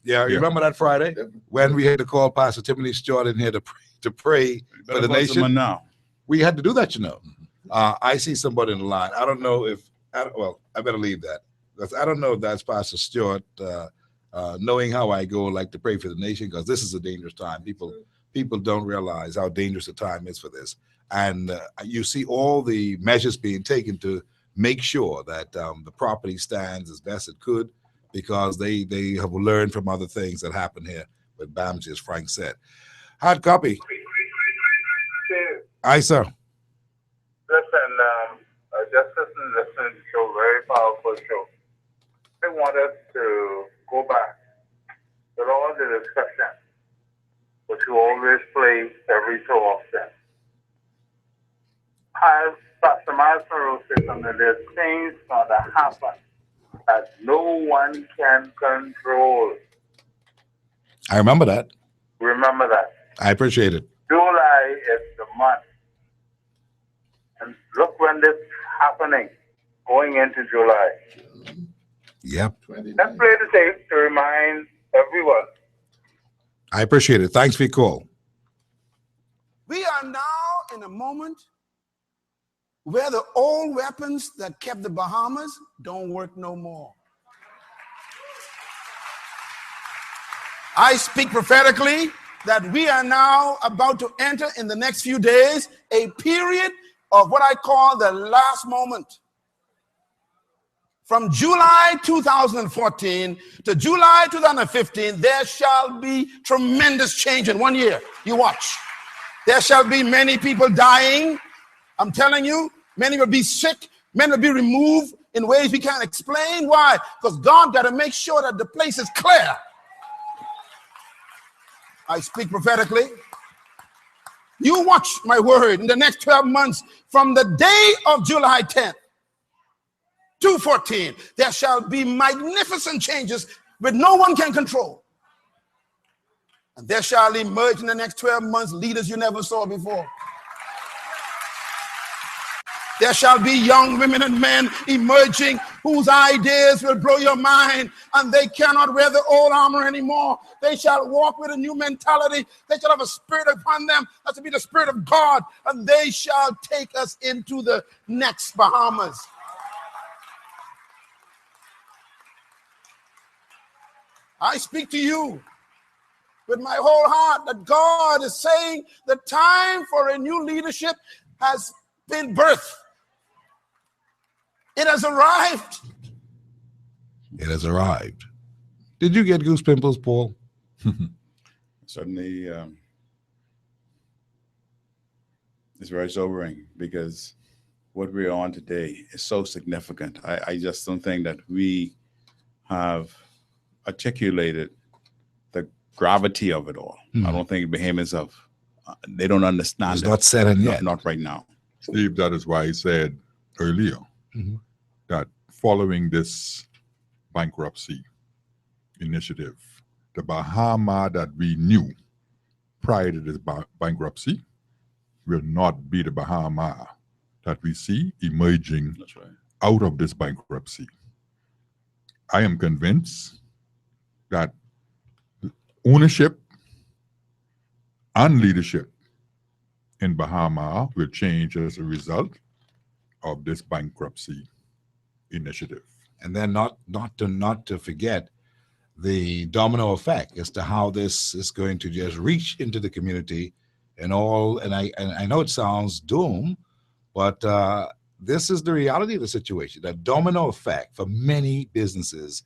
Yeah, you remember that Friday when we had to call Pastor Timothy Stewart in here to pray for the nation? Now. We had to do that, you know. I see somebody in the line. I don't know if, I better leave that. Because I don't know if that's Pastor Stewart, knowing how I go, like to pray for the nation, because this is a dangerous time. People don't realize how dangerous the time is for this. And you see all the measures being taken to make sure that the property stands as best it could, because they have learned from other things that happened here with BAMC, as Frank said. Hard copy. Aye, sir. Listen, just listen to the show, very powerful show. I want us to go back with all the discussion, which you always play every so often. As Pastor Masaro said, there's things going to happen that no one can control. I remember that. Remember that. I appreciate it. July is the month. And look when this is happening, going into July. Yep. Let's play the tape to remind everyone. I appreciate it. Thanks for your call. We are now in a moment where the old weapons that kept the Bahamas don't work no more. I speak prophetically that we are now about to enter in the next few days a period of what I call the last moment. From July 2014 to July 2015, there shall be tremendous change in 1 year. You watch. There shall be many people dying. I'm telling you, many will be sick. Many will be removed in ways we can't explain. Why? Because God got to make sure that the place is clear. I speak prophetically. You watch my word in the next 12 months from the day of July 10th to 14. There shall be magnificent changes which no one can control. And there shall emerge in the next 12 months leaders you never saw before. There shall be young women and men emerging whose ideas will blow your mind, and they cannot wear the old armor anymore. They shall walk with a new mentality. They shall have a spirit upon them. That will be the Spirit of God, and they shall take us into the next Bahamas. I speak to you with my whole heart that God is saying the time for a new leadership has been birthed. It has arrived. It has arrived. Did you get goose pimples, Paul? Certainly, it's very sobering because what we're on today is so significant. I just don't think that we have articulated the gravity of it all. I don't think Bahamians have, they don't understand It's it. not set in yet. Not right now. Steve, that is why I said earlier that following this bankruptcy initiative, the Bahama that we knew prior to this bankruptcy will not be the Bahama that we see emerging out of this bankruptcy. I am convinced that ownership and leadership in Bahama will change as a result of this bankruptcy initiative. And then not to forget the domino effect as to how this is going to just reach into the community and all. And I know it sounds doom, but this is the reality of the situation. That domino effect for many businesses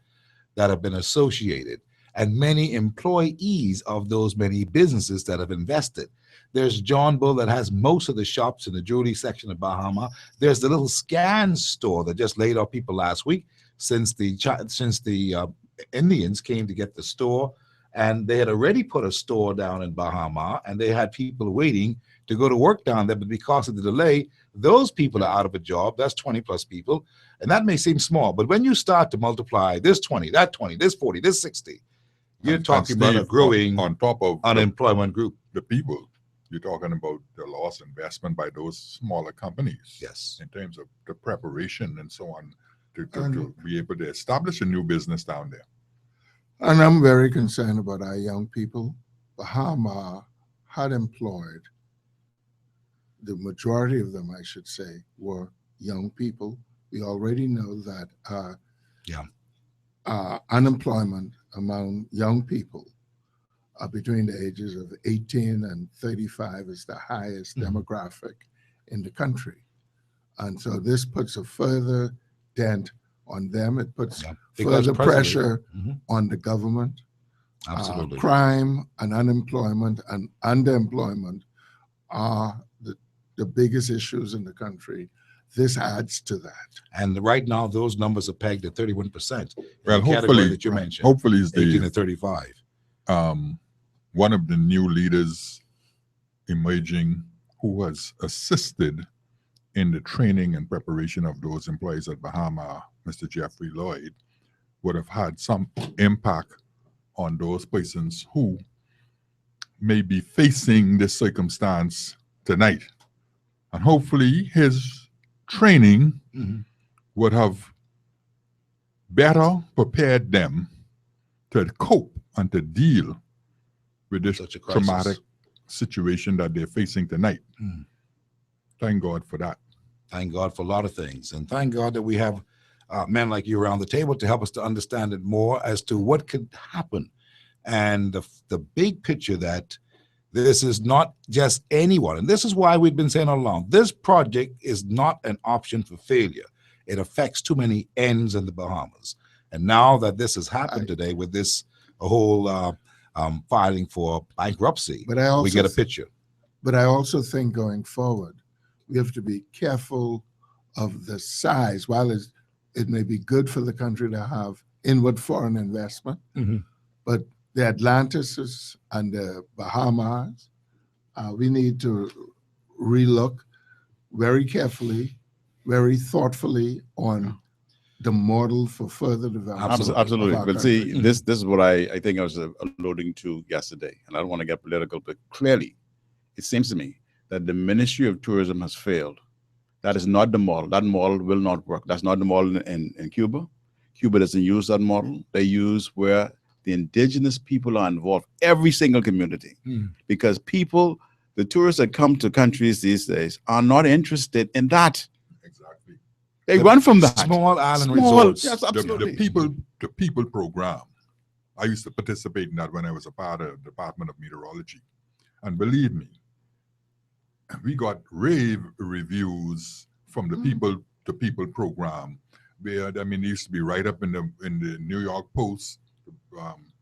that have been associated and many employees of those many businesses that have invested. There's John Bull that has most of the shops in the jewelry section of Bahama. There's the little scan store that just laid off people last week since the Indians came to get the store, and they had already put a store down in Bahama, and they had people waiting to go to work down there, but because of the delay, those people are out of a job. That's 20 plus people, and that may seem small, but when you start to multiply this 20, that 20, this 40, this 60, you're talking about a growing on top of unemployment group. The people, you're talking about the lost investment by those smaller companies. Yes. In terms of the preparation and so on to be able to establish a new business down there. And I'm very concerned about our young people. Bahama had employed, the majority of them, I should say, were young people. We already know that unemployment among young people between the ages of 18 and 35 is the highest demographic in the country. And so this puts a further dent on them. It puts further pressure on the government. Absolutely. Crime and unemployment and underemployment are the biggest issues in the country. This adds to that. And right now, those numbers are pegged at 31%. Well, the category hopefully, that you mentioned, hopefully, is 18 to 35. One of the new leaders emerging who has assisted in the training and preparation of those employees at Bahama, Mr. Jeffrey Lloyd, would have had some impact on those persons who may be facing this circumstance tonight. And hopefully his training would have better prepared them to cope and to deal with this traumatic situation that they're facing tonight. Thank God for that. Thank God for a lot of things. And thank God that we have men like you around the table to help us to understand it more as to what could happen and the big picture that this is not just anyone. And this is why we've been saying all along, this project is not an option for failure. It affects too many ends in the Bahamas. And now that this has happened today with this whole filing for bankruptcy, we get a picture. But I also think going forward, we have to be careful of the size. While it may be good for the country to have inward foreign investment, but the Atlantis and the Bahamas, we need to relook very carefully, very thoughtfully on the model for further development. Absolutely. But see, this is what I think I was alluding to yesterday, and I don't want to get political, but clearly, it seems to me that the Ministry of Tourism has failed. That is not the model. That model will not work. That's not the model in Cuba. Cuba doesn't use that model. They use where the indigenous people are involved, every single community, because people, the tourists that come to countries these days are not interested in that. Exactly. They run from that. Small island resorts. Yes, absolutely. The people program. I used to participate in that when I was a part of the Department of Meteorology. And believe me, we got rave reviews from the people program. Where, I mean, it used to be right up in the New York Post,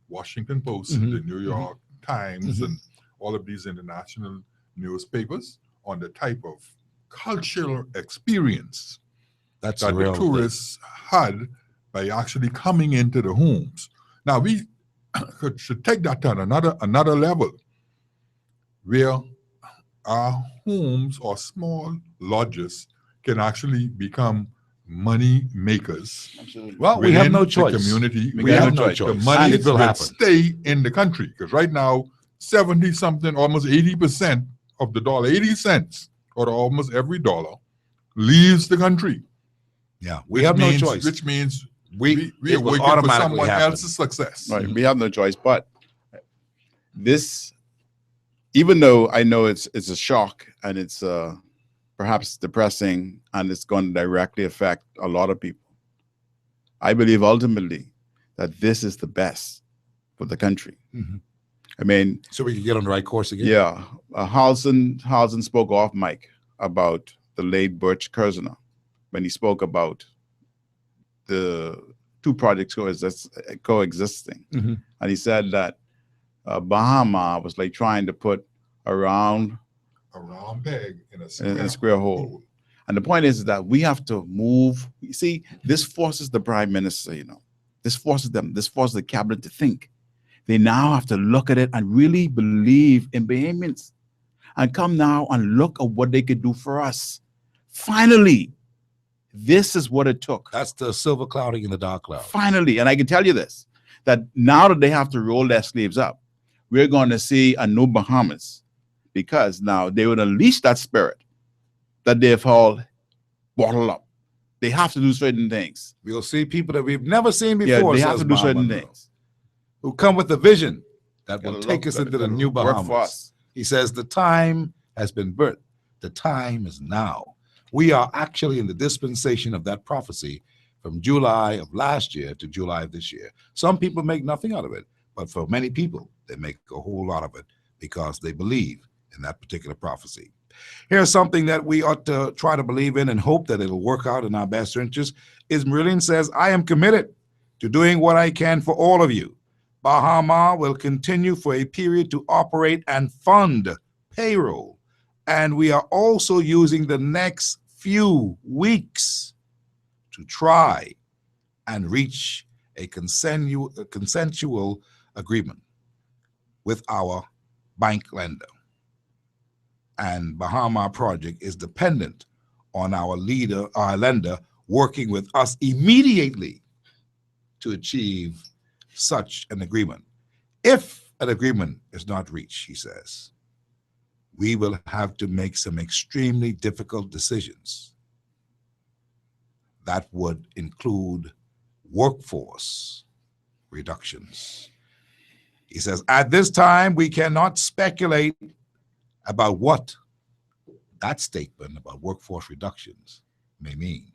Washington Post, the New York Times, and all of these international newspapers on the type of cultural experience that the tourists had by actually coming into the homes. Now we should take that to another level, where our homes or small lodges can actually become money makers. Absolutely. Well, we have no choice. The community, we have no choice. The money will stay in the country, because right now, 70-something, almost 80% of the dollar, 80 cents, or almost every dollar, leaves the country. Yeah, we have no choice. Which means we are waiting for someone else's success. Right, we have no choice. But this, even though I know it's a shock and it's perhaps depressing and it's going to directly affect a lot of people, I believe ultimately that this is the best for the country. I mean, so we can get on the right course again. Yeah, Halson spoke off mic about the late Butch Kerzner when he spoke about the two projects coexisting, and he said that Bahama was like trying to put a round peg in a square hole. And the point is that we have to move. You see, this forces the prime minister, this forces the cabinet to think. They now have to look at it and really believe in Bahamians and come now and look at what they could do for us. Finally, this is what it took. That's the silver clouding in the dark cloud. Finally, and I can tell you this, that now that they have to roll their sleeves up, we're going to see a new Bahamas, because now they would unleash that spirit that they've all bottled up. They have to do certain things. We'll see people that we've never seen before. Yeah, they have to do certain things. Who come with a vision that will take us into the new Bahamas. For us. He says the time has been birthed. The time is now. We are actually in the dispensation of that prophecy from July of last year to July of this year. Some people make nothing out of it, but for many people, they make a whole lot of it because they believe in that particular prophecy. Here's something that we ought to try to believe in and hope that it'll work out in our best interest. Is Marillion says, I am committed to doing what I can for all of you. Bahama will continue for a period to operate and fund payroll. And we are also using the next few weeks to try and reach a consensual agreement with our bank lender. And Bahama project is dependent on our lender working with us immediately to achieve such an agreement. If an agreement is not reached, he says, we will have to make some extremely difficult decisions that would include workforce reductions. He says, at this time, we cannot speculate about what that statement about workforce reductions may mean.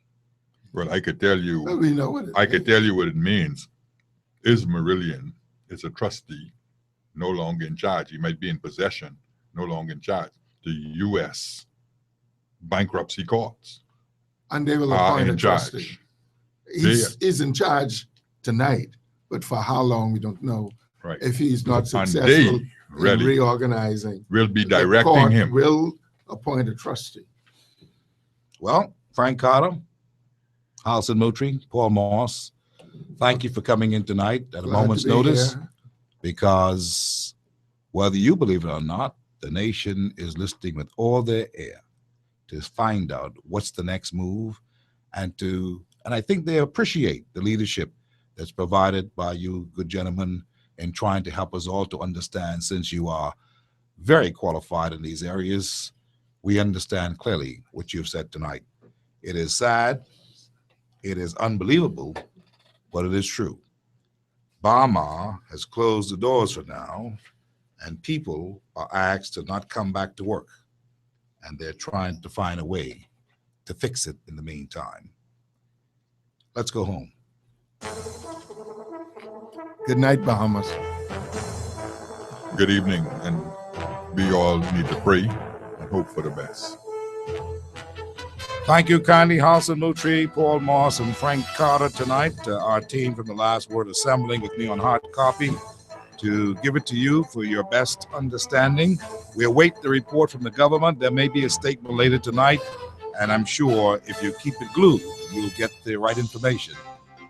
Well, I could tell you. Well, we know what it I could tell you what it means. Is Marillion is a trustee, no longer in charge. He might be in possession, no longer in charge. The U.S. bankruptcy courts and they will are appoint in a trustee. charge. He's in charge tonight, but for how long we don't know. Right. If he's not And successful they in really reorganizing, will be the directing court him. will appoint a trustee. Well, Frank Carter, Halson Moultrie, Paul Moss, thank you for coming in tonight at a Glad moment's to be notice, here. because whether you believe it or not, the nation is listening with all their ear to find out what's the next move, and I think they appreciate the leadership that's provided by you good gentlemen in trying to help us all to understand. Since you are very qualified in these areas, we understand clearly what you've said tonight. It is sad, it is unbelievable, but it is true. Bama has closed the doors for now, and people are asked to not come back to work, and they're trying to find a way to fix it in the meantime. Let's go home. Good night, Bahamas. Good evening, and we all need to pray and hope for the best. Thank you kindly, Halson Moultrie, Paul Moss, and Frank Carter tonight. Our team from The Last Word assembling with me on hard copy to give it to you for your best understanding. We await the report from the government. There may be a statement later tonight, and I'm sure if you keep it glued, you'll get the right information,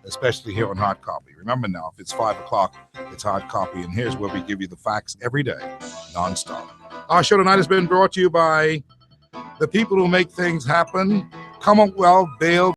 especially here on hard copy. Remember now, if it's 5 o'clock, it's hard copy, and here's where we give you the facts every day, nonstop. Our show tonight has been brought to you by the people who make things happen, Commonwealth Bail